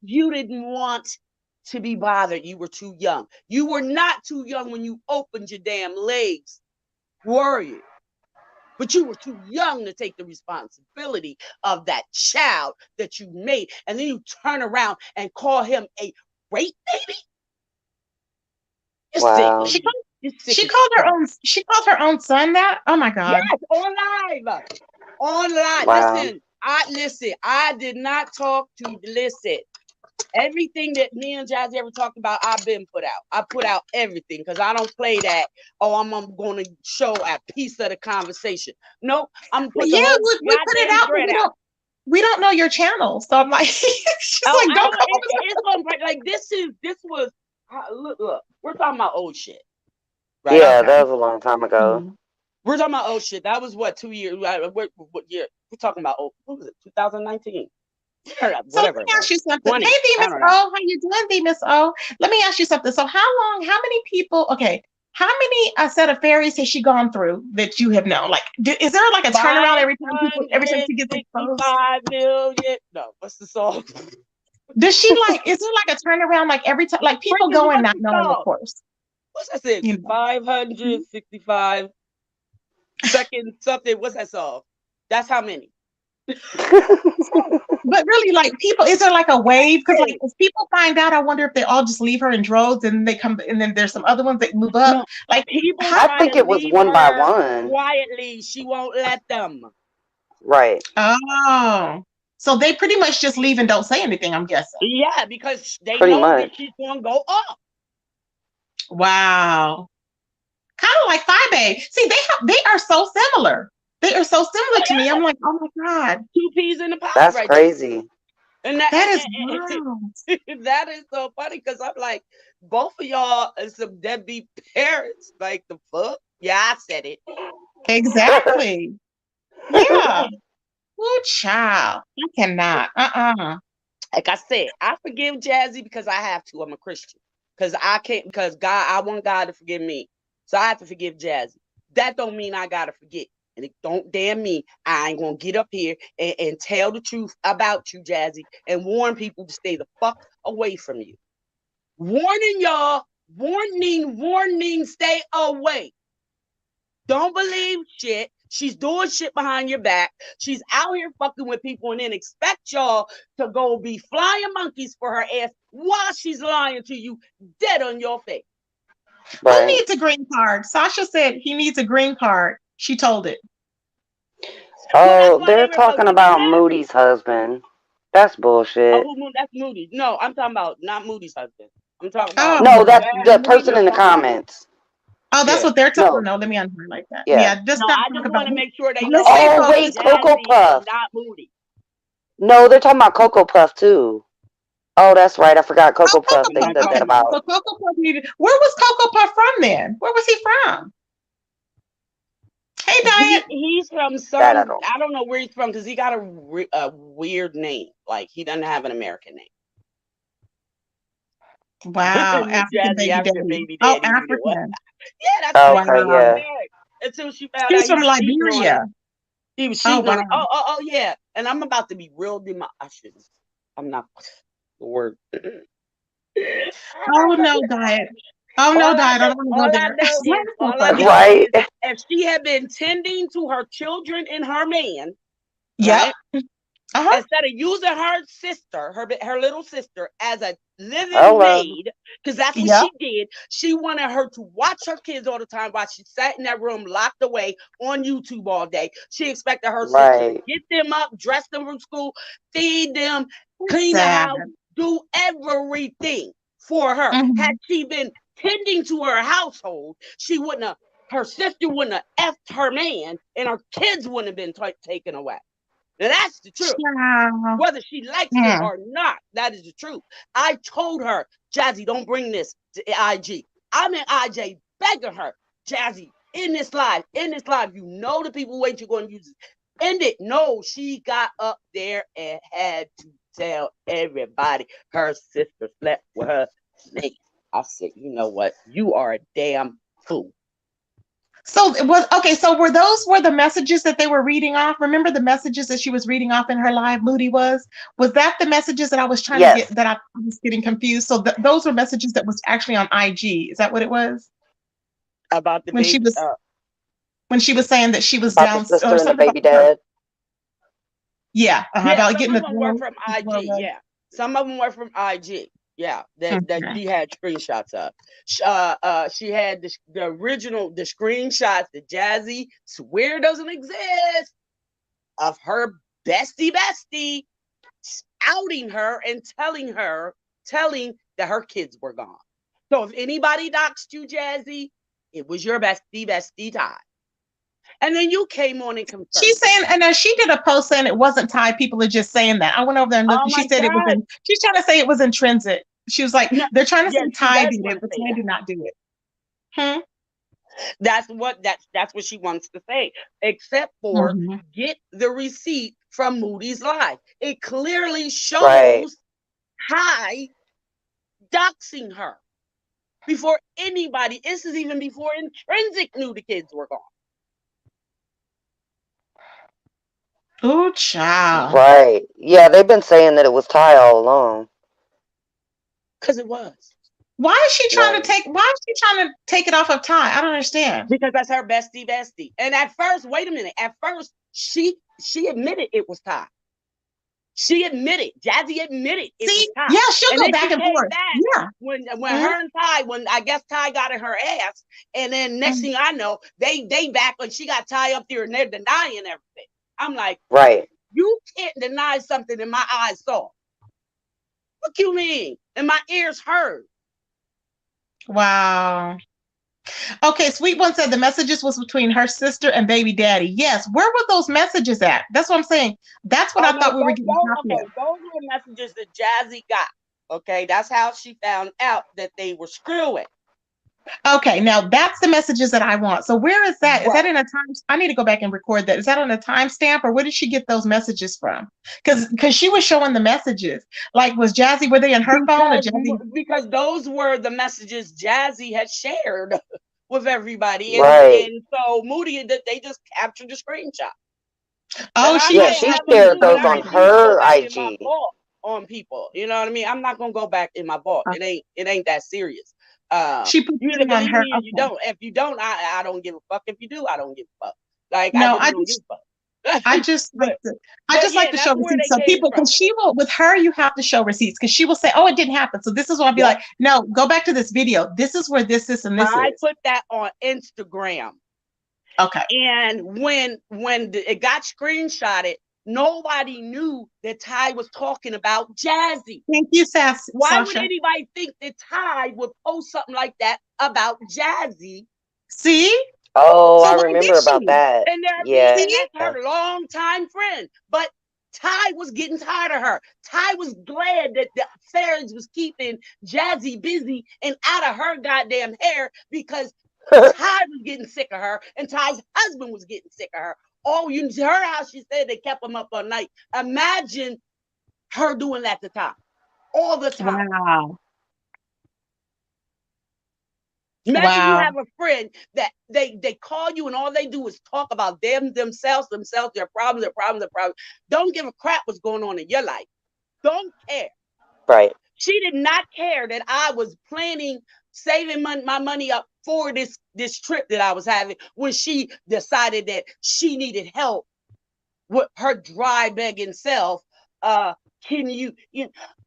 You didn't want to be bothered. You were too young. You were not too young when you opened your damn legs, were you? But you were too young to take the responsibility of that child that you made. And then you turn around and call him a rape baby? You're sick, Wow. lady. You're sick She as called her fuck. own, she called her own son that? Oh my God. Yes, on live. On live. Wow. Listen. I did not talk to listen. Everything that me and Jassy ever talked about, I've been put out. I put out everything because I don't play that. Oh, I'm going to show a piece of the conversation. Nope, I'm put the Yeah, whole we put it goddamn out, but thread out. we don't know your channel. So I'm like, she's Oh, like, I don't know call it's going to like this was look. We're talking about old shit, right? Yeah, Okay. that was a long time ago. We're talking about old shit. That was what 2 years. What year? We're talking about old. What was it? 2019. So let Whatever me it was. ask you something. 20. Hey, D I Miss don't know. O, how you doing, D Miss O? Let me ask you something. So how many people, okay, how many set of fairies has she gone through that you have known? Like, is there like a turnaround every time she gets exposed? 565 million. No, what's the song? Does she like, is there like a turnaround like every time, like people Bridget, go in what's not the knowing, of song? course, What's that thing? you know. 565 seconds something. What's that song? That's how many. But really, like people, is there like a wave? Because like if people find out, I wonder if they all just leave her in droves and they come, and then there's some other ones that move up. No, Like people how? I try think to it was leave one by her one. quietly. She won't let them. Right. Oh, so they pretty much just leave and don't say anything, I'm guessing. Yeah, because they Pretty know that much. she's going to go up. Wow. Kind of like 5A. See, they are so similar. They are so similar to me. I'm like, oh my God, Two peas in the pod That's right there. crazy. And that that is wild. that is so funny because I'm like, both of y'all are some deadbeat parents. Like the fuck? Yeah, I said it. Exactly. Yeah. Oh, child. I cannot. Like I said, I forgive Jassy because I have to. I'm a Christian. Because I can't, because God, I want God to forgive me. So I have to forgive Jassy. That don't mean I gotta forget. And it don't damn me. I ain't gonna get up here and tell the truth about you, Jassy, and warn people to stay the fuck away from you. Warning y'all, warning, stay away. Don't believe shit. She's doing shit behind your back. She's out here fucking with people and then expect y'all to go be flying monkeys for her ass while she's lying to you dead on your face. Who Right. needs a green card? Sasha said he needs a green card. She told it. Well, that's Oh, why they they're were supposed talking to be about married. Moody's husband. That's bullshit. That's Moody. No, I'm talking about not Moody's husband. I'm talking about Oh, No, that's the Moody person the in the father. comments. oh, that's Yeah. what they're talking. No, No, let me unhighlight that. yeah. Yeah, just No, not I talk just about want to make sure they let's know stay it's Oh, about wait, focused. Cocoa Jassy and Puff. not Moody. No, they're talking about Cocoa Puff too. Oh, that's right. I forgot Oh, Cocoa Puff. I'm Cocoa They Puff. not said that Okay, talking about about. so Cocoa Puff needed. Where was Cocoa Puff from then? Where was he from? Hey, Diet. He's from That I some. don't. I don't know where he's from because he got a weird name. Like he doesn't have an American name. Wow, African Jazzy, baby African daddy. baby Oh, daddy. You know what? African. Yeah, that's why he Okay, was Wow. yeah. married until she found out He's he from was cheating on her. Liberia. He was Oh, cheating on wow. her. Oh, yeah. And I'm about to be real. I shouldn't. I'm not. The word. Oh no, Diet. Oh no, Diet. I don't want to go there. That's so All I funny. know Right. is, if she had been tending to her children and her man, Yep. right? Uh-huh. Instead of using her sister, her little sister, as a living Hello. maid, because that's what Yep. she did. She wanted her to watch her kids all the time while she sat in that room locked away on YouTube all day. She expected her sister to Right. get them up, dress them from school, feed them, It's clean the sad. house, do everything for her. Had Mhm. she been tending to her household, she wouldn't have. Her sister wouldn't have effed her man, and her kids wouldn't have been taken away. Now that's the truth. Child. Whether she likes it Hmm. or not, that is the truth. I told her, Jassy, don't bring this IG. I'm in IJ begging her, Jassy, in this live, you know the people wait you're going to use it. End it. No, she got up there and had to tell everybody her sister slept with her nigga. I said, you know what? You are a damn fool. So it was okay. So were the messages that they were reading off? Remember the messages that she was reading off in her live? Moody was that the messages that I was trying to Yes. get, that I was getting confused? So those were messages that was actually on IG. Is that what it was? About the When she baby. was saying that she was About the down sister or and the something baby about her. dad. Yeah, Yeah, about some getting of the them were girl. from IG. Yeah, some of them were from IG. Yeah, that Okay. she had screenshots of. She had the original, the screenshots that Jassy swear doesn't exist, of her bestie outing her and telling that her kids were gone. So if anybody doxed you, Jassy, it was your bestie Ty. And then you came on and confirmed. She's saying, and then she did a post saying it wasn't Ty. People are just saying that. I went over there and looked, Oh and my she said it was God. she's trying to say it was intrinsic. She was like, No, they're trying to say yeah, she Ty does did want it, to but say Ty that. did not do it. Hmm? That's what she wants to say, except for get the receipt from Moody's Live. It clearly shows Ty doxing her before anybody. This is even before Intrinsic knew the kids were gone. Oh, child. Right. Yeah, they've been saying that it was Ty all along. Because it was. Why is she trying Right. to take it off of Ty? I don't understand. Because that's her bestie. And at first, wait a minute. At first, she admitted it was Ty. She admitted, Jassy admitted it was See, Ty. yeah, she'll And go then back she and came forth. back Yeah. when her and Ty, when I guess Ty got in her ass. And then next thing I know, they back when she got Ty up there and they're denying everything. I'm like, right. You can't deny something that my eyes saw. What you mean? And my ears heard. Wow. Okay, Sweet One said the messages was between her sister and baby daddy. Yes, where were those messages at? That's what I'm saying. That's what I thought we were getting copy of. Those were messages that Jassy got. Okay, that's how she found out that they were screwing. Okay, now that's the messages that I want. So where is that? Is that in a time? I need to go back and record that. Is that on a timestamp, or where did she get those messages from? Because she was showing the messages. Like, was Jassy, were they in her phone or Jassy? Because those were the messages Jassy had shared with everybody. And so Moody, they just captured the screenshot. Oh, she shared those on her IG. On people, you know what I mean? I'm not gonna go back in my vault. It ain't that serious. She put you either believe on her. Me or you don't. If you don't, I don't give a fuck. If you do, I don't give a fuck. Like no, I don't give a fuck. I just like to show receipts. So people, because she will, with her, you have to show receipts because she will say, "Oh, it didn't happen." So this is why I'll be like, "No, go back to this video. This is where this and this is." I put that on Instagram. Okay. And when it got screenshotted, nobody knew that Ty was talking about Jassy. Thank you, Sasha. Why would anybody think that Ty would post something like that about Jassy? See? Oh, so I remember about that. And that's her longtime friend. But Ty was getting tired of her. Ty was glad that the fairies was keeping Jassy busy and out of her goddamn hair because Ty was getting sick of her and Ty's husband was getting sick of her. Oh, you heard how she said they kept him up all night. Imagine her doing that to Ty all the time. Wow. Imagine you have a friend that they call you and all they do is talk about themselves, their problems. Don't give a crap what's going on in your life. Don't care. Right. She did not care that I was planning, saving my money up for this trip that I was having when she decided that she needed help with her dry begging self. Can you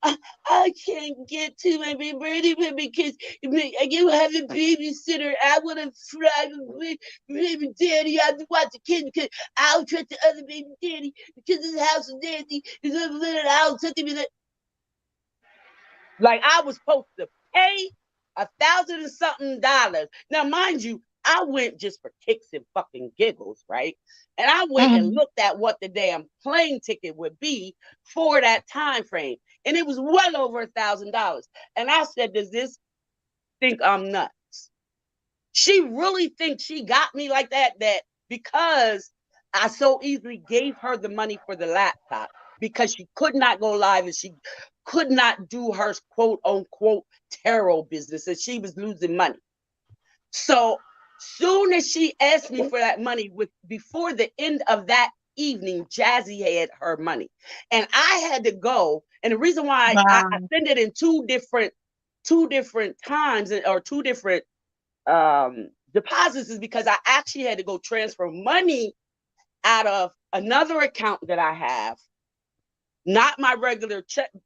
I can't get to my baby because you have a babysitter. I want to fly with baby daddy. I have to watch the kids because I'll trust the other baby daddy because this house is nasty. I'll trust him. Like I was supposed to pay $1,000 and something. Now, mind you, I went just for kicks and fucking giggles, right? And I went and looked at what the damn plane ticket would be for that time frame. And it was well over $1,000. And I said, does this think I'm nuts. She really thinks she got me like that because I so easily gave her the money for the laptop because she could not go live and she could not do her quote unquote tarot business and she was losing money. So soon as she asked me for that money, before the end of that evening, Jassy had her money, and I had to go. And the reason why I sent it in two different times or two different deposits is because I actually had to go transfer money out of another account that I have, not my regular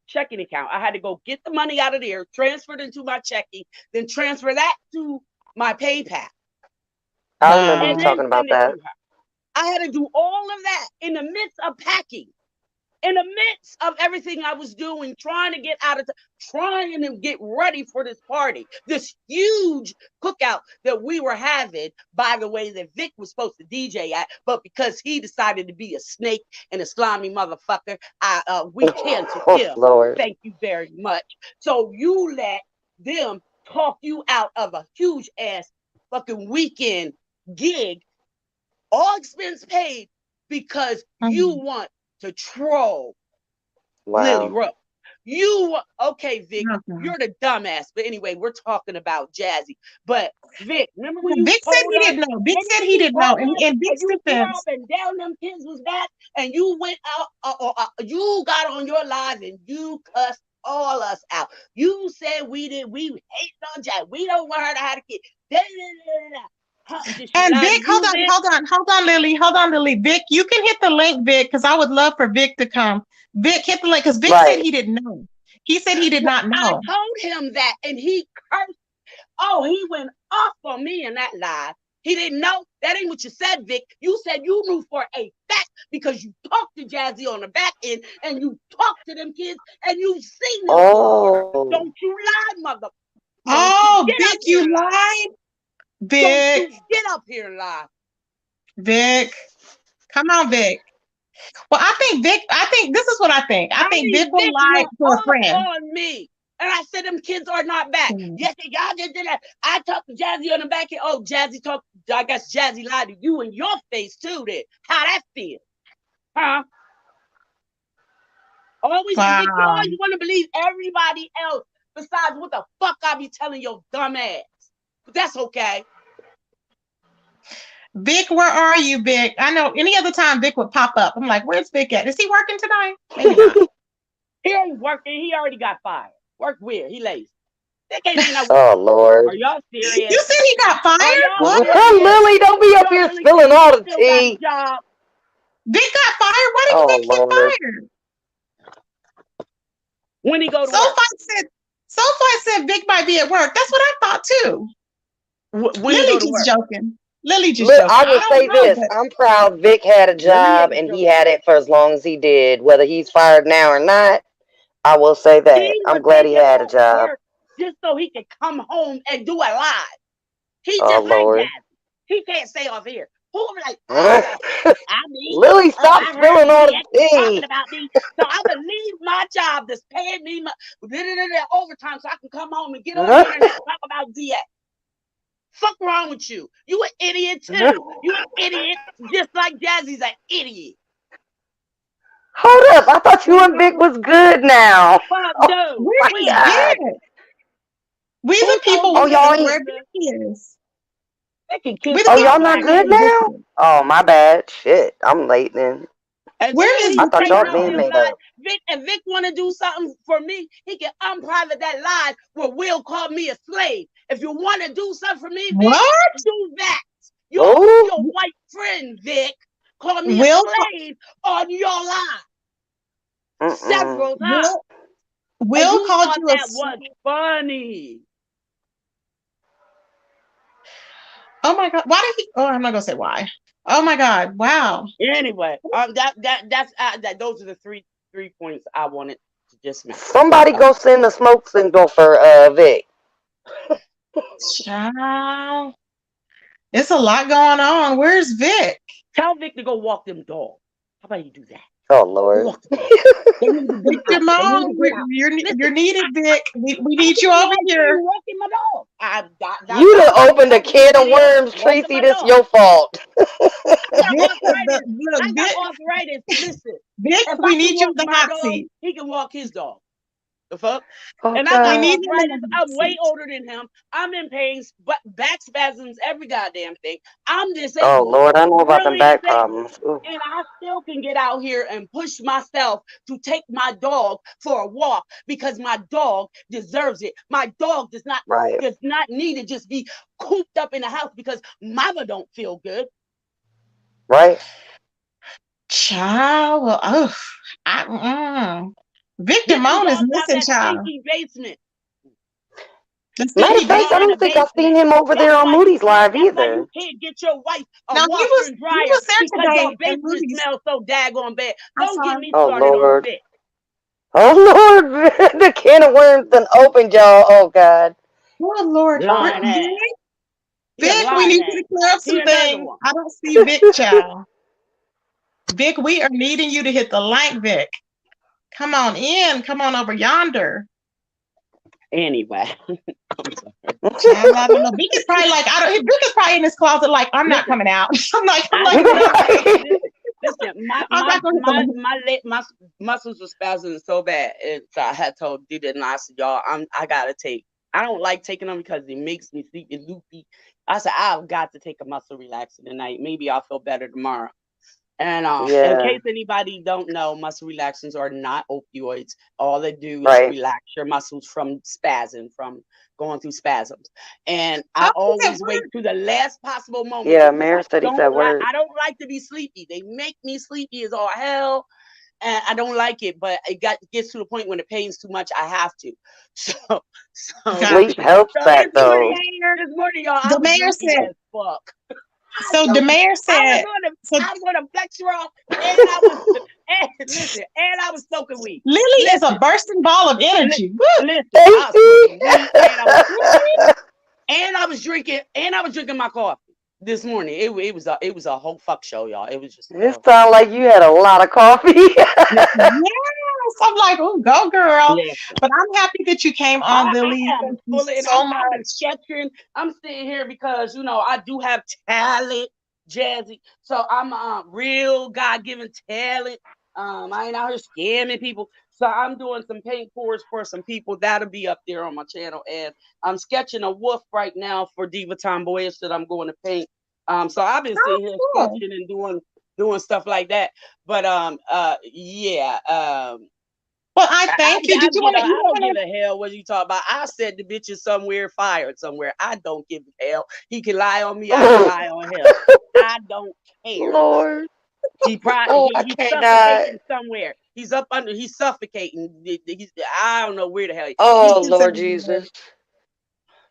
checking account. I had to go get the money out of there, transfer it into my checking, then transfer that to my PayPal. I remember you And then talking send about it to that. her. I had to do all of that in the midst of packing, in the midst of everything I was doing, trying to get trying to get ready for this party, this huge cookout that we were having, by the way, that Vic was supposed to DJ at, but because he decided to be a snake and a slimy motherfucker, we canceled Oh, him. Lord. Thank you very much. So you let them talk you out of a huge ass fucking weekend gig, all expense paid, because you want to troll Lily Wow. Rose. Okay, Vic, you're the dumbass. But anyway, we're talking about Jassy. But Vic, remember when you Vic said told he us? didn't know. Vic Remember said when he you didn't know. told And us in and Vic's you swore up defense, and down them kids was that, and you went out, you got on your live and you cussed all us out. You said we hate on Jack. We don't want her to have a kid. Did she and lie Vic, to you, Vic? hold on, Lily. Vic, you can hit the link, Vic, because I would love for Vic to come. Vic, hit the link, because Vic said Right. he didn't know. He said he did not I know. told him that, and he cursed. Oh, he went off on me in that live. He didn't know. That ain't what you said, Vic. You said you knew for a fact because you talked to Jassy on the back end and you talked to them kids and you've seen them before. Oh. Don't you lie, mother. Don't you Oh, get Vic, up here you and lie. lied? Don't Vic, you get up here and lie. Vic, come on, Vic. Well, I think this is what I think. I think Vic will Vic lie went for a off friend. on me. And I said, them kids are not back. Yes, y'all just did that. I talked to Jassy on the back end. Oh, Jassy talked. I guess Jassy lied to you in your face, too, then. How that feel? Huh? Always, Vic, you Wow. always want to believe everybody else besides what the fuck I be telling your dumb ass. But that's okay. Vic, where are you, Vic? I know any other time Vic would pop up. I'm like, where's Vic at? Is he working tonight? Maybe not. He ain't working. He already got fired. Work weird. He lazy. Vic ain't in that. Oh, Lord. Are y'all serious? You said he got Are fired? y'all What? serious? Lily, don't be up Y'all here really spilling think all he the still got a tea. job? Vic got fired? Why did Oh, Vic get Lord. fired? When he go to work? SoFi said Vic might be at work. That's what I thought too. When he Lily go to just work? joking. Lily just Look, joking. I I will don't say know, this. but I'm proud Vic had a Lily job ain't and he joking. had it for as long as he did. Whether he's fired now or not, I will say that. He I'm was glad he taking had a off job. work just so he could come home and do a live. He Oh, just like Lord. Jassy. He can't stay off here. Who be like, I mean, Lily, stop I heard spilling all the DX was talking tea. about me, so I'm gonna leave my job that's paying me my overtime so I can come home and get on the internet and talk about DX. Fuck wrong with you? You an idiot too. You an idiot just like Jazzy's an idiot. Hold up. I thought you and Vic was good now. Fuck Oh, no. where my is We God. Vic? We Who the told people you Oh, want Vic to y'all know was ain't. where good? Vic is. Vic can We kiss the Oh, my y'all people not want to ass. know good where Vic now? is. Oh, my bad. Shit. I'm late then. Where Until is I he thought Vic y'all straighten up been his at? made life, up. If Vic want to do something for me, he can unprivate that live where Will called me a slave. If you want to do something for me, Vic, What? do that. Oh, Your white friend, Vic, called me a Will slave on your live mm-mm. several times. Will And Will you called thought you a that was funny. oh my god. Why did he I'm not gonna say why. Oh my god. Wow. Anyway, those are the three points I wanted to just make. Somebody go send a smoke signal for Vic. Child. It's a lot going on. Where's Vic? Tell Vic to go walk them dogs. How about you do that? Oh Lord. Look, they need to get Victor out. They need to Mom, get out. you're Listen, needed, Vic. We I need can you over be here. walking my dog. You Y'all done got me opened a out in the can of video worms, walking Tracy. my This dog. your fault. I got Vic, arthritis. look, I got arthritis. Listen, Vic, if I we can need you walk in the my hot dog, seat. he can walk his dog. The fuck? Oh And I got We God. need him in the arthritis. hot I'm way seat. older than him. I'm in pain, but back spasms, every goddamn thing. I'm Oh disabled, Lord, I know about them really back disabled. problems. Ooh. And I still can get out here and push myself to take my dog for a walk because my dog deserves it. My dog Right. does not need to just be cooped up in the house because mama don't feel good. Right. Child, well, oh, Victor Get them Moan is dogs out missing, that child. stinky basement. The Matter stinky of fact, Dog I basement. in the don't think I've seen basement. him over there on Moody's Live That's why you either. can't get your wife a Now washer and he dryer was there because your today in basement movies. smells so daggone bad. I Don't saw get him. me Oh started on Lord. Vic. Oh Lord. The can of worms done opened, y'all. Oh God. Oh Lord, Lying ass. He a Vic, we lying need you ass. to clear up He some another things. one. I don't see Vic, child. Vic, we are needing you to hit the like, Vic. Come on in. Come on over yonder. Anyway. Child, I don't know. Vic is probably like, Vic is probably in his closet like, I'm not Listen, coming out. I'm I not didn't going know. Right. Listen, I'm not going to hit the my muscles were spasming so bad. And so I had told Dita and I said, y'all, I gotta take. I don't like taking them because it makes me sleepy loopy. I said, I've got to take a muscle relaxer tonight. Maybe I'll feel better tomorrow. And in Yeah. case anybody don't know, muscle relaxants are not opioids. All they do is Right. relax your muscles from spasm, from going through spasms. And How I does that always wait work? to the last possible moment Yeah, because Mary said he's at work. I don't like to be sleepy. They make me sleepy as all hell. And I don't like it, but gets to the point when the pain's too much, I have to. Sleep Gotcha. helps So that though. this morning, y'all, I The was mayor loopy said, as fuck. so the mayor said, so I'm gonna flex you off, and I was listen, and I was smoking weed. Lily is a Listen, bursting ball of energy. Woo! listen, I was Stacy. smoking weed, and I was drinking, my coffee this morning. It was a whole fuck show, y'all. It was just It sounds like you had a lot of coffee. listen, Yes. I'm like, oh, go girl. listen. But I'm happy that you came on, I Lily. am Thank you fully, and so I've been much. sketching. I'm sitting here because I do have talent, Jassy. So I'm real God given talent. I ain't out here scamming people. So I'm doing some paint pours for some people. That'll be up there on my channel. And I'm sketching a wolf right now for Diva Tomboyish that I'm going to paint. So I've been Oh, sitting here cool. sketching and doing stuff like that. But yeah. Well, I thank you. Did you want to, I you don't don't want give a hell what you talk about. I said the bitch is somewhere fired somewhere. I don't give a hell. He can lie on me. I can lie on him. I don't care. Lord. Oh, I He's cannot. suffocating somewhere. He's up under. He's suffocating. I don't know where the hell. Oh, to, Lord Jesus.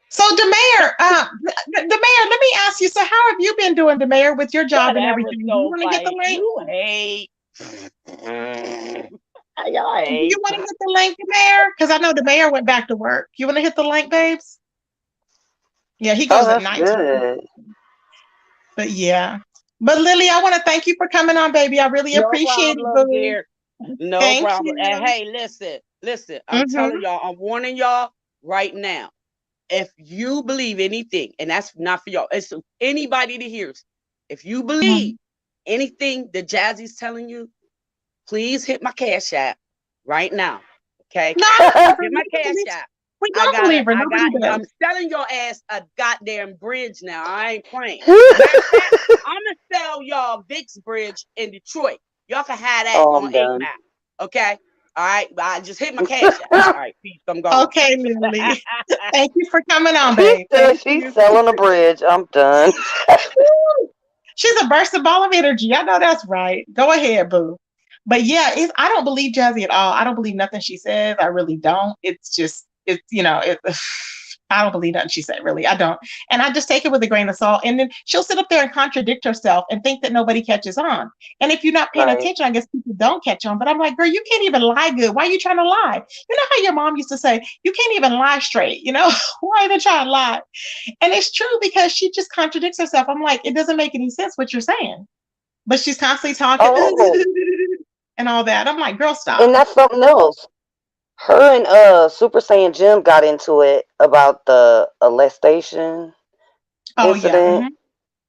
so the mayor, the mayor, let me ask you, so how have you been doing, the mayor, with your job and Whatever. everything? Do you So want to hit the fight. link? You hate. Y'all Do you hate. want to hit the link, the mayor? Because I know the mayor went back to work. You want to hit the link, babes? Yeah, he Oh, goes at that's night. good. But yeah. But Lily, I want to thank you for coming on, baby. I really No appreciate it, problem, boo. dear. No Thank problem. And you. hey, listen. I'm telling y'all. I'm warning y'all right now. If you believe anything, and that's not for y'all, it's anybody that hears. If you believe anything that Jazzy's telling you, please hit my cash app right now. Okay? No, I don't Hit my cash app. we don't believe her. Nobody I'm does. selling your ass a goddamn bridge now. I ain't playing. Matter of fact, I'm gonna sell y'all Vic's Bridge in Detroit. Y'all can have that Oh, on I'm 8 done. map. Okay? All right, I just hit my cash app. All right, peace. I'm gone. Okay, Lily. Thank you for coming on, She babe. said Thank she's you. selling a bridge. I'm done. She's a bursting ball of energy. I know that's right. Go ahead, boo. But yeah, I don't believe Jazzy at all. I don't believe nothing she says. I really don't. It's just, I don't believe nothing she said, really. I don't. And I just take it with a grain of salt. And then she'll sit up there and contradict herself and think that nobody catches on. And if you're not paying Right. attention, I guess people don't catch on. But I'm like, girl, you can't even lie good. Why are you trying to lie? You know how your mom used to say, you can't even lie straight. Why are they trying to lie? And it's true because she just contradicts herself. I'm like, it doesn't make any sense what you're saying. But she's constantly talking. Oh, and all that. I'm like, girl, stop. And that's something else. Her and Super Saiyan Jim got into it about the molestation Oh yeah. incident,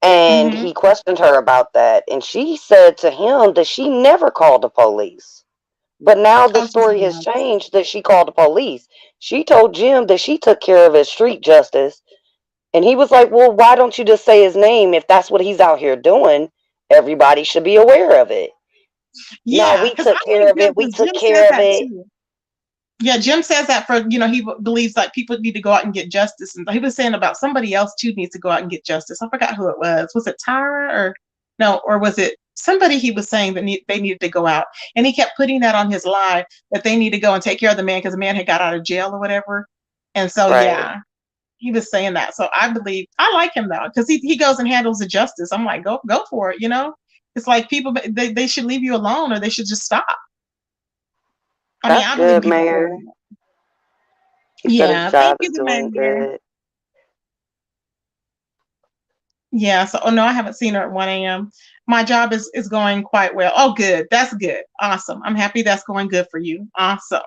and Mm-hmm. he questioned her about that, and she said to him that she never called the police. But now the Oh, she's story has nuts. changed that she called the police. She told Jim that she took care of his street justice, and he was like, "Well, why don't you just say his name if that's what he's out here doing? Everybody should be aware of it." No, Yeah, we because I took care like of Jim it. We because took Jim says care of that it. too. Yeah, Jim says that for, he believes like people need to go out and get justice. And he was saying about somebody else too needs to go out and get justice. I forgot who it was. Was it Tyra or no, or was it somebody he was saying that they needed to go out? And he kept putting that on his live that they need to go and take care of the man because the man had got out of jail or whatever. And so, Right. yeah, he was saying that. So I believe, I like him though, because he goes and handles the justice. I'm like, go for it. It's like people, they should leave you alone or they should just stop. I mean, That's I believe good, people should. Mayor. He said his Yeah, thank job you, is the doing mayor. good. Yeah, so no, I haven't seen her at 1 a.m. My job is going quite well. Oh, good. That's good. Awesome. I'm happy that's going good for you. Awesome.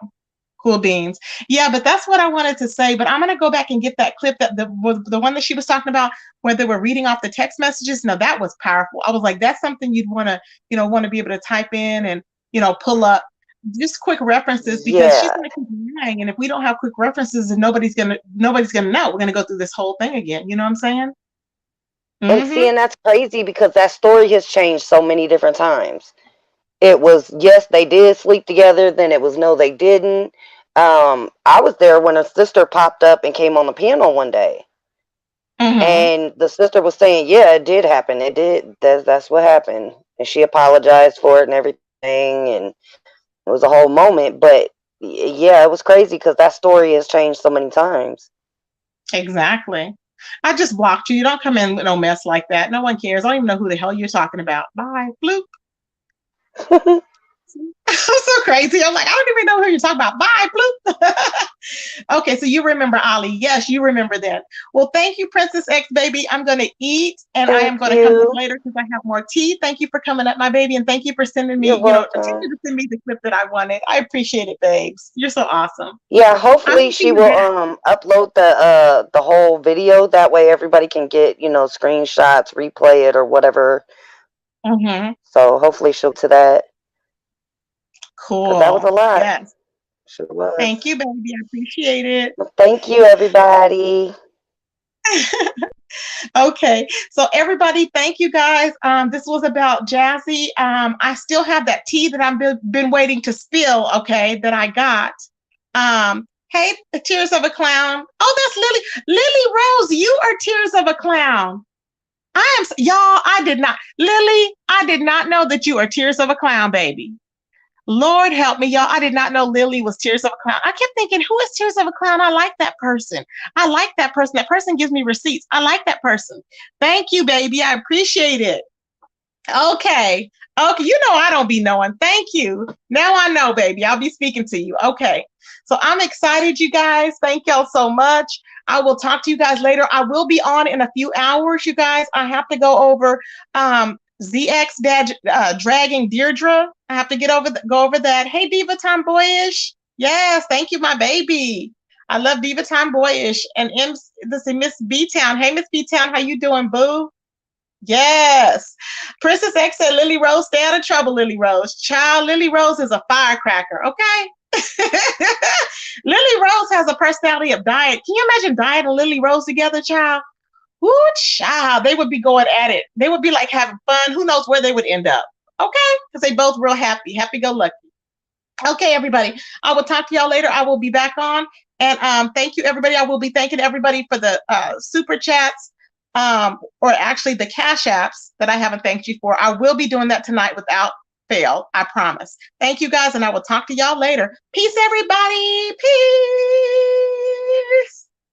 Cool beans. Yeah, but that's what I wanted to say. But I'm gonna go back and get that clip that the one that she was talking about where they were reading off the text messages. Now that was powerful. I was like, that's something you'd want to be able to type in and pull up just quick references because she's Yeah. gonna keep lying. And if we don't have quick references, then nobody's gonna know. We're gonna go through this whole thing again. You know what I'm saying? And Mm-hmm. see, and that's crazy because that story has changed so many different times. It was, yes, they did sleep together, then it was, no, they didn't. I was there when a sister popped up and came on the panel one day. Mm-hmm. And the sister was saying, yeah, it did happen. It did. That's what happened. And she apologized for it and everything. And it was a whole moment. But yeah, it was crazy because that story has changed so many times. Exactly. I just blocked you. You don't come in with no mess like that. No one cares. I don't even know who the hell you're talking about. Bye. Bloop. I'm so crazy. I'm like, I don't even know who you're talking about. Bye. Bloop. Okay, so you remember Ali. Yes, you remember that. Well, thank you, Princess X baby. I'm gonna eat and I am Thank gonna come back you. later because I have more tea. Thank you for coming up, my baby, and thank you for sending You're me, welcome. continue to send me the clip that I wanted. I appreciate it, babes. You're so awesome. Yeah, I'm hopefully happy she you're will back. upload the whole video. That way everybody can get, screenshots, replay it or whatever. Mm-hmm. So hopefully she'll to that. Because that was Cool. a lot. Yes. Sure was. Thank you, baby. I appreciate it. Well, thank you, everybody. Okay, so everybody, thank you guys. This was about Jassy. I still have that tea that I've been waiting to spill. Okay, that I got. Hey, Tears of a Clown. Oh, that's Lily Rose. You are Tears of a Clown. Y'all. I did not, Lily. I did not know that you are Tears of a Clown, baby. Lord help me, y'all. I did not know Lily was Tears of a Clown. I kept thinking, who is Tears of a Clown? I like that person. I like that person. That person gives me receipts. I like that person. Thank you, baby. I appreciate it. Okay. Okay. I don't be knowing. Thank you. Now I know, baby. I'll be speaking to you. Okay. So I'm excited, you guys. Thank y'all so much. I will talk to you guys later. I will be on in a few hours, you guys. I have to go over ZX dragging Deirdre. I have to go over that. Hey, Diva Tomboyish. Yes, thank you, my baby. I love Diva Tomboyish and this is Miss B Town. Hey, Miss B Town, how you doing, boo? Yes. Princess X said, Lily Rose, stay out of trouble, Lily Rose. Child, Lily Rose is a firecracker, okay? Lily Rose has a personality of diet. Can you imagine Diet and Lily Rose together, child? Woo, child. They would be going at it. They would be like having fun. Who knows where they would end up? Okay? Because they both real happy. Happy go lucky. Okay, everybody. I will talk to y'all later. I will be back on. And thank you, everybody. I will be thanking everybody for the super chats, or actually the cash apps that I haven't thanked you for. I will be doing that tonight without fail. I promise. Thank you, guys, and I will talk to y'all later. Peace, everybody. Peace.